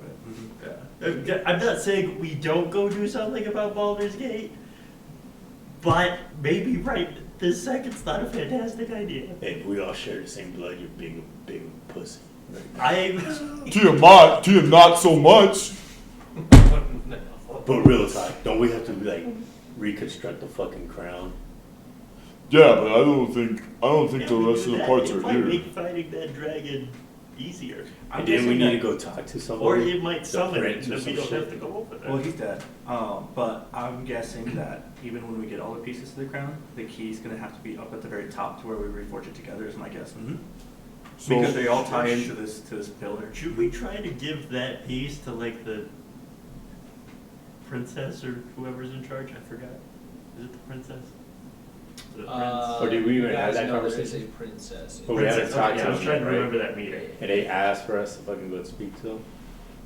Speaker 3: bit.
Speaker 6: I'm not saying we don't go do something about Baldur's Gate, but maybe right this second's not a fantastic idea.
Speaker 2: Hey, we all share the same blood, you big pussy.
Speaker 9: Tiamat, not so much.
Speaker 2: But real talk, don't we have to like reconstruct the fucking crown?
Speaker 9: Yeah, but I don't think the rest of the parts are
Speaker 6: might
Speaker 9: here.
Speaker 6: make fighting that dragon easier.
Speaker 2: And then we need to go talk to somebody.
Speaker 6: Or it might
Speaker 2: The
Speaker 6: summon it,
Speaker 2: prince or
Speaker 6: and then we
Speaker 2: some
Speaker 6: don't have
Speaker 2: shit.
Speaker 6: to go over there.
Speaker 3: Well, he's dead. But I'm guessing that even when we get all the pieces to the crown, the key's gonna have to be up at the very top to where we reforge it together. Is my guess.
Speaker 9: So-
Speaker 3: Because they all tie into this pillar.
Speaker 6: Should we try to give that piece to like the princess or whoever's in charge? I forgot. Is it the princess? The prince?
Speaker 2: Or did we even
Speaker 1: you
Speaker 2: have
Speaker 1: guys
Speaker 2: that
Speaker 1: know this
Speaker 2: conversation?
Speaker 1: is a princess.
Speaker 2: But we haven't
Speaker 6: Princess,
Speaker 2: talked
Speaker 6: okay,
Speaker 2: to
Speaker 6: I was
Speaker 2: them
Speaker 6: trying
Speaker 2: yet,
Speaker 6: to
Speaker 2: right?
Speaker 6: remember that meeting.
Speaker 2: And they asked for us to fucking go speak to them.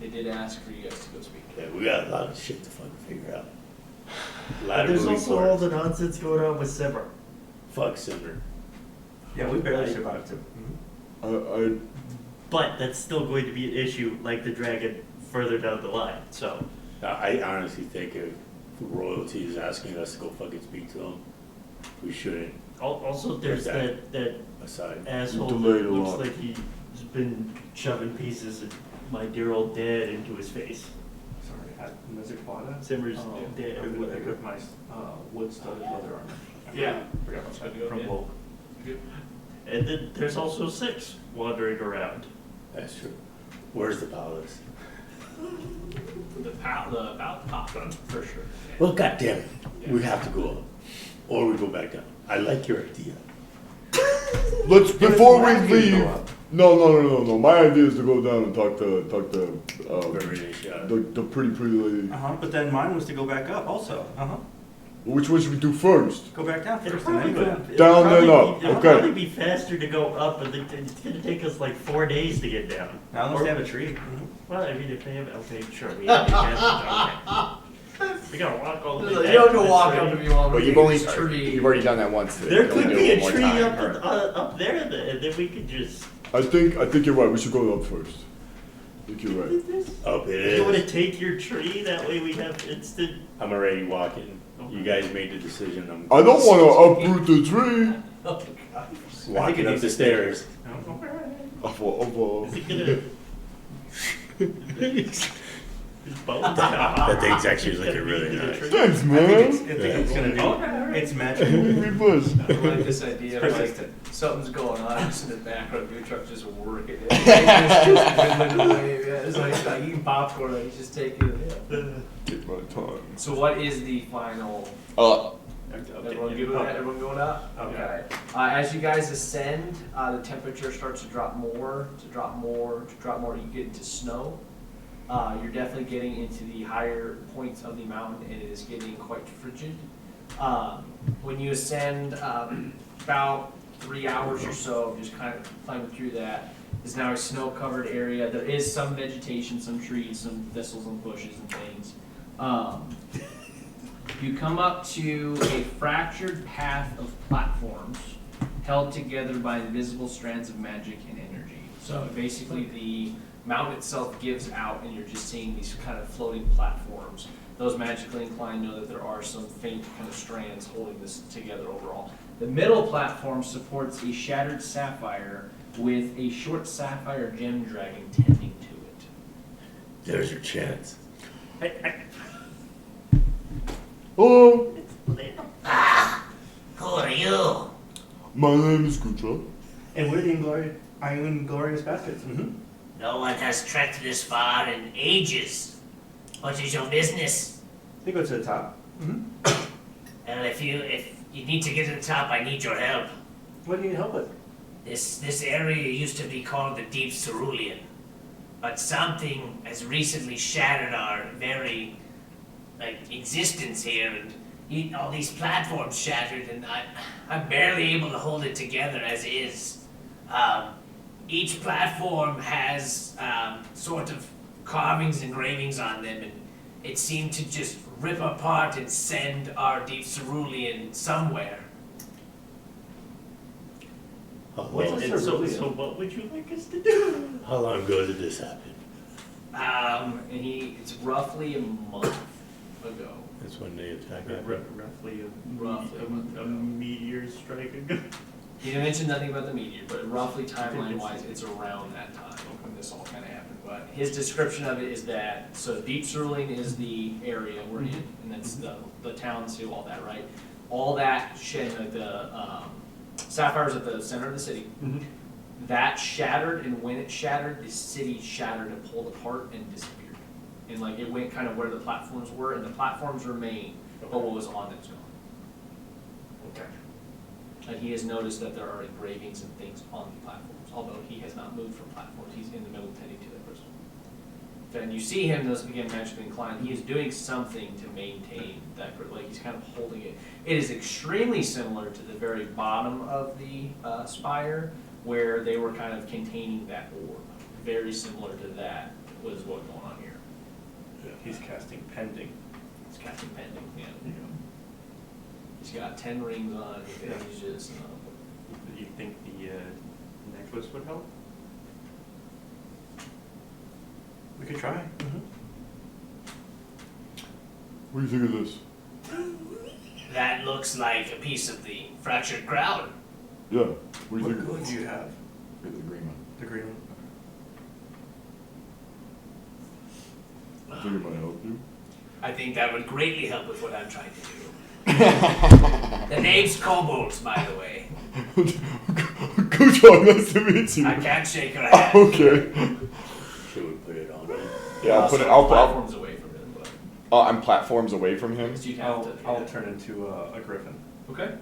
Speaker 1: They did ask for you guys to go speak.
Speaker 2: Yeah, we got a lot of shit to fucking figure out. A lot
Speaker 6: But
Speaker 2: of
Speaker 6: there's
Speaker 2: moving
Speaker 6: also all
Speaker 2: parts.
Speaker 6: the nonsense going on with Simmer.
Speaker 2: Fuck Simmer.
Speaker 3: Yeah, we barely survived too.
Speaker 9: I
Speaker 6: But that's still going to be an issue like the dragon further down the line, so.
Speaker 2: I honestly think if royalty is asking us to go fucking speak to them, we shouldn't
Speaker 6: Also, there's
Speaker 2: That-
Speaker 6: that
Speaker 2: aside.
Speaker 6: asshole
Speaker 9: Delayed
Speaker 6: that
Speaker 9: a
Speaker 6: looks
Speaker 9: lot.
Speaker 6: like he's been shoving pieces of my dear old dad into his face.
Speaker 3: Sorry, Meziquata?
Speaker 6: Simmer's
Speaker 3: Oh,
Speaker 6: dad,
Speaker 3: I'm
Speaker 6: or
Speaker 3: gonna
Speaker 6: whatever.
Speaker 3: pick up my wood-studded leather armor.
Speaker 1: Yeah.
Speaker 3: Forgot about that.
Speaker 6: From Volk.
Speaker 1: Good.
Speaker 6: And then there's also 6 wandering around.
Speaker 2: That's true. Where's the palace?
Speaker 1: The pop for sure.
Speaker 2: Well, goddamn it, we have to go up, or we go back down. I like your idea.
Speaker 9: let's before we
Speaker 3: Give us more
Speaker 9: leave.
Speaker 3: idea to go up.
Speaker 9: No. My idea is to go down and talk to
Speaker 2: Very nice shot.
Speaker 9: the pretty lady.
Speaker 3: But then mine was to go back up also.
Speaker 9: Which one should we do first?
Speaker 3: Go back down
Speaker 6: It'll
Speaker 3: first and then
Speaker 6: probably,
Speaker 3: go down.
Speaker 6: it'll
Speaker 9: Down
Speaker 6: probably
Speaker 9: and up,
Speaker 6: be, it'll
Speaker 9: okay.
Speaker 6: probably be faster to go up, but it's gonna take us like 4 days to get down.
Speaker 3: Now unless they have a tree.
Speaker 6: Well, I mean, if they have, okay, sure, we have to get okay. We gotta walk all the way
Speaker 1: You
Speaker 6: back.
Speaker 1: don't have to
Speaker 6: to the
Speaker 1: walk
Speaker 6: tree.
Speaker 1: up if you want.
Speaker 11: But
Speaker 1: You've
Speaker 11: already done that once. Today.
Speaker 6: There
Speaker 11: You can
Speaker 6: could
Speaker 11: do
Speaker 6: be
Speaker 11: it
Speaker 6: a
Speaker 11: one more
Speaker 6: tree
Speaker 11: time.
Speaker 6: up there, and then we could just.
Speaker 9: I think you're right. We should go up first. I think you're right.
Speaker 2: Up it
Speaker 6: You wanna
Speaker 2: is.
Speaker 6: take your tree, that way we have instant.
Speaker 2: I'm already walking. You guys made the decision. I'm
Speaker 9: I don't want to uproot the tree.
Speaker 1: Oh, God.
Speaker 2: walking up the stairs.
Speaker 6: Is it gonna? His bones
Speaker 2: That thing's actually looking really nice.
Speaker 9: Thanks,
Speaker 3: I
Speaker 9: man.
Speaker 3: think it's gonna do. It's magic.
Speaker 9: Reverse.
Speaker 1: I like this idea of like
Speaker 3: Persistent.
Speaker 1: something's going on just in the background, your truck just working it. It's just fiddling away, yeah. It's like eating popcorn, like he's just taking it.
Speaker 9: Take my time.
Speaker 1: So what is the final? Everyone good with that? Everyone going up? Okay. As you guys ascend, the temperature starts to drop more, You get into snow. You're definitely getting into the higher points of the mountain, and it is getting quite frigid. When you ascend, about 3 hours or so of just kind of climbing through that, is now a snow-covered area. There is some vegetation, some trees, some thistles and bushes and things. You come up to a fractured path of platforms held together by invisible strands of magic and energy. So basically the mountain itself gives out and you're just seeing these kind of floating platforms. Those magically inclined know that there are some faint kind of strands holding this together overall. The middle platform supports a shattered sapphire with a short sapphire gem dragon tending to it.
Speaker 2: There's your chance.
Speaker 9: Hello,
Speaker 8: Who are you?
Speaker 9: my name is Kutra.
Speaker 3: And we're the Inglorious Bastards.
Speaker 8: No one has trekked this far in ages. What is your business?
Speaker 3: They go to the top.
Speaker 8: Well, if you need to get to the top, I need your help.
Speaker 3: What do you need help with?
Speaker 8: This area used to be called the Deep Cerulean, but something has recently shattered our very existence here, and all these platforms shattered, and I'm barely able to hold it together as is. Each platform has sort of carvings, engravings on them, and it seemed to just rip apart and send our Deep Cerulean somewhere.
Speaker 6: So what would you like us to do?
Speaker 2: How long ago did this happen?
Speaker 1: It's roughly a month ago.
Speaker 2: That's when they attacked.
Speaker 6: Roughly a meteor strike ago.
Speaker 1: He mentioned nothing about the meteor, but roughly timeline-wise, it's around that time. when this all kind of happened, but his description of it is that, so Deep Cerulean is the area we're in, and that's the towns do all that, right? All that shit, like the sapphires at the center of the city, that shattered, and when it shattered, the city shattered and pulled apart and disappeared. And like it went kind of where the platforms were, and the platforms remain, but what was on them's gone.
Speaker 6: Okay.
Speaker 1: And he has noticed that there are engravings and things on the platforms, although he has not moved from platforms. He's in the middle tending to the crystal. And you see him, this again, magically inclined. He is doing something to maintain that, like he's kind of holding it. It is extremely similar to the very bottom of the spire, where they were kind of containing that orb. Very similar to that was what's going on here.
Speaker 3: He's casting pending.
Speaker 1: It's casting pending, yeah. He's got 10 rings on it, and he's just,
Speaker 6: Do you think the necklace would help?
Speaker 3: We could try.
Speaker 9: What do you think of this?
Speaker 8: That looks like a piece of the fractured crown.
Speaker 9: Yeah. What do you think?
Speaker 3: What do you have?
Speaker 5: The green one.
Speaker 3: The green one.
Speaker 9: I think it might help you.
Speaker 8: I think that would greatly help with what I'm trying to do. The name's Kobolds, by the way.
Speaker 9: Good job, nice to meet you.
Speaker 8: I can't shake your hand.
Speaker 9: Okay.
Speaker 2: Should we put it on him?
Speaker 5: Yeah, I'll put it.
Speaker 1: so
Speaker 5: I'll.
Speaker 1: platforms away from him, but
Speaker 5: I'm platforms away from him.
Speaker 1: so you have to.
Speaker 3: I'll turn into a griffin.
Speaker 1: Okay.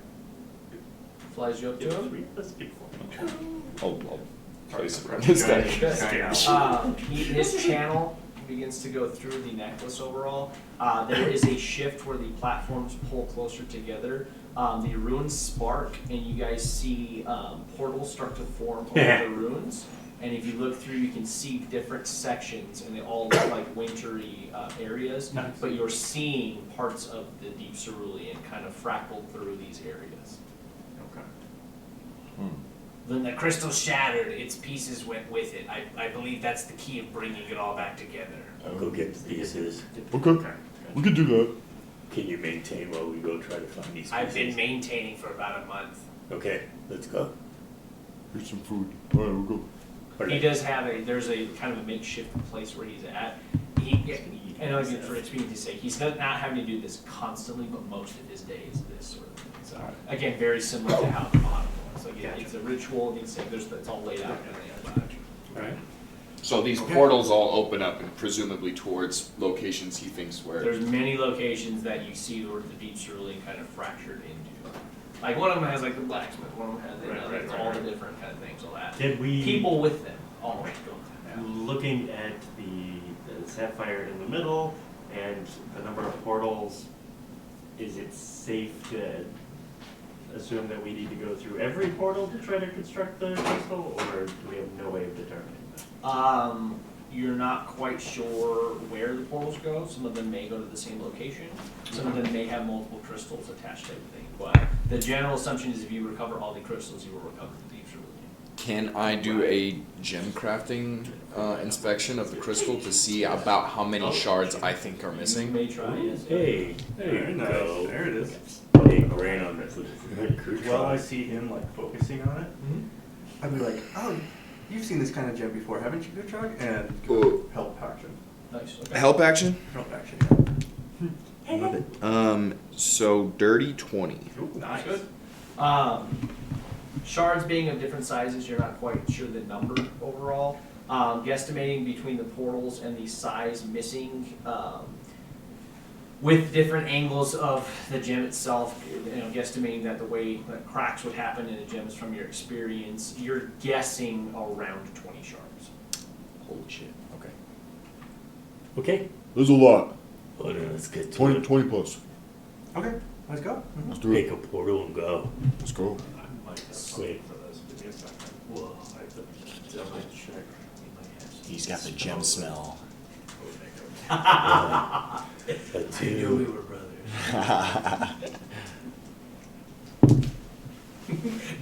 Speaker 1: Flies you up to him.
Speaker 6: Let's keep going.
Speaker 5: I'll place it around
Speaker 3: Giant-
Speaker 5: his neck.
Speaker 3: giant-
Speaker 1: His channel begins to go through the necklace overall. There is a shift where the platforms pull closer together. The runes spark, and you guys see portals start to form over the runes. And if you look through, you can see different sections, and they all look like wintry areas.
Speaker 6: Nice.
Speaker 1: But you're seeing parts of the Deep Cerulean kind of fractaled through these areas.
Speaker 6: Okay.
Speaker 8: When the crystal shattered, its pieces went with it. I believe that's the key of bringing it all back together.
Speaker 2: I'll go get the pieces.
Speaker 9: Okay. We could do that.
Speaker 2: Can you maintain while we go try to find these pieces?
Speaker 8: I've been maintaining for about a month.
Speaker 2: Okay, let's go.
Speaker 9: Here's some food. All right, we'll go.
Speaker 1: He does have there's a kind of a makeshift place where he's at. I know again for experience's sake, he's not having to do this constantly, but most of his day is this sort of thing. So again, very similar to how the bottom was. Like it's a ritual, it's all laid out in the
Speaker 6: All right.
Speaker 5: So these portals all open up and presumably towards locations he thinks where.
Speaker 1: There's many locations that you see where the Deep Cerulean kind of fractured into. Like one of them has like the blacksmith, one of them has all the different kind of things, all that.
Speaker 6: Did we
Speaker 1: People with them, all
Speaker 6: looking at the sapphire in the middle and the number of portals, is it safe to assume that we need to go through every portal to try to construct the crystal, or do we have no way of determining that?
Speaker 1: You're not quite sure where the portals go. Some of them may go to the same location. Some of them may have multiple crystals attached to everything. But the general assumption is if you recover all the crystals, you will recover the Deep Cerulean.
Speaker 5: Can I do a gem crafting inspection of the crystal to see about how many shards I think are
Speaker 1: You
Speaker 5: missing?
Speaker 1: may try, yes.
Speaker 2: Hey, there
Speaker 3: Very
Speaker 2: you
Speaker 3: nice.
Speaker 2: go.
Speaker 3: There it is.
Speaker 2: Hey, brain on this.
Speaker 3: Well, I see him like focusing on it. I'd be like, oh, you've seen this kind of gem before, haven't you, Gutrog? And
Speaker 5: Oh.
Speaker 3: help action.
Speaker 1: Nice. Okay.
Speaker 5: Help action?
Speaker 3: Help action. Yeah.
Speaker 5: Love it. So dirty 20.
Speaker 1: Nice. Good. Shards being of different sizes, you're not quite sure the number overall. Guesstimating between the portals and the size missing, with different angles of the gem itself, guesstimating that the way that cracks would happen in the gems from your experience, you're guessing around 20 shards.
Speaker 5: Holy shit. Okay.
Speaker 2: Okay.
Speaker 9: There's a lot.
Speaker 2: Well, then let's get to
Speaker 9: 20,
Speaker 2: it.
Speaker 9: 20 plus.
Speaker 3: Okay, let's go.
Speaker 9: Let's do it.
Speaker 2: Pick a portal and go.
Speaker 9: Let's go.
Speaker 2: Wait.
Speaker 6: Whoa, I have to double check.
Speaker 5: He's got the gem smell.
Speaker 2: Let's
Speaker 8: I knew we
Speaker 2: do.
Speaker 8: were brothers.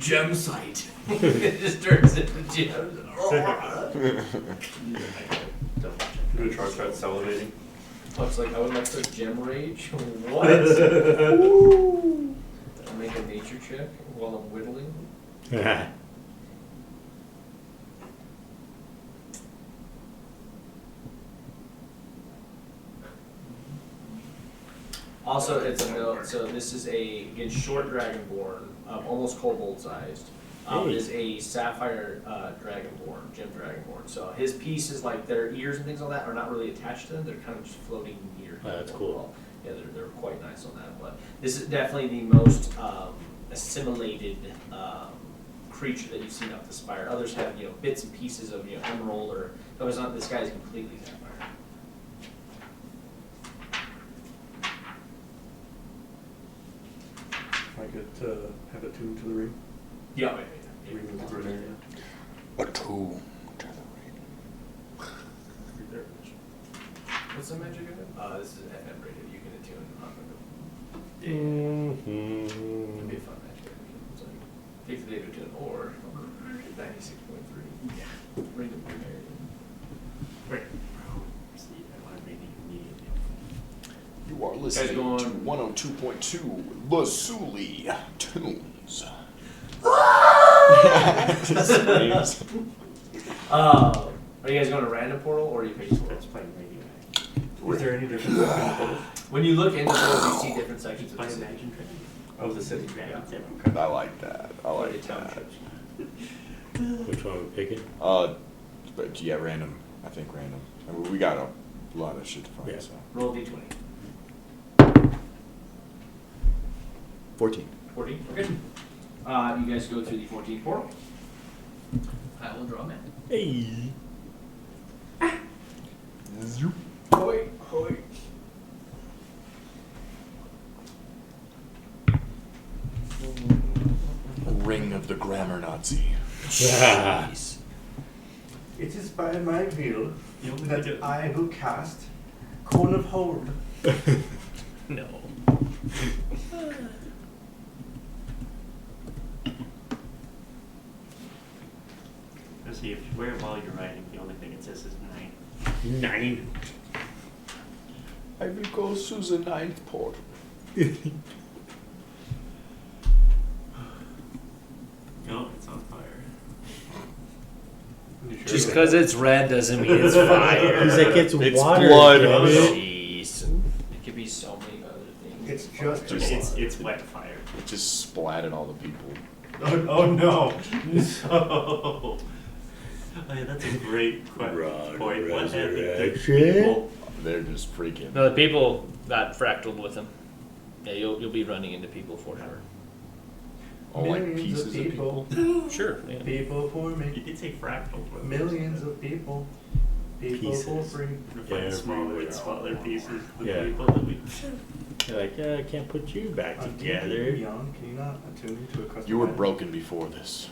Speaker 8: Gem sight. It just turns into gems.
Speaker 3: Gutrog starts salivating.
Speaker 1: Looks like I would like to gem rage. What? Ooh. I'll make a nature check while I'm whittling. Also, it's a note. So this is again short dragonborn, almost kobold sized. It is a sapphire dragonborn, gem dragonborn. So his pieces, like their ears and things like that, are not really attached to them. They're kind of just floating near.
Speaker 2: Oh, that's cool.
Speaker 1: Yeah, they're quite nice on that. But this is definitely the most assimilated creature that you've seen up the spire. Others have bits and pieces of emerald, or it's not. This guy is completely sapphire.
Speaker 3: I get to have it tuned to the ring.
Speaker 1: Yeah.
Speaker 3: Ring of the ring area.
Speaker 5: Attune to the
Speaker 1: What's the magic of it? This is FM rated. You can attune on the It'd be a fun magic. It's like take the data tune or 96.3. Yeah. Ring of the area.
Speaker 6: Great. See, I want to read it immediately.
Speaker 5: You are listening
Speaker 1: going-
Speaker 5: to 102.2 Lazuli Tunes. Screams.
Speaker 1: Are you guys going to random portal or are you picking
Speaker 6: That's
Speaker 1: portal?
Speaker 6: playing radio.
Speaker 3: Is there any difference between both
Speaker 1: When you look into those, you see different sections of the
Speaker 6: Playing
Speaker 1: city.
Speaker 6: Imagine Dragon.
Speaker 3: of the city?
Speaker 6: Dragons, yeah.
Speaker 5: I like that. I
Speaker 1: Or the
Speaker 5: like that.
Speaker 1: townships.
Speaker 2: Which one are we picking?
Speaker 5: But yeah, random. I think random. I mean, we got a lot of shit to find.
Speaker 2: Yeah.
Speaker 5: So.
Speaker 1: Roll d20.
Speaker 4: 14.
Speaker 1: 14. Okay. You guys go through the 14th portal. I will draw a map.
Speaker 2: Hey.
Speaker 1: Hoi, hoi.
Speaker 5: Ring of the Grammar Nazi.
Speaker 1: Jeez.
Speaker 3: It is by my will
Speaker 6: You only
Speaker 3: that
Speaker 6: did-
Speaker 3: I will cast Cone of Hold.
Speaker 6: No. Let's see, if you wear it while you're writing, the only thing it says is 9.
Speaker 2: 9.
Speaker 5: I will go through the ninth portal.
Speaker 6: No, it's on fire.
Speaker 1: Just because it's red doesn't mean it's fire.
Speaker 2: He's like, it's water.
Speaker 5: blood.
Speaker 2: damn it.
Speaker 1: Jeez. It could be so many other things.
Speaker 3: It's just
Speaker 6: It's wet fire.
Speaker 5: It just splatted all the people.
Speaker 6: Oh no! No! Oh, yeah, that's a great point.
Speaker 2: Rod
Speaker 6: What happened to
Speaker 2: resurrection.
Speaker 6: people?
Speaker 5: They're just freaking.
Speaker 1: No, the people got fractaled with them. Yeah, you'll be running into people for sure.
Speaker 5: All like
Speaker 3: millions
Speaker 5: pieces
Speaker 3: of people.
Speaker 1: Sure. Yeah.
Speaker 3: People for
Speaker 6: You
Speaker 3: me.
Speaker 6: did say fractal. but-
Speaker 3: Millions of people. People for
Speaker 2: Pieces.
Speaker 3: free.
Speaker 6: We're finding smaller and
Speaker 2: Everywhere.
Speaker 6: smaller pieces of
Speaker 2: Yeah.
Speaker 6: people that we.
Speaker 2: You're like, I can't put you back
Speaker 3: Can
Speaker 2: together.
Speaker 3: you not attune to a custom
Speaker 5: You were
Speaker 3: item?
Speaker 5: broken before this.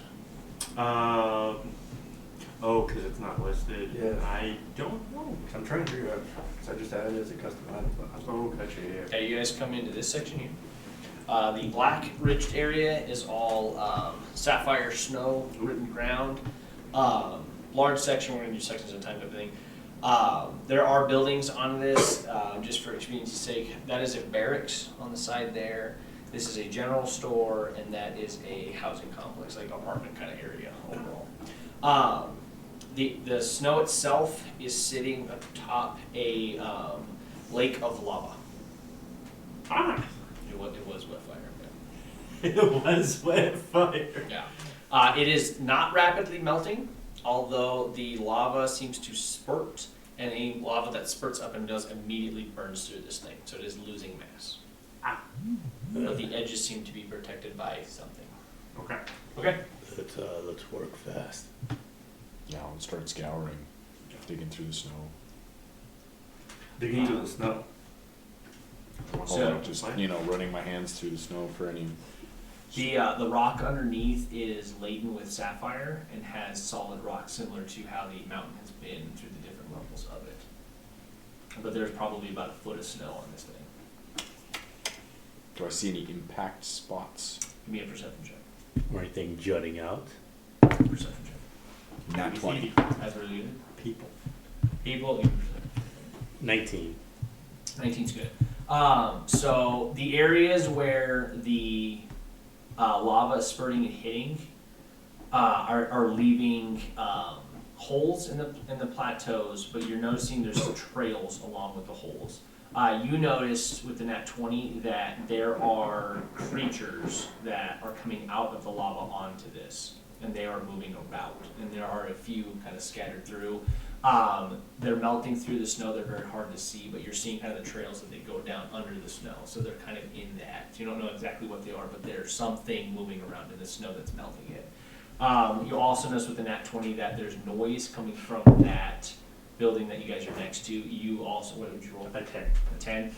Speaker 6: Oh, because it's not listed.
Speaker 3: Yeah.
Speaker 6: I don't know.
Speaker 3: I'm trying to figure out, because I just added it as a custom item, but I
Speaker 6: Oh, gotcha, yeah.
Speaker 1: Okay, you guys come into this section here. The black ridged area is all sapphire snow written ground. Large section, we're gonna do sections at a time type of thing. There are buildings on this, just for expediency's sake. That is a barracks on the side there. This is a general store, and that is a housing complex, like apartment kind of area overall. The snow itself is sitting atop a lake of lava.
Speaker 6: Ah!
Speaker 1: It was wet fire.
Speaker 6: It was wet fire.
Speaker 1: Yeah. It is not rapidly melting, although the lava seems to spurt, and any lava that spurts up and does immediately burns through this thing, so it is losing mass.
Speaker 6: Ah.
Speaker 1: But the edges seem to be protected by something.
Speaker 6: Okay.
Speaker 1: Okay.
Speaker 2: Let's work fast.
Speaker 5: Now and start scouring, digging through the snow.
Speaker 3: digging into the snow.
Speaker 1: So-
Speaker 5: Just running my hands through the snow for any.
Speaker 1: The rock underneath is laden with sapphire and has solid rock similar to how the mountain has been through the different levels of it. But there's probably about a foot of snow on this thing.
Speaker 5: Do I see any impact spots?
Speaker 1: Give me a perception check.
Speaker 2: Or anything jutting out.
Speaker 1: Perception check.
Speaker 5: Nat 20.
Speaker 1: That's really good.
Speaker 6: People.
Speaker 1: People, give me a perception.
Speaker 2: 19.
Speaker 1: 19's good. So the areas where the lava is spurting and hitting are leaving holes in the plateaus, but you're noticing there's trails along with the holes You notice with the nat 20 that there are creatures that are coming out of the lava onto this, and they are moving about, and there are a few kind of scattered through. They're melting through the snow. They're very hard to see, but you're seeing kind of the trails that they go down under the snow. So they're kind of in that. You don't know exactly what they are, but there's something moving around in the snow that's melting it. You also notice with the nat 20 that there's noise coming from that building that you guys are next to. You also, what would you roll?
Speaker 6: A 10.
Speaker 1: A 10.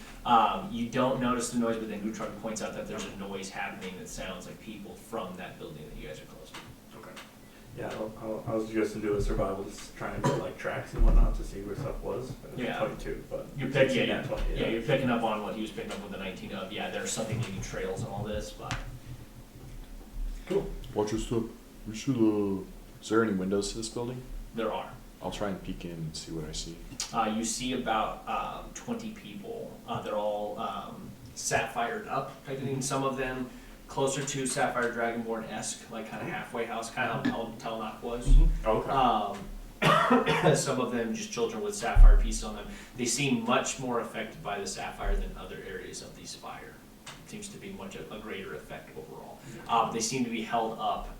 Speaker 1: You don't notice the noise, but then Gutrug points out that there's a noise happening that sounds like people from that building that you guys are close to.
Speaker 3: Okay. Yeah, I was just gonna do a survival, just trying to get like tracks and whatnot to see where stuff was.
Speaker 1: Yeah.
Speaker 3: 22, but
Speaker 1: You're
Speaker 3: yeah,
Speaker 1: picking,
Speaker 3: nat 20.
Speaker 1: yeah, you're picking up on what he was picking up with the 19 of. Yeah, there's something leaving trails and all this, but
Speaker 3: Cool.
Speaker 9: Watch your step. We should,
Speaker 5: Is there any windows to this building?
Speaker 1: there are.
Speaker 5: I'll try and peek in and see what I see.
Speaker 1: You see about 20 people. They're all sapphired up, type of thing. Some of them closer to Sapphire Dragonborn-esque, like kind of halfway house, kind of how Telnock was.
Speaker 3: Okay.
Speaker 1: Some of them just children with sapphire pieces on them. They seem much more affected by the sapphire than other areas of the spire. It seems to be much a greater effect overall. They seem to be held up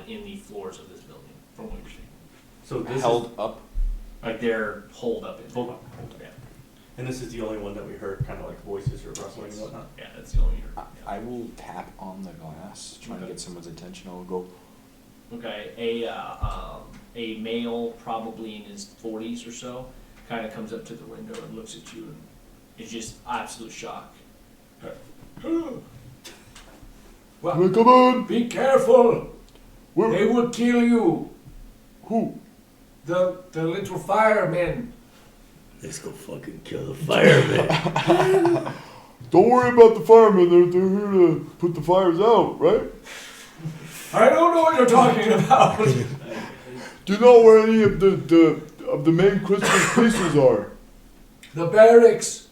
Speaker 1: in the floors of this building, from what you're seeing.
Speaker 3: So this
Speaker 5: Held up?
Speaker 1: Like they're holed up in there.
Speaker 3: Hold on.
Speaker 1: Yeah,
Speaker 3: And this is the only one that we heard, kind of like voices or rustling and whatnot.
Speaker 1: yeah, that's the only.
Speaker 5: I will tap on the glass, trying to
Speaker 1: Okay.
Speaker 5: get someone's attention. I'll go,
Speaker 1: Okay, a male, probably in his 40s or so, kind of comes up to the window and looks at you and is just absolute shock.
Speaker 9: Can I come in?
Speaker 10: Be careful!
Speaker 9: Where?
Speaker 10: They will kill you!
Speaker 9: Who?
Speaker 10: The little firemen!
Speaker 2: Let's go fucking kill the fireman.
Speaker 9: Don't worry about the firemen. They're here to put the fires out, right?
Speaker 10: I don't know what you're talking about!
Speaker 9: Do you know where any of the main Christmas pieces are?
Speaker 10: The barracks!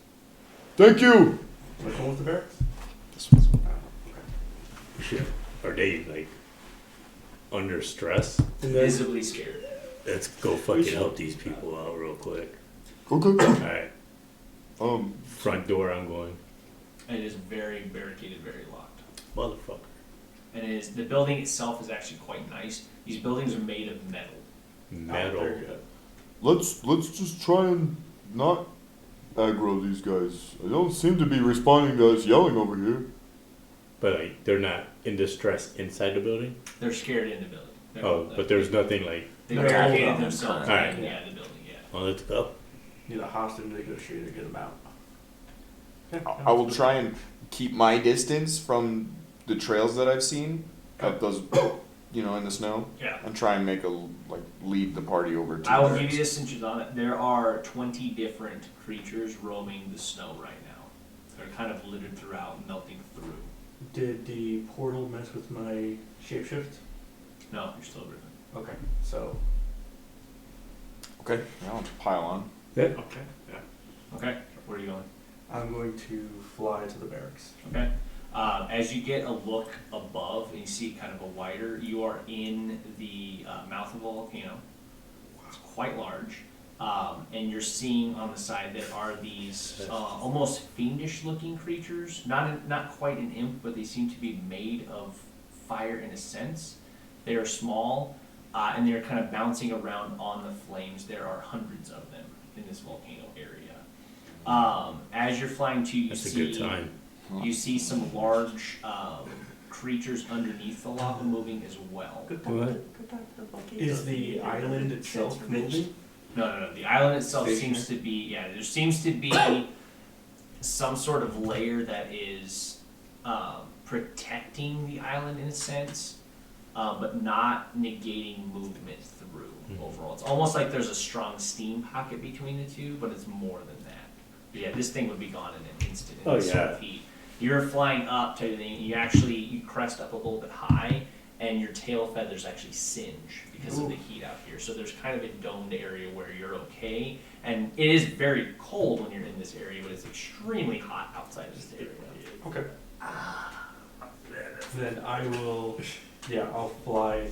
Speaker 9: Thank you.
Speaker 3: Which one was the barracks?
Speaker 5: this one's.
Speaker 2: Shit. Are they like under stress?
Speaker 1: Visibly scared.
Speaker 2: Let's go fucking help these people out real quick.
Speaker 9: Okay.
Speaker 2: Alright,
Speaker 9: Um,
Speaker 2: front door I'm going.
Speaker 1: And it is very barricaded, very locked.
Speaker 2: Motherfucker.
Speaker 1: And the building itself is actually quite nice. These buildings are made of metal.
Speaker 2: Metal.
Speaker 3: Very good.
Speaker 9: let's just try and not aggro these guys. I don't seem to be responding to us yelling over here.
Speaker 2: But like, they're not in distress inside the building?
Speaker 1: They're scared in the building.
Speaker 2: Oh, but there's nothing like,
Speaker 1: They
Speaker 3: They're
Speaker 1: barricaded
Speaker 3: all
Speaker 1: themselves
Speaker 2: current.
Speaker 1: in the building, yeah.
Speaker 2: well, let's go.
Speaker 3: Need a hostage negotiator to get them out.
Speaker 5: I will try and keep my distance from the trails that I've seen of those, in the snow,
Speaker 1: Yeah.
Speaker 5: and try and lead the party over to.
Speaker 1: I will
Speaker 5: the
Speaker 1: give you
Speaker 5: barracks.
Speaker 1: this since you're on it. There are 20 different creatures roaming the snow right now. They're kind of littered throughout, melting through.
Speaker 3: Did the portal mess with my shapeshift?
Speaker 1: No, you're still driven.
Speaker 3: Okay, so.
Speaker 5: Okay, yeah, I'll pile on.
Speaker 3: Okay, yeah.
Speaker 1: Okay, where are you going?
Speaker 3: I'm going to fly to the barracks.
Speaker 1: Okay. As you get a look above and you see kind of a wider, you are in the mouth of a volcano. It's quite large. And you're seeing on the side that are these almost fiendish looking creatures. Not quite an imp, but they seem to be made of fire in a sense. They are small and they're kind of bouncing around on the flames. There are hundreds of them in this volcano area. As you're flying to,
Speaker 2: That's a good time.
Speaker 1: you see some large creatures underneath the lava moving as well.
Speaker 2: What?
Speaker 3: Is the island itself moving?
Speaker 1: No. The island itself
Speaker 3: Stationary?
Speaker 1: seems to be, there seems to be some sort of layer that is protecting the island in a sense, but not negating movement through overall. It's almost like there's a strong steam pocket between the two, but it's more than that. But yeah, this thing would be gone in an instant in
Speaker 2: Oh,
Speaker 1: this sort
Speaker 2: yeah.
Speaker 1: of heat. You're flying up to the thing, you crest up a little bit high, and your tail feathers actually singe because of the heat out here. So there's kind of a domed area where you're okay, and it is very cold when you're in this area, but it's extremely hot outside of this area.
Speaker 3: Okay. Then I will, I'll fly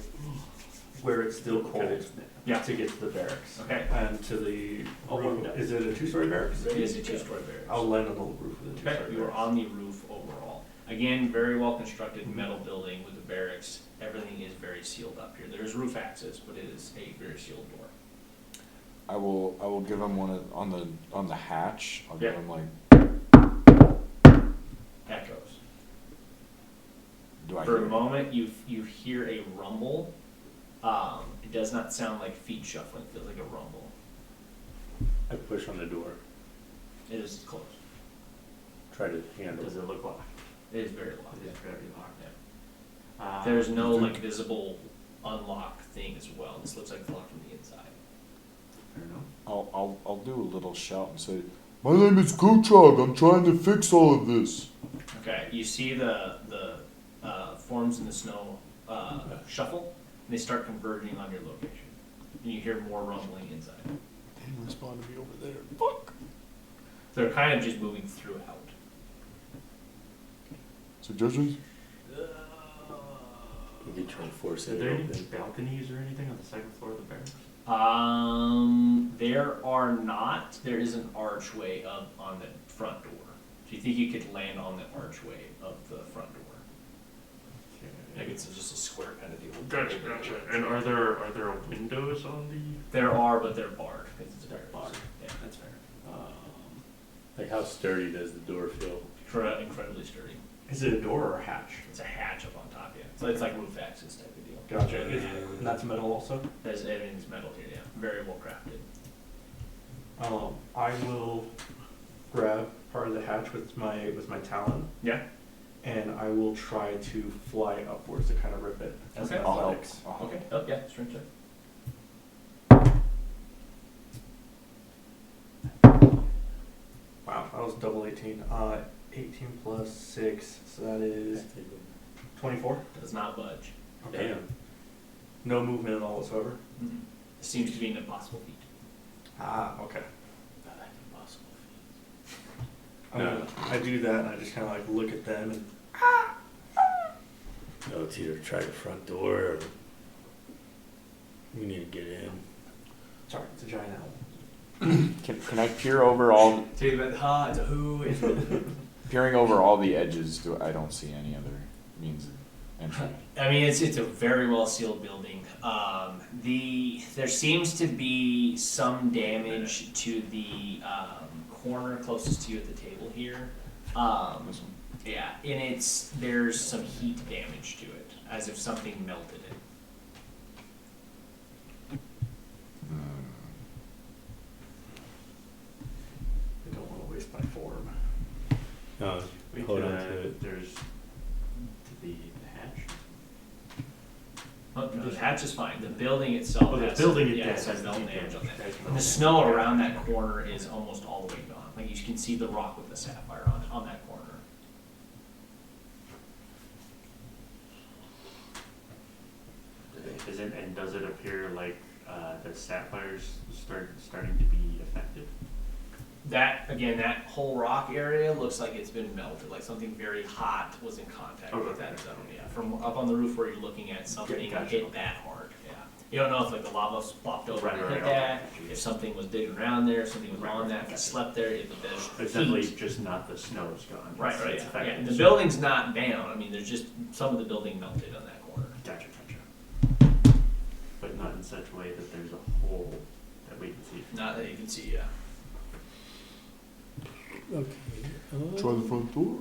Speaker 3: where it's still cold
Speaker 1: Yeah.
Speaker 3: to get to the barracks.
Speaker 1: Okay.
Speaker 3: And to the roof.
Speaker 1: Yeah.
Speaker 3: Is it a 2-story barracks?
Speaker 1: It is a 2-story barracks.
Speaker 3: I'll land on the roof of the 2-story
Speaker 1: Okay,
Speaker 3: barracks.
Speaker 1: you are on the roof overall. Again, very well constructed metal building with the barracks. Everything is very sealed up here. There's roof access, but it is a very sealed door.
Speaker 5: I will give him one on the hatch. I'll give
Speaker 1: Yeah.
Speaker 5: him like.
Speaker 1: Echoes.
Speaker 5: Do I
Speaker 1: For
Speaker 5: hear
Speaker 1: a
Speaker 5: it?
Speaker 1: moment, you hear a rumble. It does not sound like feet shuffling. It feels like a rumble.
Speaker 2: I push on the door,
Speaker 1: It is closed.
Speaker 2: try to handle
Speaker 6: Does
Speaker 2: it.
Speaker 6: it look locked?
Speaker 1: It is very locked.
Speaker 6: It is very locked.
Speaker 1: Yeah. There's no like visible unlock thing as well. This looks like it's locked from the inside.
Speaker 6: Fair enough.
Speaker 5: I'll do a little shout and say,
Speaker 9: My name is Kuchog. I'm trying to fix all of this.
Speaker 1: Okay, you see the forms in the snow shuffle, and they start converging on your location. And you hear more rumbling inside.
Speaker 9: They didn't respond to me over there. Fuck.
Speaker 1: They're kind of just moving throughout.
Speaker 9: Suggestions?
Speaker 2: We could try to force
Speaker 6: Are
Speaker 2: it
Speaker 6: there any
Speaker 2: open.
Speaker 6: balconies or anything on the second floor of the barracks?
Speaker 1: There are not. There is an archway up on the front door. Do you think you could land on the archway of the front door? Like it's just a square kind of deal.
Speaker 6: Gotcha. And are there windows on the?
Speaker 1: There are, but they're barred. 'Cause it's a
Speaker 6: They're
Speaker 1: barracks.
Speaker 6: barred.
Speaker 1: Yeah, that's fair.
Speaker 2: Like how sturdy does the door feel?
Speaker 1: Incredibly sturdy.
Speaker 3: Is it a door or a hatch?
Speaker 1: It's a hatch up on top, yeah. So it's like roof access type of deal.
Speaker 3: Gotcha. And that's metal also?
Speaker 1: Everything's metal here, yeah. Very well crafted.
Speaker 3: I will grab part of the hatch with my talon,
Speaker 1: Yeah.
Speaker 3: and I will try to fly upwards to kind of rip it as
Speaker 1: Okay.
Speaker 3: an
Speaker 5: I'll help.
Speaker 3: athletics.
Speaker 5: I'll help.
Speaker 1: Okay. Oh, yeah. Strength check.
Speaker 3: Wow, that was double 18. 18 plus 6, so that is 24.
Speaker 1: Does not budge.
Speaker 3: Okay.
Speaker 2: Damn.
Speaker 3: No movement at all whatsoever.
Speaker 1: Mm-hmm. Seems to be an impossible feat.
Speaker 3: Ah, okay.
Speaker 2: Impossible
Speaker 3: I do that, and I just kind of like look at them, and
Speaker 2: No, it's either try the front door or we need to get in.
Speaker 3: sorry, it's a giant owl.
Speaker 5: Can I peer over all
Speaker 1: Tell you about the ha, it's a who.
Speaker 5: peering over all the edges? I don't see any other means of entry.
Speaker 1: I mean, it's a very well sealed building. There seems to be some damage to the corner closest to you at the table here.
Speaker 5: This one.
Speaker 1: Yeah, and there's some heat damage to it, as if something melted it.
Speaker 3: I don't want to waste my form.
Speaker 2: No,
Speaker 6: Wait,
Speaker 2: hold on to it.
Speaker 6: There's the hatch.
Speaker 1: Oh, no, the hatch is fine. The building itself.
Speaker 6: Oh, the
Speaker 1: has
Speaker 6: building
Speaker 1: some,
Speaker 6: it
Speaker 1: yeah,
Speaker 6: does
Speaker 1: has
Speaker 6: has
Speaker 1: no
Speaker 6: heat
Speaker 1: damage on
Speaker 6: damage.
Speaker 1: that.
Speaker 6: There's no
Speaker 1: And the
Speaker 6: damage.
Speaker 1: snow around that corner is almost all the way gone. Like you can see the rock with the sapphire on that corner.
Speaker 6: And does it appear like the sapphires starting to be affected?
Speaker 1: That whole rock area looks like it's been melted, like something very hot was in contact with that zone. Yeah, from up on the roof where you're looking at, something
Speaker 6: Gotcha.
Speaker 1: hit that hard. Yeah, you don't know if like the lava flopped over
Speaker 6: Right,
Speaker 1: and
Speaker 6: right,
Speaker 1: hit
Speaker 6: right,
Speaker 1: that,
Speaker 6: okay.
Speaker 1: if something was digging around there, if something was
Speaker 6: Right,
Speaker 1: on
Speaker 6: right,
Speaker 1: that, if it
Speaker 6: gotcha.
Speaker 1: slept there, if there's
Speaker 6: It's
Speaker 1: heat.
Speaker 6: definitely just not the snow's gone.
Speaker 1: Right,
Speaker 6: It's-
Speaker 1: right,
Speaker 6: it's
Speaker 1: yeah.
Speaker 6: affected
Speaker 1: And
Speaker 6: the
Speaker 1: the
Speaker 6: snow.
Speaker 1: building's not down. I mean, there's just some of the building melted on that corner.
Speaker 6: Gotcha. But not in such a way that there's a hole that we can see.
Speaker 1: Not that you can see. Yeah.
Speaker 2: Okay.
Speaker 9: Try the front door.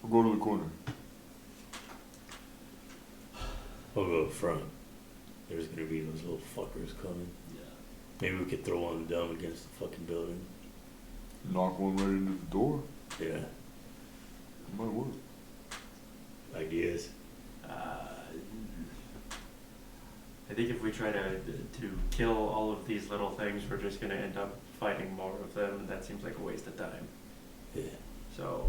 Speaker 9: Or go to the corner.
Speaker 2: We'll go up front. There's gonna be those little fuckers coming.
Speaker 1: Yeah.
Speaker 2: Maybe we could throw one of them against the fucking building.
Speaker 9: Knock one right into the door.
Speaker 2: Yeah.
Speaker 9: It might work.
Speaker 2: Ideas.
Speaker 6: I think if we try to kill all of these little things, we're just going to end up fighting more of them, and that seems like a waste of time.
Speaker 2: Yeah.
Speaker 6: So,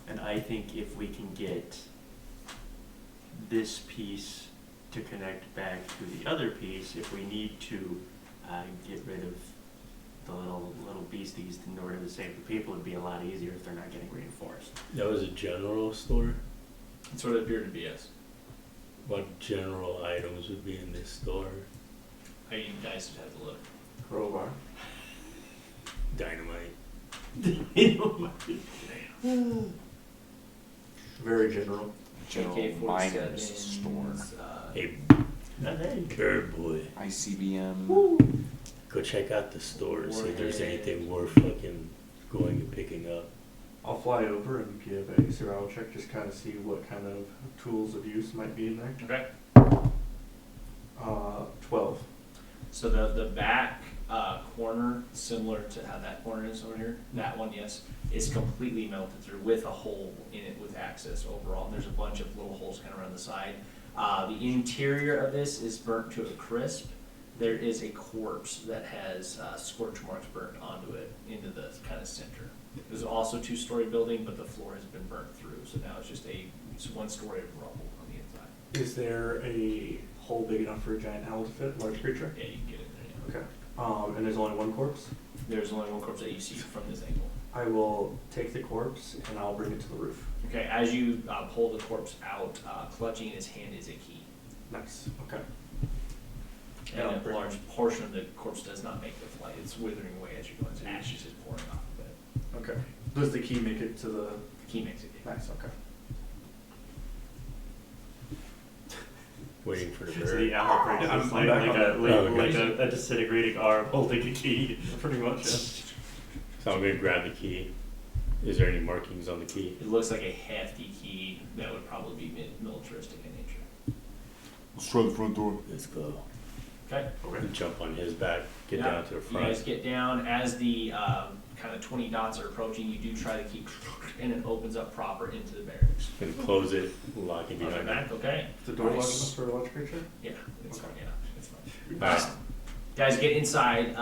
Speaker 6: and I think if we can get this piece to connect back to the other piece, if we need to get rid of the little beasties in order to save the people, it'd be a lot easier if they're not getting reinforced.
Speaker 2: That was a general store?
Speaker 1: That's what it appeared to be, yes.
Speaker 2: What general items would be in this store?
Speaker 1: I mean, you guys would have to look.
Speaker 3: Crowbar.
Speaker 2: Dynamite.
Speaker 3: Very general.
Speaker 5: General Miners Store.
Speaker 2: Hey,
Speaker 6: Hey.
Speaker 2: bird boy,
Speaker 5: ICBM.
Speaker 2: go check out the store, see if there's
Speaker 1: Warhead.
Speaker 2: anything worth fucking going and picking up.
Speaker 3: I'll fly over and give a survival check, just kind of see what kind of tools of use might be in there.
Speaker 1: Okay.
Speaker 3: 12.
Speaker 1: So the back corner, similar to how that corner is over here, that one, yes, is completely melted through with a hole in it with access overall. And there's a bunch of little holes kind of around the side. The interior of this is burnt to a crisp. There is a corpse that has scorch marks burnt onto it into the kind of center. There's also a 2-story building, but the floor has been burnt through, so now it's just it's 1 story of rubble on the inside.
Speaker 3: Is there a hole big enough for a giant owl to fit, large creature?
Speaker 1: Yeah, you can get in there.
Speaker 3: Okay. And there's only 1 corpse?
Speaker 1: Yeah. There's only 1 corpse that you see from this angle.
Speaker 3: I will take the corpse and I'll bring it to the roof.
Speaker 1: Okay, as you pull the corpse out, clutching in his hand is a key.
Speaker 3: Nice. Okay.
Speaker 1: And a large portion of the corpse does not make the flight. It's withering away as you go. It's ashes is pouring off of it.
Speaker 3: Okay. Does the key make it to the...
Speaker 1: The key makes it.
Speaker 3: Nice, okay.
Speaker 2: Waiting for the
Speaker 6: So the
Speaker 2: bird.
Speaker 6: owl breaks
Speaker 3: I'm
Speaker 6: is like
Speaker 3: back on that.
Speaker 6: a disintegrating arm holding a key.
Speaker 3: Pretty much, yeah.
Speaker 2: So I'm gonna grab the key. Is there any markings on the key?
Speaker 1: It looks like a hefty key that would probably be militaristic in nature.
Speaker 9: Let's try the front door.
Speaker 2: Let's go.
Speaker 1: Okay.
Speaker 2: Jump on his back, get
Speaker 1: Yeah.
Speaker 2: down to the
Speaker 1: You
Speaker 2: front.
Speaker 1: guys get down. As the kind of 20 dots are approaching, you do try to keep, and it opens up proper into the barracks.
Speaker 2: And close it, lock it
Speaker 1: On the
Speaker 2: behind me.
Speaker 1: back, okay?
Speaker 3: Is the door large
Speaker 1: Nice.
Speaker 3: enough for a large creature?
Speaker 1: Yeah, it's fine. Yeah, it's fine.
Speaker 2: Alright.
Speaker 1: Guys, get inside.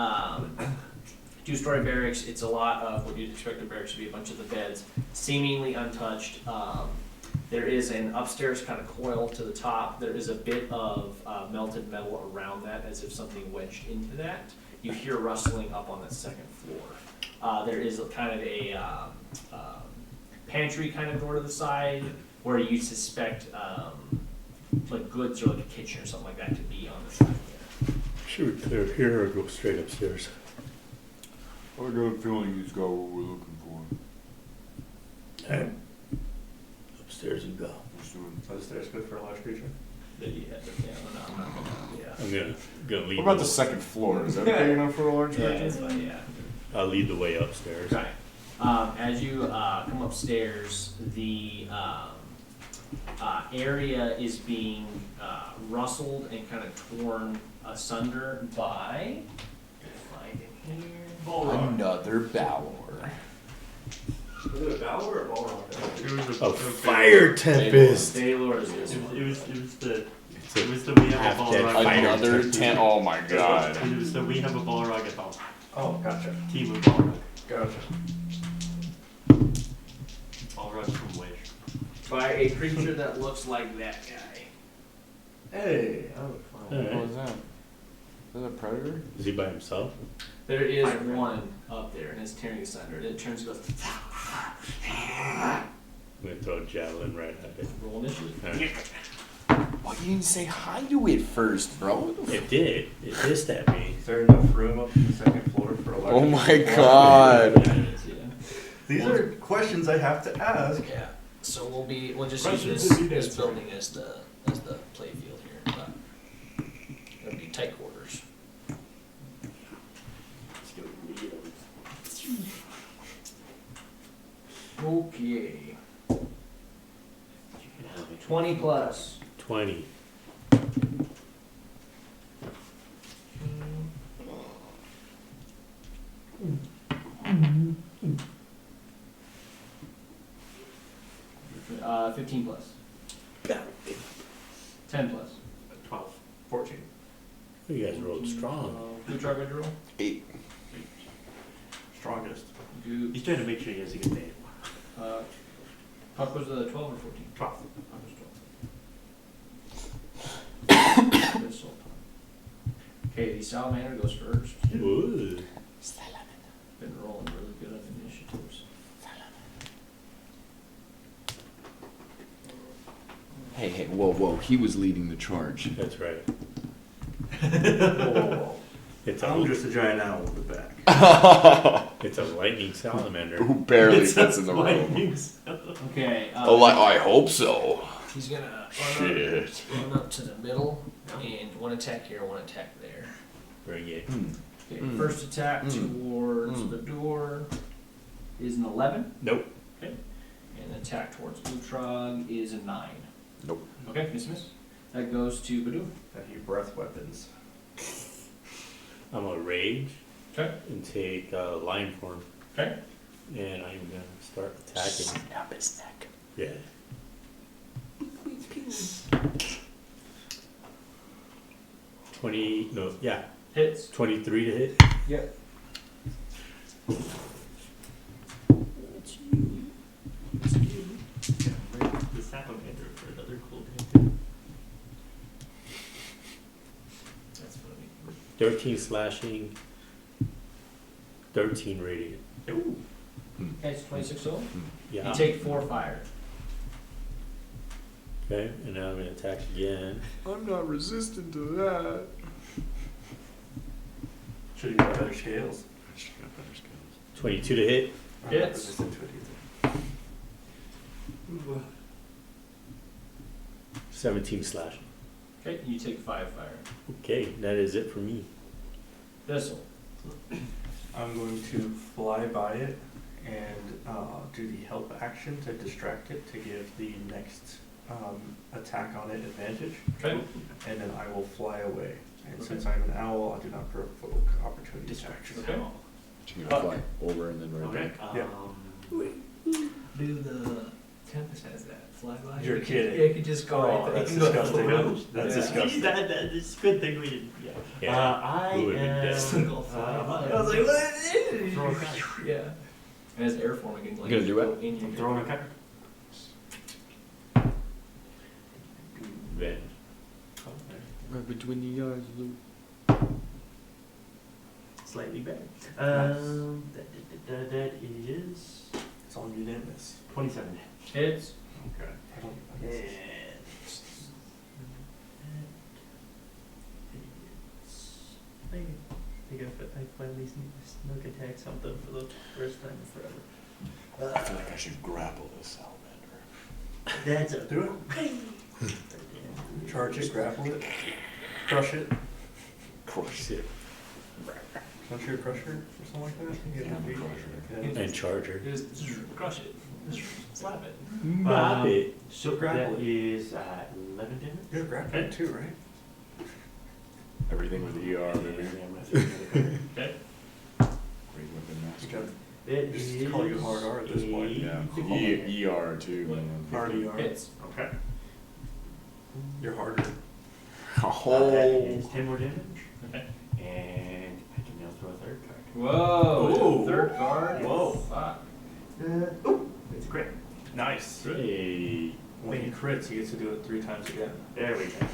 Speaker 1: 2-story barracks. It's a lot of what you'd expect a barracks to be. A bunch of the beds, seemingly untouched. There is an upstairs kind of coil to the top. There is a bit of melted metal around that, as if something wedged into that. You hear rustling up on the 2nd floor. There is a kind of a pantry kind of door to the side where you suspect like goods or like a kitchen or something like that to be on the side there.
Speaker 2: Should we clear here or go straight upstairs?
Speaker 9: I got a feeling he's got what we're looking for.
Speaker 2: Alright. Upstairs we go.
Speaker 9: Let's do it.
Speaker 3: Are the stairs good for a large creature?
Speaker 1: Yeah, no, I'm not gonna,
Speaker 2: I'm gonna lead.
Speaker 5: What about the 2nd floor? Is that big enough for a large
Speaker 1: yeah,
Speaker 5: creature?
Speaker 1: it's fine, yeah.
Speaker 2: I'll lead the way upstairs.
Speaker 1: Okay. As you come upstairs, the area is being rustled and kind of torn asunder by. Find it here.
Speaker 5: Another Balor.
Speaker 3: Was it a Balor or a Balrog?
Speaker 6: It was
Speaker 2: A fire tempest!
Speaker 1: Baylor is this one.
Speaker 6: It was the we have a
Speaker 2: half-dead
Speaker 6: Balrog.
Speaker 2: fighter.
Speaker 5: Another 10. Oh my god.
Speaker 6: It was the we have a Balrog at home.
Speaker 3: Oh, gotcha.
Speaker 6: Team of Balrog.
Speaker 3: Gotcha.
Speaker 6: Balrog from Wish.
Speaker 1: By a creature that looks like that guy.
Speaker 3: Hey.
Speaker 5: What was that? Is that a predator?
Speaker 2: Is he by himself?
Speaker 1: There is one up there, and it's tearing asunder. And it turns and goes.
Speaker 2: I'm gonna throw a javelin right at it.
Speaker 1: Roll initiative.
Speaker 2: Alright.
Speaker 5: Why you didn't say hi to it first, bro?
Speaker 2: It did. It hissed at me.
Speaker 3: Is there enough room up to the 2nd floor for a large
Speaker 5: Oh my
Speaker 3: creature?
Speaker 5: god.
Speaker 1: Yeah, it is, yeah.
Speaker 3: These are questions I have to ask.
Speaker 1: Yeah. So we'll just
Speaker 3: Questions
Speaker 1: use
Speaker 3: to be
Speaker 1: this
Speaker 3: answered.
Speaker 1: building as the play field here. But it'll be tight quarters. Okay. 20 plus.
Speaker 2: 20.
Speaker 1: Uh, 15 plus. 10 plus.
Speaker 3: 12. 14.
Speaker 2: You guys rolled strong.
Speaker 1: Who tried to roll?
Speaker 5: 8.
Speaker 3: Strongest.
Speaker 1: Goop.
Speaker 6: He's trying to make sure he has a good name.
Speaker 1: Puck was 12 or 14?
Speaker 3: 12.
Speaker 1: Puck was 12. Good soul. Okay, the salamander goes first.
Speaker 2: Ooh.
Speaker 1: Been rolling really good on initiatives.
Speaker 5: whoa. He was leading the charge.
Speaker 2: That's right.
Speaker 3: Whoa.
Speaker 2: It's
Speaker 3: I'm
Speaker 2: a,
Speaker 3: just a giant owl with the back.
Speaker 2: it's a lightning salamander.
Speaker 5: Who barely fits in the room.
Speaker 1: Okay.
Speaker 5: I hope so.
Speaker 1: He's gonna
Speaker 5: Shit.
Speaker 1: run up to the middle, and one attack here, one attack there.
Speaker 2: Bring it.
Speaker 1: Okay, first attack towards the door is an 11.
Speaker 2: Nope.
Speaker 1: Okay. And attack towards Utrog is a 9.
Speaker 5: Nope.
Speaker 1: Okay, miss. That goes to Badu.
Speaker 3: Have you breath weapons?
Speaker 2: I'm gonna rage
Speaker 1: Okay.
Speaker 2: and take lion form,
Speaker 1: Okay.
Speaker 2: and I'm gonna start attacking.
Speaker 5: Snap his neck.
Speaker 2: Yeah. 20. No. Yeah.
Speaker 1: Hits.
Speaker 2: 23 to hit.
Speaker 1: Yep.
Speaker 6: The salamander for another cool thing.
Speaker 1: That's funny.
Speaker 2: 13 slashing. 13 radiant.
Speaker 1: Ooh. Okay, it's 26 total.
Speaker 2: Yeah.
Speaker 1: You take 4 fire.
Speaker 2: Okay, and now I'm gonna attack again.
Speaker 5: I'm not resistant to that.
Speaker 3: Should you have better scales?
Speaker 2: 22 to hit.
Speaker 3: I'm not
Speaker 1: Hits.
Speaker 3: resistant to it either.
Speaker 2: 17 slashing.
Speaker 1: Okay, you take 5 fire.
Speaker 2: Okay, that is it for me.
Speaker 1: Thistle.
Speaker 3: I'm going to fly by it and do the help action to distract it to give the next attack on it advantage.
Speaker 1: Okay.
Speaker 3: And then I will fly away. And
Speaker 1: Okay.
Speaker 3: since I'm an owl, I do not provoke opportunity attacks.
Speaker 1: Okay.
Speaker 5: You're gonna fly over and then right
Speaker 6: Okay.
Speaker 5: back.
Speaker 3: Yeah.
Speaker 1: Do the Tempest has that fly by?
Speaker 3: You're kidding.
Speaker 1: Yeah, you could just go
Speaker 3: Oh,
Speaker 1: right there.
Speaker 3: that's
Speaker 1: You can go
Speaker 3: disgusting.
Speaker 1: through.
Speaker 3: That's
Speaker 1: Yeah.
Speaker 3: disgusting.
Speaker 6: It's a good thing we didn't. Yeah.
Speaker 2: Yeah.
Speaker 6: I
Speaker 2: We would've been
Speaker 6: am.
Speaker 2: dead.
Speaker 1: Still go fly by. I was like,
Speaker 6: Throw a
Speaker 1: what?
Speaker 6: kite.
Speaker 1: Yeah. And as air form again, like
Speaker 5: You gonna do
Speaker 1: go
Speaker 5: it?
Speaker 1: in your
Speaker 6: I'm throwing a kite.
Speaker 2: Then.
Speaker 5: Right between the eyes, Luke.
Speaker 6: Slightly better. That is
Speaker 3: It's all unanimous.
Speaker 6: 27.
Speaker 1: Hits.
Speaker 3: Okay. I don't. I
Speaker 6: And
Speaker 3: guess-
Speaker 6: I think I finally snuck attack something for the first time in forever.
Speaker 5: I feel like I should grapple this salamander.
Speaker 6: That's a
Speaker 3: Do it. Charge it, grapple it, crush it.
Speaker 2: Crush it.
Speaker 3: Don't you a crusher or something like that? You
Speaker 5: Yeah, I'm a
Speaker 3: get
Speaker 5: crusher.
Speaker 3: Yeah.
Speaker 2: And charger.
Speaker 1: Just crush it. Just slap it.
Speaker 2: Bop it.
Speaker 6: So
Speaker 3: Grapple
Speaker 6: that
Speaker 3: it.
Speaker 6: is 11 damage.
Speaker 3: You're grappling too, right?
Speaker 5: Everything with ER, baby.
Speaker 1: Okay.
Speaker 5: Great weapon master.
Speaker 6: That
Speaker 3: Just
Speaker 6: is
Speaker 3: call you hard R at this point.
Speaker 5: Yeah. ER too, man.
Speaker 3: Hard ER.
Speaker 1: Hits.
Speaker 6: Okay.
Speaker 3: You're harder.
Speaker 6: That is 10 more damage.
Speaker 1: Okay.
Speaker 6: And I can now throw a third card.
Speaker 1: Whoa.
Speaker 3: Ooh.
Speaker 1: Third card.
Speaker 3: Whoa.
Speaker 1: Fuck.
Speaker 6: It's a crit.
Speaker 3: Nice.
Speaker 2: Hey.
Speaker 3: When he crits, he gets to do it 3 times again.
Speaker 6: There we go.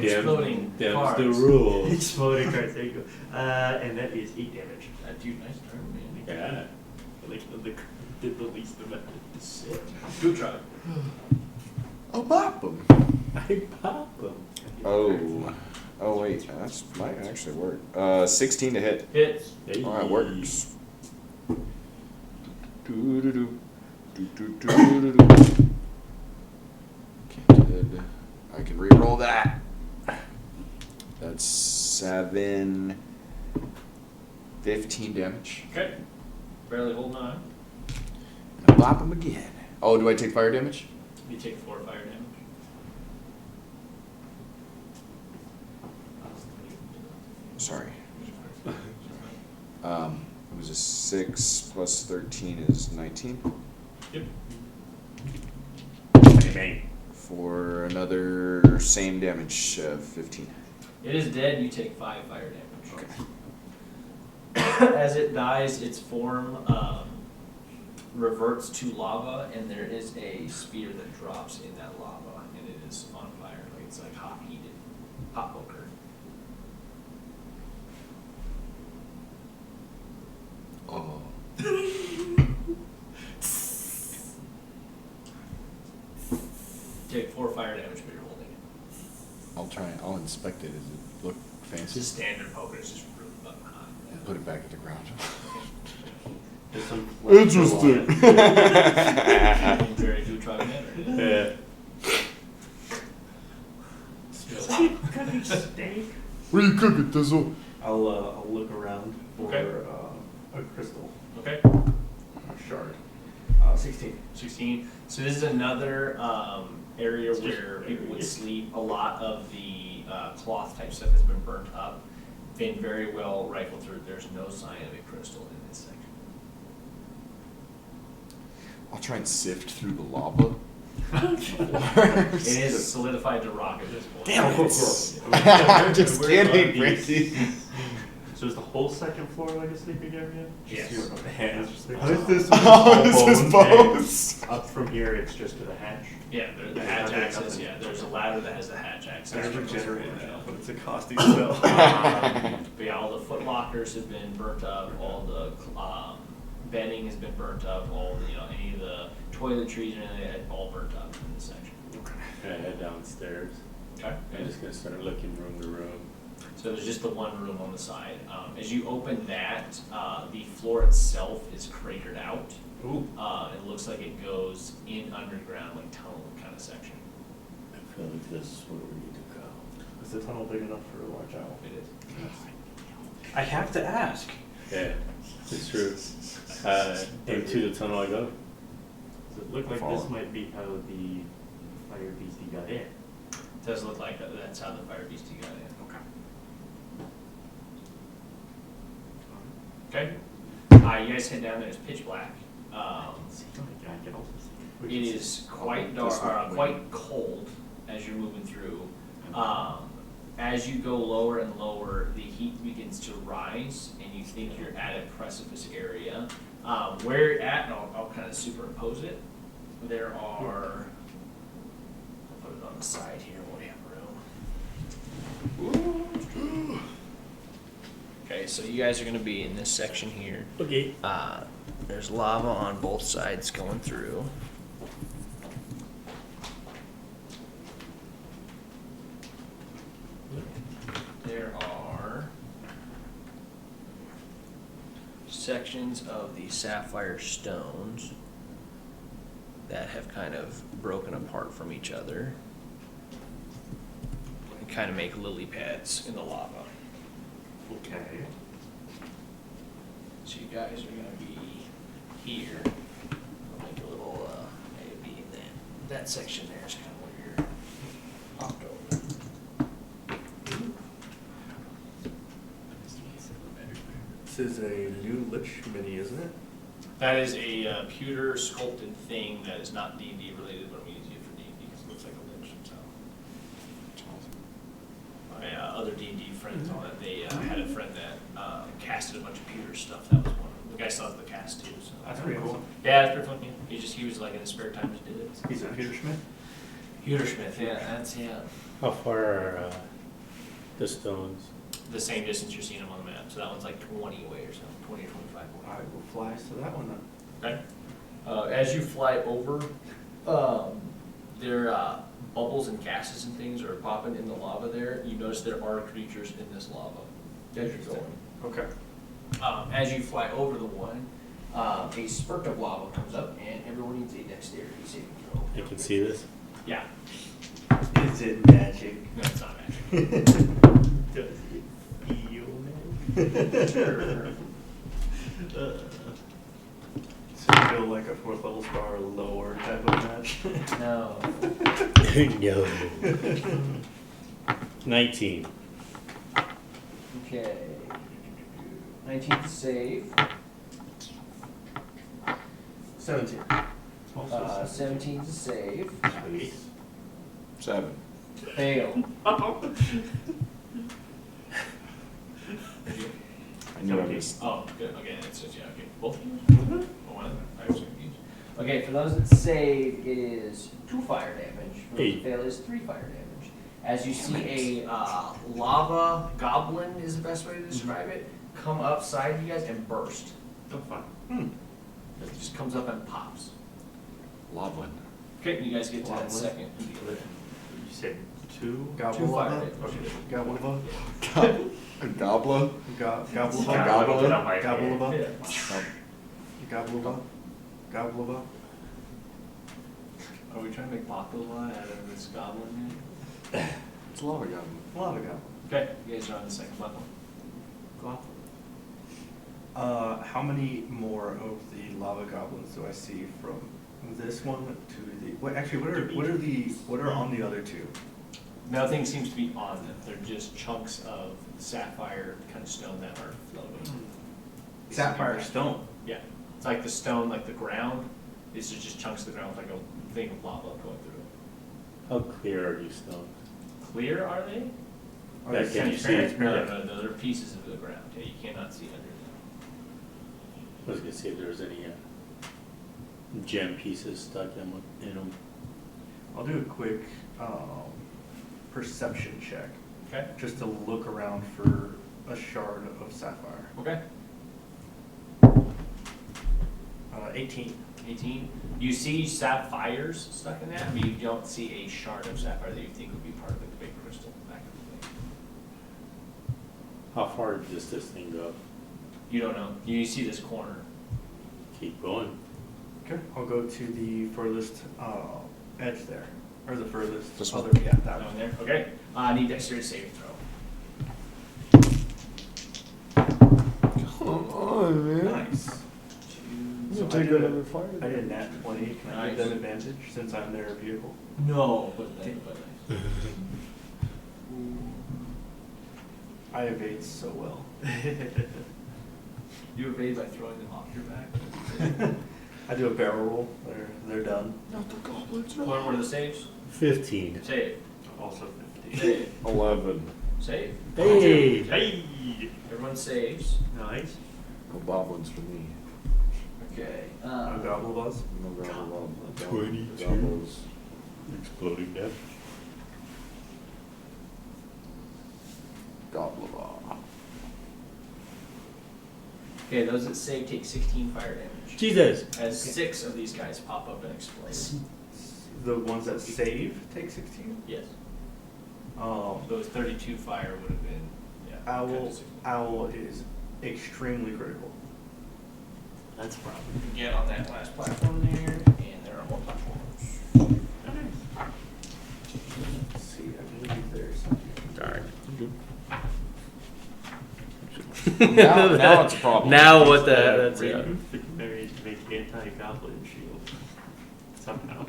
Speaker 1: Exploding
Speaker 2: Them's
Speaker 1: cards.
Speaker 2: the rules.
Speaker 6: Exploding cards, there you go. And that is 8 damage.
Speaker 1: Dude, nice turn, man.
Speaker 2: Yeah.
Speaker 6: Like did the least amount of sick.
Speaker 1: Good try.
Speaker 5: Oh, bop him.
Speaker 2: I pop them.
Speaker 5: Oh wait, that might actually work. 16 to hit.
Speaker 1: Hits.
Speaker 2: Hey.
Speaker 5: Oh, it works. Doo-doo-doo. Doo-doo-doo-doo-doo. Canted. I can re-roll that. That's 7, 15 damage.
Speaker 1: Okay. Barely holding on.
Speaker 5: And I'll bop him again. Oh, do I take fire damage?
Speaker 1: You take 4 fire damage.
Speaker 5: Sorry. It was a 6 plus 13 is 19.
Speaker 1: Yep.
Speaker 2: Bang.
Speaker 5: For another same damage, 15.
Speaker 1: It is dead. You take 5 fire damage.
Speaker 5: Okay.
Speaker 1: As it dies, its form reverts to lava, and there is a spear that drops in that lava, and it is on fire. Like it's like hot heated, hot poker.
Speaker 5: Oh.
Speaker 1: Take 4 fire damage, but you're holding
Speaker 5: I'll inspect it. Does it look
Speaker 1: It's
Speaker 5: fancy?
Speaker 1: just standard poker, it's just really fucking hot.
Speaker 5: And put it back at the ground.
Speaker 6: There's some
Speaker 9: Interesting.
Speaker 1: Very good try manner.
Speaker 2: Yeah.
Speaker 6: cooking steak.
Speaker 9: What are you cooking, Tizzle?
Speaker 3: I'll look around for
Speaker 1: Okay.
Speaker 3: a crystal
Speaker 1: Okay.
Speaker 3: shard. 16.
Speaker 1: 16. So this is another area where people would sleep. A lot of the cloth type stuff has been burnt up. Been very well rifled through. There's no sign of a crystal in this section.
Speaker 5: I'll try and sift through the lava.
Speaker 1: It is solidified to rock at this point.
Speaker 5: Damn it.
Speaker 6: I'm
Speaker 5: just kidding, Frankie.
Speaker 6: So is the whole second floor like a sleeping area?
Speaker 1: Yes.
Speaker 3: The hands just like,
Speaker 6: How is this?
Speaker 9: Oh, this is bones.
Speaker 6: Up from here, it's just to the hatch.
Speaker 1: Yeah, the hatch access. Yeah, there's a ladder that has the hatch access.
Speaker 3: There's regenerated now, but it's a costly spell.
Speaker 1: But yeah, all the foot lockers have been burnt up. All the bedding has been burnt up. All the, any of the toiletries and anything, all burnt up in this section.
Speaker 2: I head downstairs.
Speaker 1: Okay.
Speaker 2: I'm just gonna start looking room to room.
Speaker 1: So there's just the one room on the side. As you open that, the floor itself is cratered out.
Speaker 3: Ooh.
Speaker 1: It looks like it goes in underground, like tunnel kind of section.
Speaker 2: I feel like this is where we need to go.
Speaker 3: Is the tunnel big enough for a large owl?
Speaker 1: It is.
Speaker 7: I have to ask.
Speaker 2: Yeah, it's true. Into the tunnel I go.
Speaker 6: Does it look like this might be how the fire beastie got in?
Speaker 1: It does look like that's how the fire beastie got in. Okay. You guys head down there. It's pitch black.
Speaker 6: I can also see.
Speaker 1: It is quite dark, quite cold as you're moving through. As you go lower and lower, the heat begins to rise, and you think you're at a precipice area. Where you're at, and I'll kind of superimpose it. There are. I'll put it on the side here when we have room. Okay, so you guys are going to be in this section here.
Speaker 2: Okay.
Speaker 1: There's lava on both sides going through. There are sections of the sapphire stones that have kind of broken apart from each other and kind of make lily pads in the lava.
Speaker 6: Okay.
Speaker 1: So you guys are gonna be here. I'll make a little maybe that section there is kind of where you're popped over.
Speaker 3: This is a new Lich mini, isn't it?
Speaker 1: That is a pewter sculpted thing that is not D&D related, but we use it for D&D because it looks like a lich. So my other D&D friends on it, they had a friend that casted a bunch of pewter stuff. That was one. The guy still has the cast too. So
Speaker 3: That's pretty cool.
Speaker 1: Yeah, it's pretty fun. Yeah. He was like in his spare time just did it.
Speaker 3: He's a Peter Schmidt.
Speaker 1: Pewtersmith, yeah, that's
Speaker 2: How far are the stones?
Speaker 1: the same distance you're seeing them on the map. So that one's like 20 away or something, 20 or 25 away.
Speaker 3: I will fly to that one then.
Speaker 1: Okay. As you fly over, there are bubbles and gases and things are popping in the lava there. You notice there are creatures in this lava as you're going.
Speaker 3: Okay.
Speaker 1: As you fly over the one, a spurt of lava comes up, and everyone needs a dexterity saving throw.
Speaker 2: You can see this?
Speaker 1: Yeah.
Speaker 3: Is it magic?
Speaker 1: No, it's not magic.
Speaker 6: Does it feel magic?
Speaker 3: So you feel like a 4th level star lower type of match?
Speaker 1: No.
Speaker 2: No. 19.
Speaker 1: Okay. 19 to save.
Speaker 3: 17.
Speaker 1: 17 to save.
Speaker 5: 7.
Speaker 1: Fail.
Speaker 5: I knew I missed.
Speaker 1: Oh, good. Okay, that's just, yeah, okay. Both of you? Oh, one. I was confused. Okay, for those that save, it is 2 fire damage. For those that fail, it is 3 fire damage. As you see a lava goblin is the best way to describe it, come upside you guys and burst.
Speaker 6: Oh, fun.
Speaker 1: It just comes up and pops.
Speaker 5: Loblin.
Speaker 1: Okay, you guys get to that second.
Speaker 6: You said Two.
Speaker 3: Gobble
Speaker 1: fire
Speaker 3: lava?
Speaker 1: damage.
Speaker 3: Okay. Gobble lava?
Speaker 9: A gobbler?
Speaker 3: Gobble
Speaker 6: Gobble
Speaker 3: lava?
Speaker 6: lava. Not my
Speaker 3: Gobble
Speaker 6: favorite.
Speaker 3: lava?
Speaker 1: Yeah.
Speaker 3: Gobble lava? Gobble lava?
Speaker 1: Are we trying to make baklava out of this goblin
Speaker 5: It's a lava goblin.
Speaker 3: Lava gobble.
Speaker 1: Okay, you guys are on the second level. Go off.
Speaker 3: How many more of the lava goblins do I see from this one to the? What actually? What are on the other two?
Speaker 1: Nothing seems to be on them. They're just chunks of sapphire kind of stone that are floating.
Speaker 3: Sapphire stone.
Speaker 1: Yeah, it's like the stone, like the ground. These are just chunks of the ground with like a thing of lava going through it.
Speaker 2: How clear are these stones?
Speaker 1: Clear are they?
Speaker 2: Yeah,
Speaker 3: they
Speaker 2: can you see it?
Speaker 1: No, they're pieces of the ground. Yeah, you cannot see under them.
Speaker 2: I was gonna see if there was any gem pieces stuck in them.
Speaker 3: I'll do a quick perception check,
Speaker 1: Okay.
Speaker 3: just to look around for a shard of sapphire.
Speaker 1: Okay.
Speaker 3: 18.
Speaker 1: 18. You see sapphires stuck in that, but you don't see a shard of sapphire that you think would be part of the big crystal back in the thing.
Speaker 2: How far does this thing go?
Speaker 1: You don't know. You see this corner.
Speaker 2: Keep going.
Speaker 3: Okay. I'll go to the furthest edge there, or the furthest
Speaker 5: This
Speaker 3: other.
Speaker 5: one?
Speaker 3: Yeah, that
Speaker 1: That
Speaker 3: one.
Speaker 1: one there. Okay. I need dexterity saving throw.
Speaker 9: Come on, man.
Speaker 3: Nice.
Speaker 9: I'm
Speaker 3: So
Speaker 9: gonna take
Speaker 3: I did
Speaker 9: another fire.
Speaker 3: I did a nat 20. Can I give
Speaker 1: Nice.
Speaker 3: them advantage since I'm their vehicle?
Speaker 1: No, but
Speaker 3: I evade so well.
Speaker 1: you evade by throwing them off your back.
Speaker 3: I do a barrel roll. They're done.
Speaker 5: Not the goblins.
Speaker 1: What are the saves?
Speaker 2: 15.
Speaker 1: Save.
Speaker 6: Also 50.
Speaker 1: Save.
Speaker 9: 11.
Speaker 1: Save.
Speaker 2: Hey!
Speaker 6: Hey!
Speaker 1: Everyone saves.
Speaker 6: Nice.
Speaker 5: No goblins for me.
Speaker 1: Okay.
Speaker 3: No gobble buzz.
Speaker 5: No goblin.
Speaker 9: 22.
Speaker 5: Goblins.
Speaker 9: Exploding death.
Speaker 5: Goblin.
Speaker 1: Okay, those that save take 16 fire damage.
Speaker 2: Jesus!
Speaker 1: As 6 of these guys pop up and explode.
Speaker 3: The ones that save take 16.
Speaker 1: Yes.
Speaker 3: Um,
Speaker 1: Those 32 fire would have been, yeah. kind of 16.
Speaker 3: Owl is extremely critical.
Speaker 6: That's a problem.
Speaker 1: You can get on that last platform there, and there are more platforms.
Speaker 3: Let's see, I believe there's something.
Speaker 2: Alright.
Speaker 5: Now it's a problem.
Speaker 2: Now what the, that's it.
Speaker 6: Married to make anti-goblin shield. Somehow.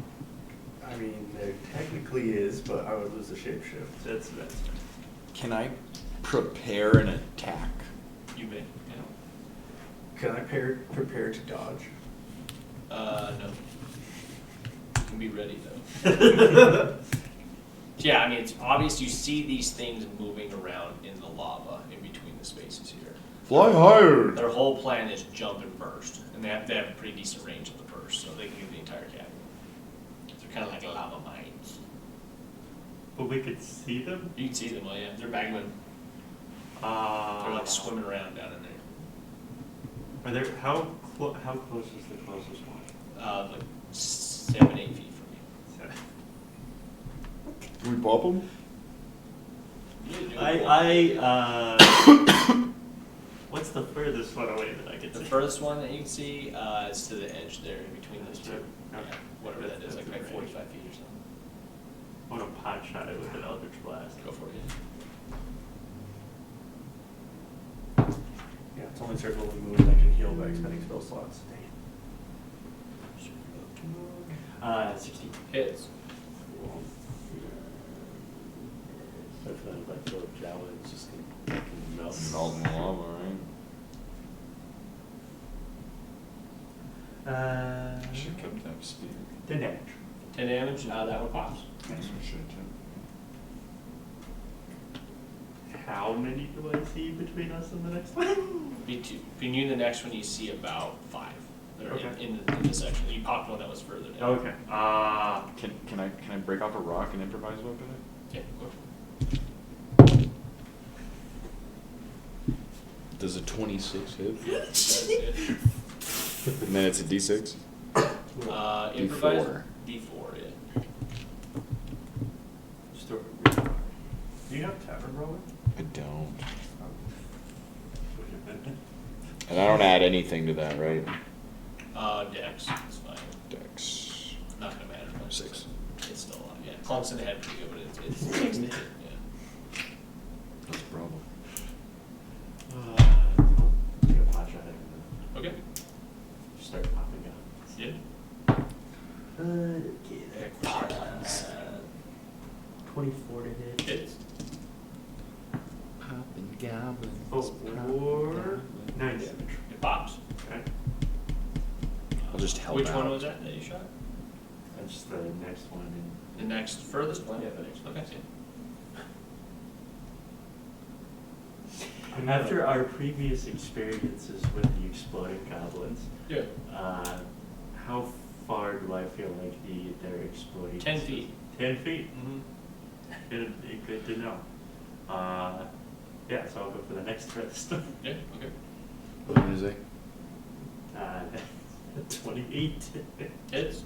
Speaker 3: I mean, there technically is, but I would lose the shapeshift.
Speaker 6: That's
Speaker 5: Can I prepare an attack?
Speaker 1: You may, yeah.
Speaker 3: Can I prepare to dodge?
Speaker 1: No. You can be ready though. Yeah, I mean, it's obvious you see these things moving around in the lava in between the spaces here.
Speaker 9: Fly higher.
Speaker 1: Their whole plan is jump and burst, and they have a pretty decent range of the burst, so they can get the entire cabin. So they're kind of like lava mines.
Speaker 6: But we could see them?
Speaker 1: You can see them, well, yeah, they're magma. They're like swimming around down in there.
Speaker 6: Are there, how close is the closest one?
Speaker 1: Like 7-8 feet from you.
Speaker 6: So-
Speaker 9: Can we pop them?
Speaker 6: What's the furthest one away that I can
Speaker 1: The
Speaker 6: see?
Speaker 1: furthest one that you can see is to the edge there, in between those two.
Speaker 6: Okay.
Speaker 1: Yeah, whatever that is, like 45 feet or something.
Speaker 6: I want to pot shot it with an Eldritch Blast.
Speaker 1: Go for it.
Speaker 3: Yeah, it's only circle of moon that can heal by expending spell slots.
Speaker 6: 16.
Speaker 1: Hits.
Speaker 2: I feel like if I throw a javelin, it's just gonna melt.
Speaker 5: Melt in the lava, right? I should have kept that speed.
Speaker 6: 10 damage.
Speaker 1: 10 damage, that one pops.
Speaker 5: That's what I should have.
Speaker 6: How many do I see between us and the next one?
Speaker 1: Between you and the next one, you see about 5. They're
Speaker 6: Okay.
Speaker 1: in the section. You popped one that was further down.
Speaker 6: Okay.
Speaker 5: Can I break off a rock and improvise weapon it?
Speaker 1: Yeah, go
Speaker 5: Does a 26 hit?
Speaker 1: for it. That's it.
Speaker 5: And then it's a D6?
Speaker 1: Improvise.
Speaker 5: D4.
Speaker 1: D4, yeah.
Speaker 6: Just throw a Do you have tavern rolling?
Speaker 5: I don't. And I don't add anything to that, right?
Speaker 1: Dex, it's fine.
Speaker 5: Dex.
Speaker 1: Not gonna matter much.
Speaker 5: 6.
Speaker 1: It's still a lot, yeah. Clumps in the head pretty good, but it's 6 to hit, yeah.
Speaker 5: That's a problem.
Speaker 6: Take a pot shot at it
Speaker 1: Okay.
Speaker 6: and start popping guns.
Speaker 1: Yeah.
Speaker 6: Okay, there. 24 to hit.
Speaker 1: Hits.
Speaker 5: Poppin' goblins.
Speaker 6: Oh, for 9 damage.
Speaker 1: It pops.
Speaker 6: Okay.
Speaker 5: I'll just help
Speaker 1: Which
Speaker 5: out.
Speaker 1: one was that you shot?
Speaker 6: That's the next one.
Speaker 1: The next furthest one?
Speaker 6: Yeah, the next one.
Speaker 1: Okay,
Speaker 6: After our previous experiences with the exploding goblins,
Speaker 1: yeah.
Speaker 6: how far do I feel like they're exploding?
Speaker 1: 10 feet.
Speaker 6: 10 feet?
Speaker 1: Mm-hmm.
Speaker 6: Good to know. Yeah, so I'll go for the next furthest.
Speaker 1: Yeah, okay.
Speaker 5: What did you say?
Speaker 6: 28.
Speaker 1: Hits.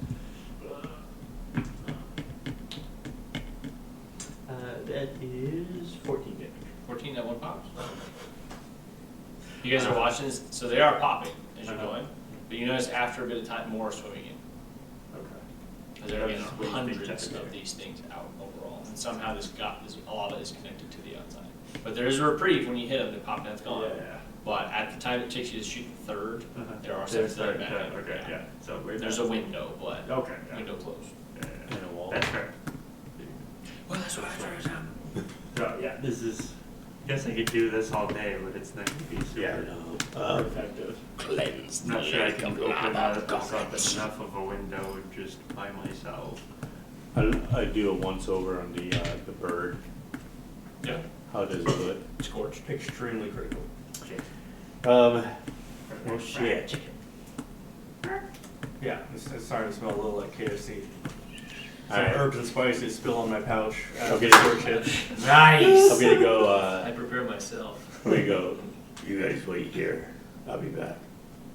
Speaker 6: That is 14 damage.
Speaker 1: 14, that one pops. You guys are watching this, so they are popping as you're going, but you notice after a bit of time, more are swimming in.
Speaker 6: Okay.
Speaker 1: Because there are
Speaker 6: That's way
Speaker 1: hundreds
Speaker 6: temperature.
Speaker 1: of these things out overall, and somehow a lot of it is connected to the outside. But there is a reprieve when you hit them, the pop net's gone.
Speaker 6: Yeah.
Speaker 1: But at the time it takes you to shoot the third, there are some
Speaker 6: There's
Speaker 1: that are
Speaker 6: third,
Speaker 1: back.
Speaker 6: okay, yeah. So we're
Speaker 1: There's a window, but
Speaker 6: Okay. Yeah.
Speaker 1: window closed.
Speaker 6: Yeah.
Speaker 1: And a wall.
Speaker 6: That's fair.
Speaker 1: Well, that's what I tried.
Speaker 6: So yeah, this is. I guess I could do this all day, but it's not gonna be super effective.
Speaker 2: Cleanse
Speaker 6: Not sure I can open this up enough of a window just by myself.
Speaker 2: I do a once over on the bird.
Speaker 1: Yeah.
Speaker 2: How does it look?
Speaker 1: Scorched.
Speaker 3: Extremely critical.
Speaker 2: Well, shit.
Speaker 3: Yeah, it's starting to smell a little like KFC. Some
Speaker 2: Alright.
Speaker 3: herbs and spices spill on my pouch as
Speaker 2: Okay.
Speaker 3: the scorch hits.
Speaker 1: Nice!
Speaker 2: I'm gonna go,
Speaker 1: I prepare myself.
Speaker 2: I'm gonna go, you guys wait here, I'll be back.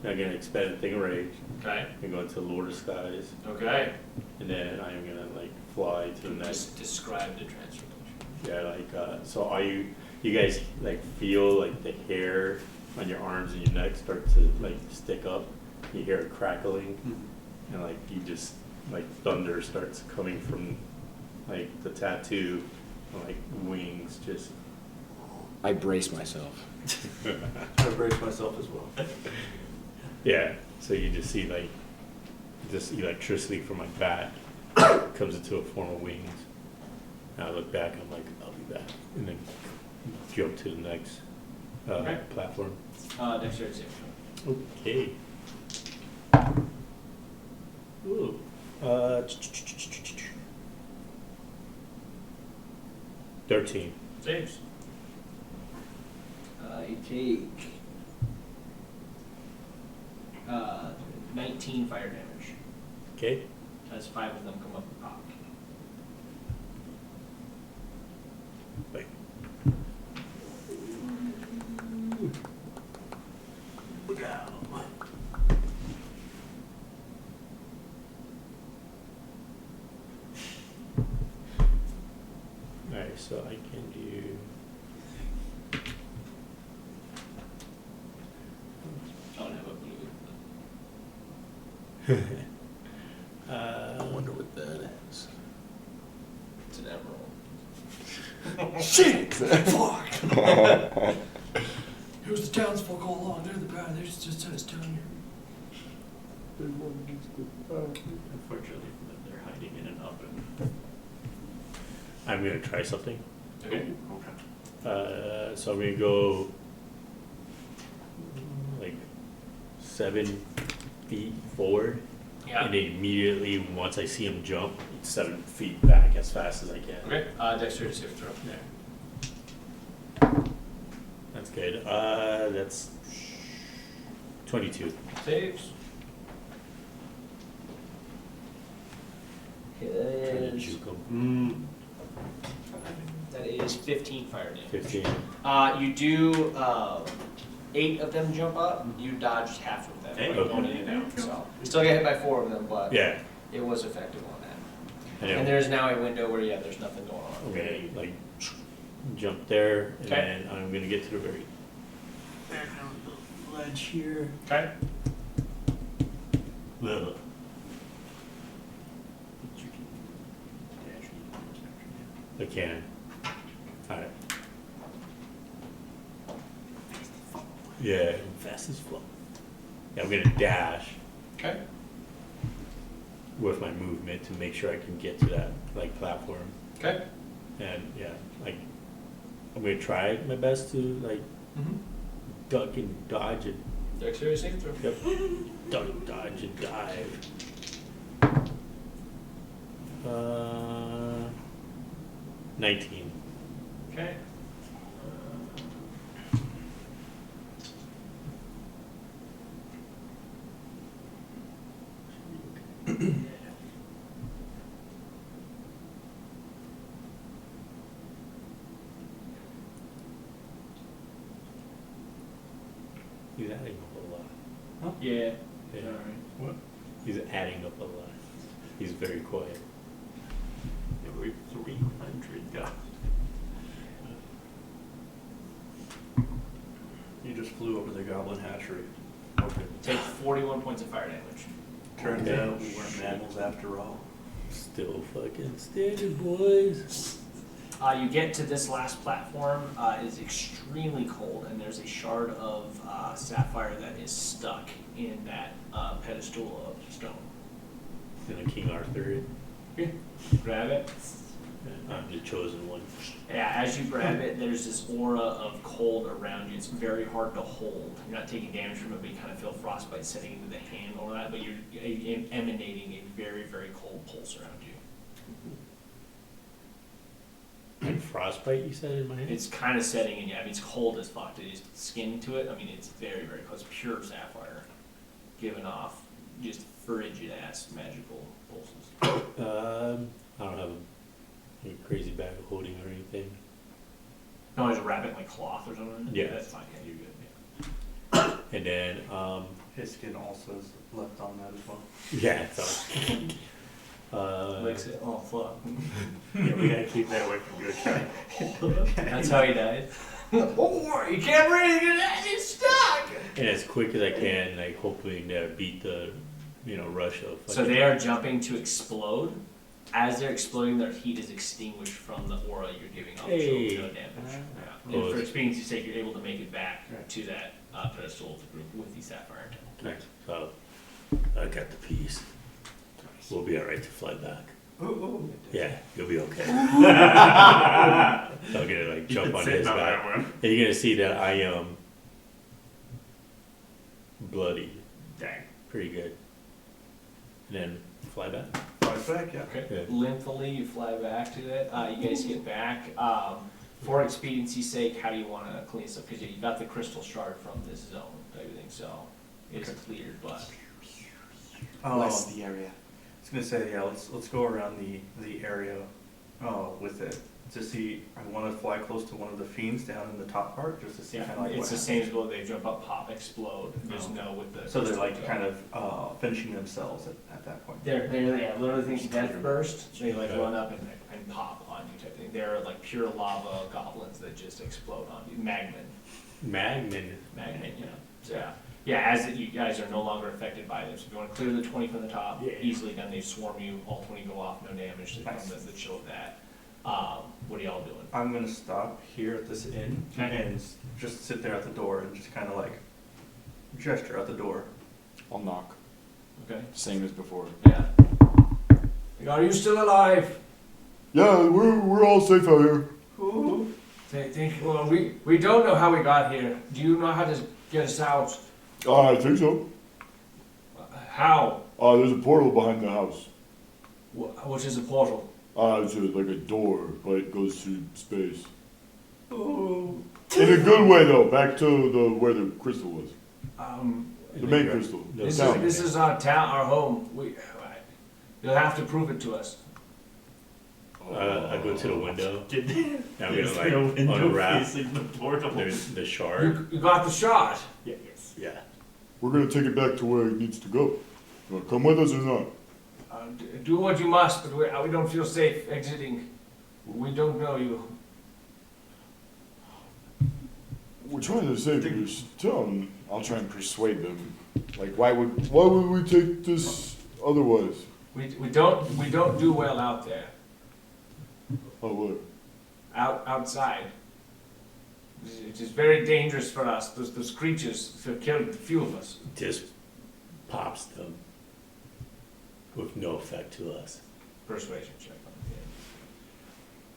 Speaker 2: I'm gonna expend a thing of rage,
Speaker 1: Okay.
Speaker 2: and go into Lord of Skies,
Speaker 1: Okay.
Speaker 2: and then I'm gonna like fly to the next.
Speaker 1: Just describe the transformation.
Speaker 2: Yeah, like, so are you guys like feel like the hair on your arms and your neck start to like stick up? You hear it crackling, and like you just, like thunder starts coming from like the tattoo, and, like wings just.
Speaker 5: I brace myself.
Speaker 3: I brace myself as well.
Speaker 2: Yeah, so you just see like, this electricity from my back comes into a form of wings. And I look back, I'm like, I'll be back. And then jump to the next
Speaker 1: Okay.
Speaker 2: platform.
Speaker 1: Dexterity saving
Speaker 2: Okay. Ooh. 13.
Speaker 1: Saves. You take 19 fire damage,
Speaker 2: Okay.
Speaker 1: as 5 of them come up and pop.
Speaker 2: Wait. Alright, so I can do.
Speaker 1: I don't have a blue.
Speaker 5: I wonder what that is.
Speaker 1: It's an emerald.
Speaker 5: Shit! Fuck!
Speaker 10: Here's the townsfolk all along. They're the bad. They're just telling you.
Speaker 6: Unfortunately, they're hiding in an oven.
Speaker 2: I'm gonna try something.
Speaker 1: Okay.
Speaker 6: Okay.
Speaker 2: So I'm gonna go like 7 feet forward.
Speaker 1: Yeah.
Speaker 2: And then immediately, once I see him jump, 7 feet back as fast as I can.
Speaker 1: Okay. Dexterity saving throw.
Speaker 2: There. That's good. That's 22.
Speaker 1: Saves. Okay, that
Speaker 2: Trying to
Speaker 1: is,
Speaker 2: juke him.
Speaker 1: that is 15 fire damage.
Speaker 2: 15.
Speaker 1: You do 8 of them jump up. You dodged half of them.
Speaker 6: Hey.
Speaker 1: Like, going in and out. So you still get hit by 4 of them, but
Speaker 2: Yeah.
Speaker 1: it was effective on that.
Speaker 2: And
Speaker 1: And there's now a window where there's nothing going on.
Speaker 2: I'm gonna like jump there, and
Speaker 1: Okay.
Speaker 2: then I'm gonna get to the very back of the ledge here.
Speaker 1: Okay.
Speaker 2: Ugh. I can. Alright. Yeah, fast as fuck. Yeah, I'm gonna dash
Speaker 1: Okay.
Speaker 2: with my movement to make sure I can get to that like platform.
Speaker 1: Okay.
Speaker 2: And yeah, like I'm gonna try my best to like
Speaker 1: Mm-hmm.
Speaker 2: duck and dodge and
Speaker 1: Dexterity saving throw.
Speaker 2: yep. Duck, dodge and dive. 19.
Speaker 1: Okay.
Speaker 2: He's adding up a lot.
Speaker 1: Yeah.
Speaker 2: Yeah.
Speaker 1: Alright.
Speaker 3: What?
Speaker 2: He's adding up a lot. He's very quiet.
Speaker 6: We're 300 guys.
Speaker 3: You just flew over the goblin hatchery.
Speaker 2: Okay.
Speaker 1: Take 41 points of fire damage.
Speaker 3: Turns
Speaker 2: Okay.
Speaker 3: out we weren't mammals after all.
Speaker 2: Still fucking standing, boys.
Speaker 1: You get to this last platform. It is extremely cold, and there's a shard of sapphire that is stuck in that pedestal of stone.
Speaker 2: In a King Arthur.
Speaker 1: Grab it.
Speaker 2: I'm the chosen one.
Speaker 1: Yeah, as you grab it, there's this aura of cold around you. It's very hard to hold. You're not taking damage from it, but you kind of feel frostbite setting into the hand or that, but you're emanating a very, very cold pulse around you.
Speaker 2: Like frostbite, you said in my hand?
Speaker 1: It's kind of setting in you. I mean, it's cold as fuck. There's skin to it. I mean, it's very, very close. Pure sapphire. Giving off just frigid ass magical pulses.
Speaker 2: I don't have a crazy bag of holding or anything.
Speaker 1: No, just wrap it in like cloth or something.
Speaker 2: Yeah.
Speaker 1: That's fine. Yeah, you're good. Yeah.
Speaker 2: And then,
Speaker 3: His skin also is left on that as well.
Speaker 2: yeah, so.
Speaker 1: Licks it. Oh, fuck.
Speaker 6: Yeah, we gotta keep that away from your try.
Speaker 1: That's how he died. Oh, you can't breathe. It's stuck.
Speaker 2: And as quick as I can, like hoping to beat the, rush of.
Speaker 1: So they are jumping to explode. As they're exploding, their heat is extinguished from the aura you're giving off,
Speaker 2: Hey.
Speaker 1: so no damage. Yeah.
Speaker 2: Cool.
Speaker 1: And for experience's sake, you're able to make it back to that pedestal of the group with the sapphire.
Speaker 2: Nice. So I got the piece. We'll be alright to fly back. Yeah, you'll be okay. I'm gonna like jump on his back. And you're gonna see that I am bloody.
Speaker 6: Dang.
Speaker 2: Pretty good. And then fly back.
Speaker 3: Right back, yeah.
Speaker 1: Okay.
Speaker 2: Yeah.
Speaker 1: Lengthily, you fly back to it. You guys get back. For expediency's sake, how do you want to clean this up? Because you got the crystal shard from this zone, everything, so it's cleared. But
Speaker 3: West the area. I was gonna say, yeah. Let's go around the area with it to see. I want to fly close to one of the fiends down in the top part just to see kind of like
Speaker 1: it's
Speaker 3: what
Speaker 1: the
Speaker 3: happens.
Speaker 1: same as well. They jump up, pop, explode. There's no with the.
Speaker 3: So they're
Speaker 1: crystal
Speaker 3: like
Speaker 1: go.
Speaker 3: kind of finishing themselves at that point.
Speaker 1: They're literally things death burst. They like run up and pop on you type thing. They're like pure lava goblins that just explode on you. Magman, yeah. So, yeah, as you guys are no longer affected by them. So if you want to clear the 20 from the top, easily done. They swarm you, all 20 go off, no damage.
Speaker 3: Nice.
Speaker 1: That's the chill of that. What are y'all doing?
Speaker 3: I'm gonna stop here at this inn
Speaker 1: Okay.
Speaker 3: and just sit there at the door and just kind of like gesture at the door.
Speaker 5: I'll knock.
Speaker 1: Okay.
Speaker 5: Same as before.
Speaker 1: Yeah. Are you still alive?
Speaker 9: Yeah, we're all safe out here.
Speaker 1: Well, we don't know how we got here. Do you know how to get us out?
Speaker 9: I think so.
Speaker 1: How?
Speaker 9: There's a portal behind the house.
Speaker 1: What is a portal?
Speaker 9: It's like a door, but it goes through space. In a good way, though. Back to where the crystal was. The main crystal. The town.
Speaker 1: This is our town, our home. You'll have to prove it to us.
Speaker 2: I go to the window. I'm
Speaker 6: Is
Speaker 2: gonna
Speaker 6: there a
Speaker 2: like
Speaker 6: window
Speaker 2: unwrap
Speaker 6: facing the portal?
Speaker 2: the shard.
Speaker 1: You got the shot.
Speaker 6: Yes.
Speaker 2: Yeah.
Speaker 9: We're gonna take it back to where it needs to go. You wanna come with us or not?
Speaker 1: Do what you must, but we don't feel safe exiting. We don't know you.
Speaker 9: we're trying to save your town. I'll try and persuade them. Like, why would we take this otherwise?
Speaker 10: We don't do well out there.
Speaker 9: Oh, what?
Speaker 10: Outside. It is very dangerous for us. Those creatures have killed a few of us.
Speaker 2: Just pops them with no effect to us.
Speaker 10: Persuasion check.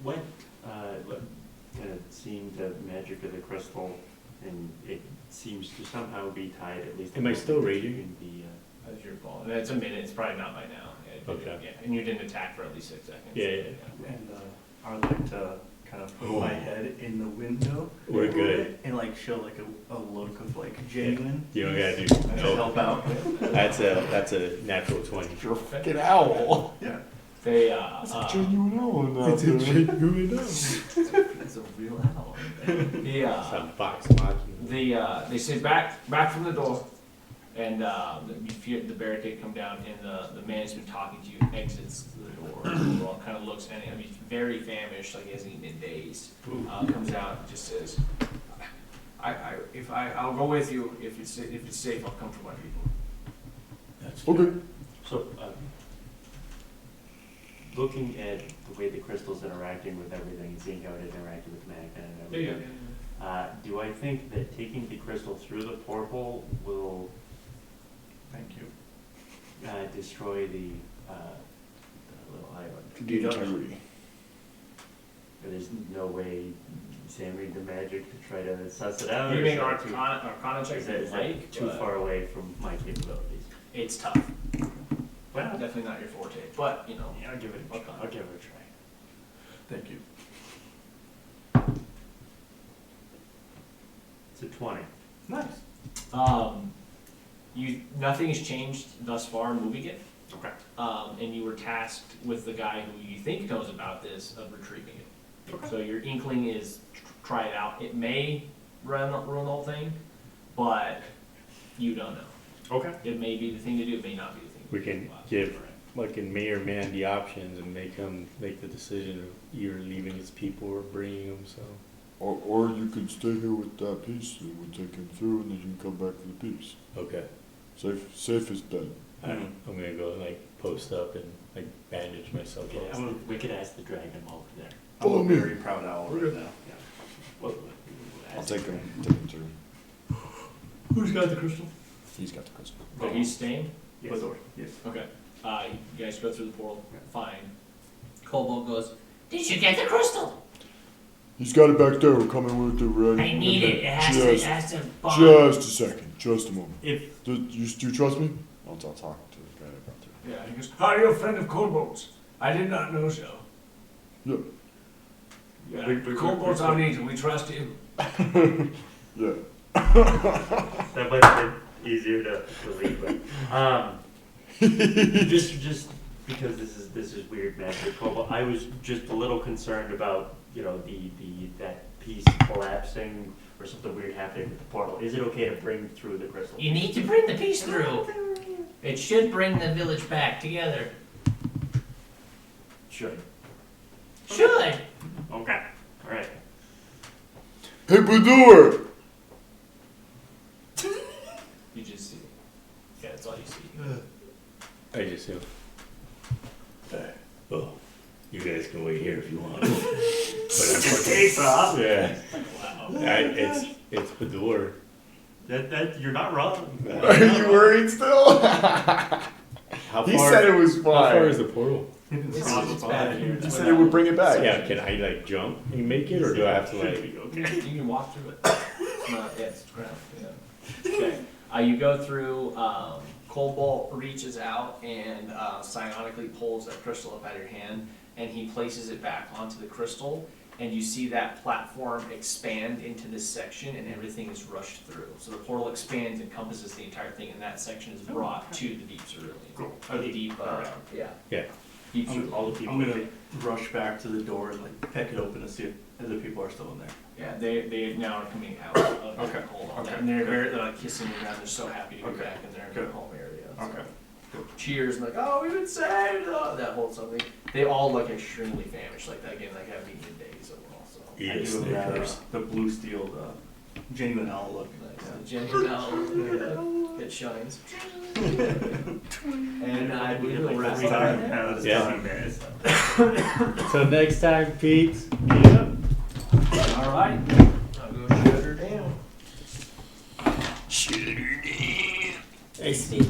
Speaker 6: What, kind of seeing the magic of the crystal, and it seems to somehow be tied at least.
Speaker 2: Am I still raging?
Speaker 6: in the,
Speaker 1: That's your call. And it's a minute. It's probably not by now. Yeah,
Speaker 2: Okay.
Speaker 1: Yeah, and you didn't attack for at least 6 seconds.
Speaker 2: Yeah.
Speaker 3: And I would like to kind of put my head in the window.
Speaker 2: We're
Speaker 3: a little
Speaker 2: good.
Speaker 3: bit And like show like a look of like genuine.
Speaker 2: You don't gotta do.
Speaker 3: To
Speaker 2: No,
Speaker 3: help out.
Speaker 2: that's a natural 20.
Speaker 9: You're a fucking owl.
Speaker 3: Yeah.
Speaker 1: They,
Speaker 9: It's a genuine owl now.
Speaker 2: It's a genuine owl.
Speaker 1: it's a real owl. Yeah.
Speaker 2: Some box watching.
Speaker 1: They say back from the door, and you feel the barricade come down, and the man who's been talking to you exits the door. Kind of looks, and I mean, he's very famished, like he hasn't eaten in days. Comes out and just says, I'll go with you if it's safe. I'll come for my people.
Speaker 2: That's
Speaker 9: Okay.
Speaker 6: So, looking at the way the crystal's interacting with everything and seeing how it interacted with mannequin and everything, do I think that taking the crystal through the portal will
Speaker 3: Thank you.
Speaker 6: destroy the little island?
Speaker 9: The integrity.
Speaker 6: There's no way Sam read the magic to try to suss it out?
Speaker 1: You
Speaker 6: or
Speaker 1: make
Speaker 6: is
Speaker 1: an
Speaker 6: that too-
Speaker 1: arcana check
Speaker 6: Is
Speaker 1: if
Speaker 6: that,
Speaker 1: you
Speaker 6: is that
Speaker 1: like,
Speaker 6: too
Speaker 1: but
Speaker 6: far away from my capabilities?
Speaker 1: It's tough.
Speaker 6: Well,
Speaker 1: Definitely not your forte, but you know.
Speaker 6: yeah, I'll give it a try.
Speaker 1: Okay.
Speaker 6: I'll give it a try.
Speaker 3: Thank you.
Speaker 6: It's a 20.
Speaker 3: Nice.
Speaker 1: Nothing has changed thus far moving it.
Speaker 6: Okay.
Speaker 1: And you were tasked with the guy who you think knows about this of retrieving it.
Speaker 6: Okay.
Speaker 1: So your inkling is try it out. It may ruin the whole thing, but you don't know.
Speaker 6: Okay.
Speaker 1: It may be the thing to do. It may not be the thing.
Speaker 2: We can give like a mayor man the options and make him make the decision of either leaving his people or bringing them. So
Speaker 9: Or you could stay here with that piece and we'll take him through and then you can come back for the piece.
Speaker 2: okay,
Speaker 9: Safest bet.
Speaker 2: I'm gonna go like post up and like bandage myself
Speaker 6: Yeah,
Speaker 2: up.
Speaker 6: we could ask the dragon while we're there.
Speaker 3: I'm
Speaker 9: Follow
Speaker 3: a
Speaker 9: me.
Speaker 3: very proud owl right now.
Speaker 6: Yeah. Well,
Speaker 5: I'll
Speaker 6: ask
Speaker 5: take
Speaker 6: the
Speaker 5: him
Speaker 6: dragon.
Speaker 5: through.
Speaker 10: Who's got the crystal?
Speaker 5: He's got the crystal.
Speaker 1: But he's staying.
Speaker 6: Yes.
Speaker 3: Bador, yes.
Speaker 1: Okay. You guys go through the portal. Fine.
Speaker 8: Cobalt goes, did you get the crystal?
Speaker 9: He's got it back there. We're coming with it ready.
Speaker 8: I need it. It has to bond.
Speaker 9: Just a second. Just a moment.
Speaker 6: If
Speaker 9: Do you trust me?
Speaker 5: I'll talk to the guy about it.
Speaker 10: Yeah, he goes, are you a friend of Cobalt's? I did not know so.
Speaker 9: Yeah.
Speaker 10: Yeah, Cobalt's our leader, we trust him.
Speaker 9: Yeah.
Speaker 6: that might have been easier to leave, but just because this is weird magic Cobalt, I was just a little concerned about that piece collapsing or something weird happening with the portal. Is it okay to bring through the crystal?
Speaker 8: You need to bring the piece through. It should bring the village back together.
Speaker 6: Should.
Speaker 8: Should.
Speaker 6: Okay. All right.
Speaker 9: Hey, Bador!
Speaker 1: You just see. Yeah, that's all you see.
Speaker 2: I just assume. Oh, you guys can wait here if you want. But yeah,
Speaker 1: Wow.
Speaker 2: it's Bador.
Speaker 6: That you're not wrong.
Speaker 9: Are you worried still?
Speaker 2: How
Speaker 9: He
Speaker 2: far?
Speaker 9: said it was
Speaker 2: How far
Speaker 9: fine.
Speaker 2: is the portal?
Speaker 1: It's bad here.
Speaker 9: He said it would bring it back.
Speaker 2: Yeah, can I like jump and make it, or do I have to
Speaker 6: Should
Speaker 2: like?
Speaker 6: be
Speaker 1: You
Speaker 6: okay.
Speaker 1: can walk through it. It's not, yeah, it's ground, yeah. Okay, you go through, Cobalt reaches out and psionically pulls that crystal up out of your hand, and he places it back onto the crystal, and you see that platform expand into this section, and everything is rushed through. So the portal expands, encompasses the entire thing, and that section is brought to the deep cerulean.
Speaker 6: Cool.
Speaker 1: Or the deep, yeah.
Speaker 2: Yeah.
Speaker 1: Deep cerulean.
Speaker 6: All the people.
Speaker 3: I'm gonna rush back to the door and like peck it open to see if other people are still in there.
Speaker 1: Yeah, they now are coming out of the
Speaker 3: Okay.
Speaker 1: hole,
Speaker 3: Okay.
Speaker 1: and they're like kissing the ground. They're so happy to be
Speaker 3: Okay.
Speaker 1: back in their
Speaker 3: Good.
Speaker 1: home area. So.
Speaker 3: Okay.
Speaker 1: Cheers and like, oh, we've been saved. Oh, that whole something. They all look extremely famished. Like that again, like haven't eaten in days as well. So
Speaker 3: I
Speaker 2: Eat a
Speaker 3: give him that,
Speaker 2: Snickers.
Speaker 3: the blue steel Genuine owl look.
Speaker 1: Genuine owl. It shines. And I believe we'll wrap it up.
Speaker 2: Yeah. So next time, Pete.
Speaker 1: All right. I'll go shut her down.
Speaker 2: I see.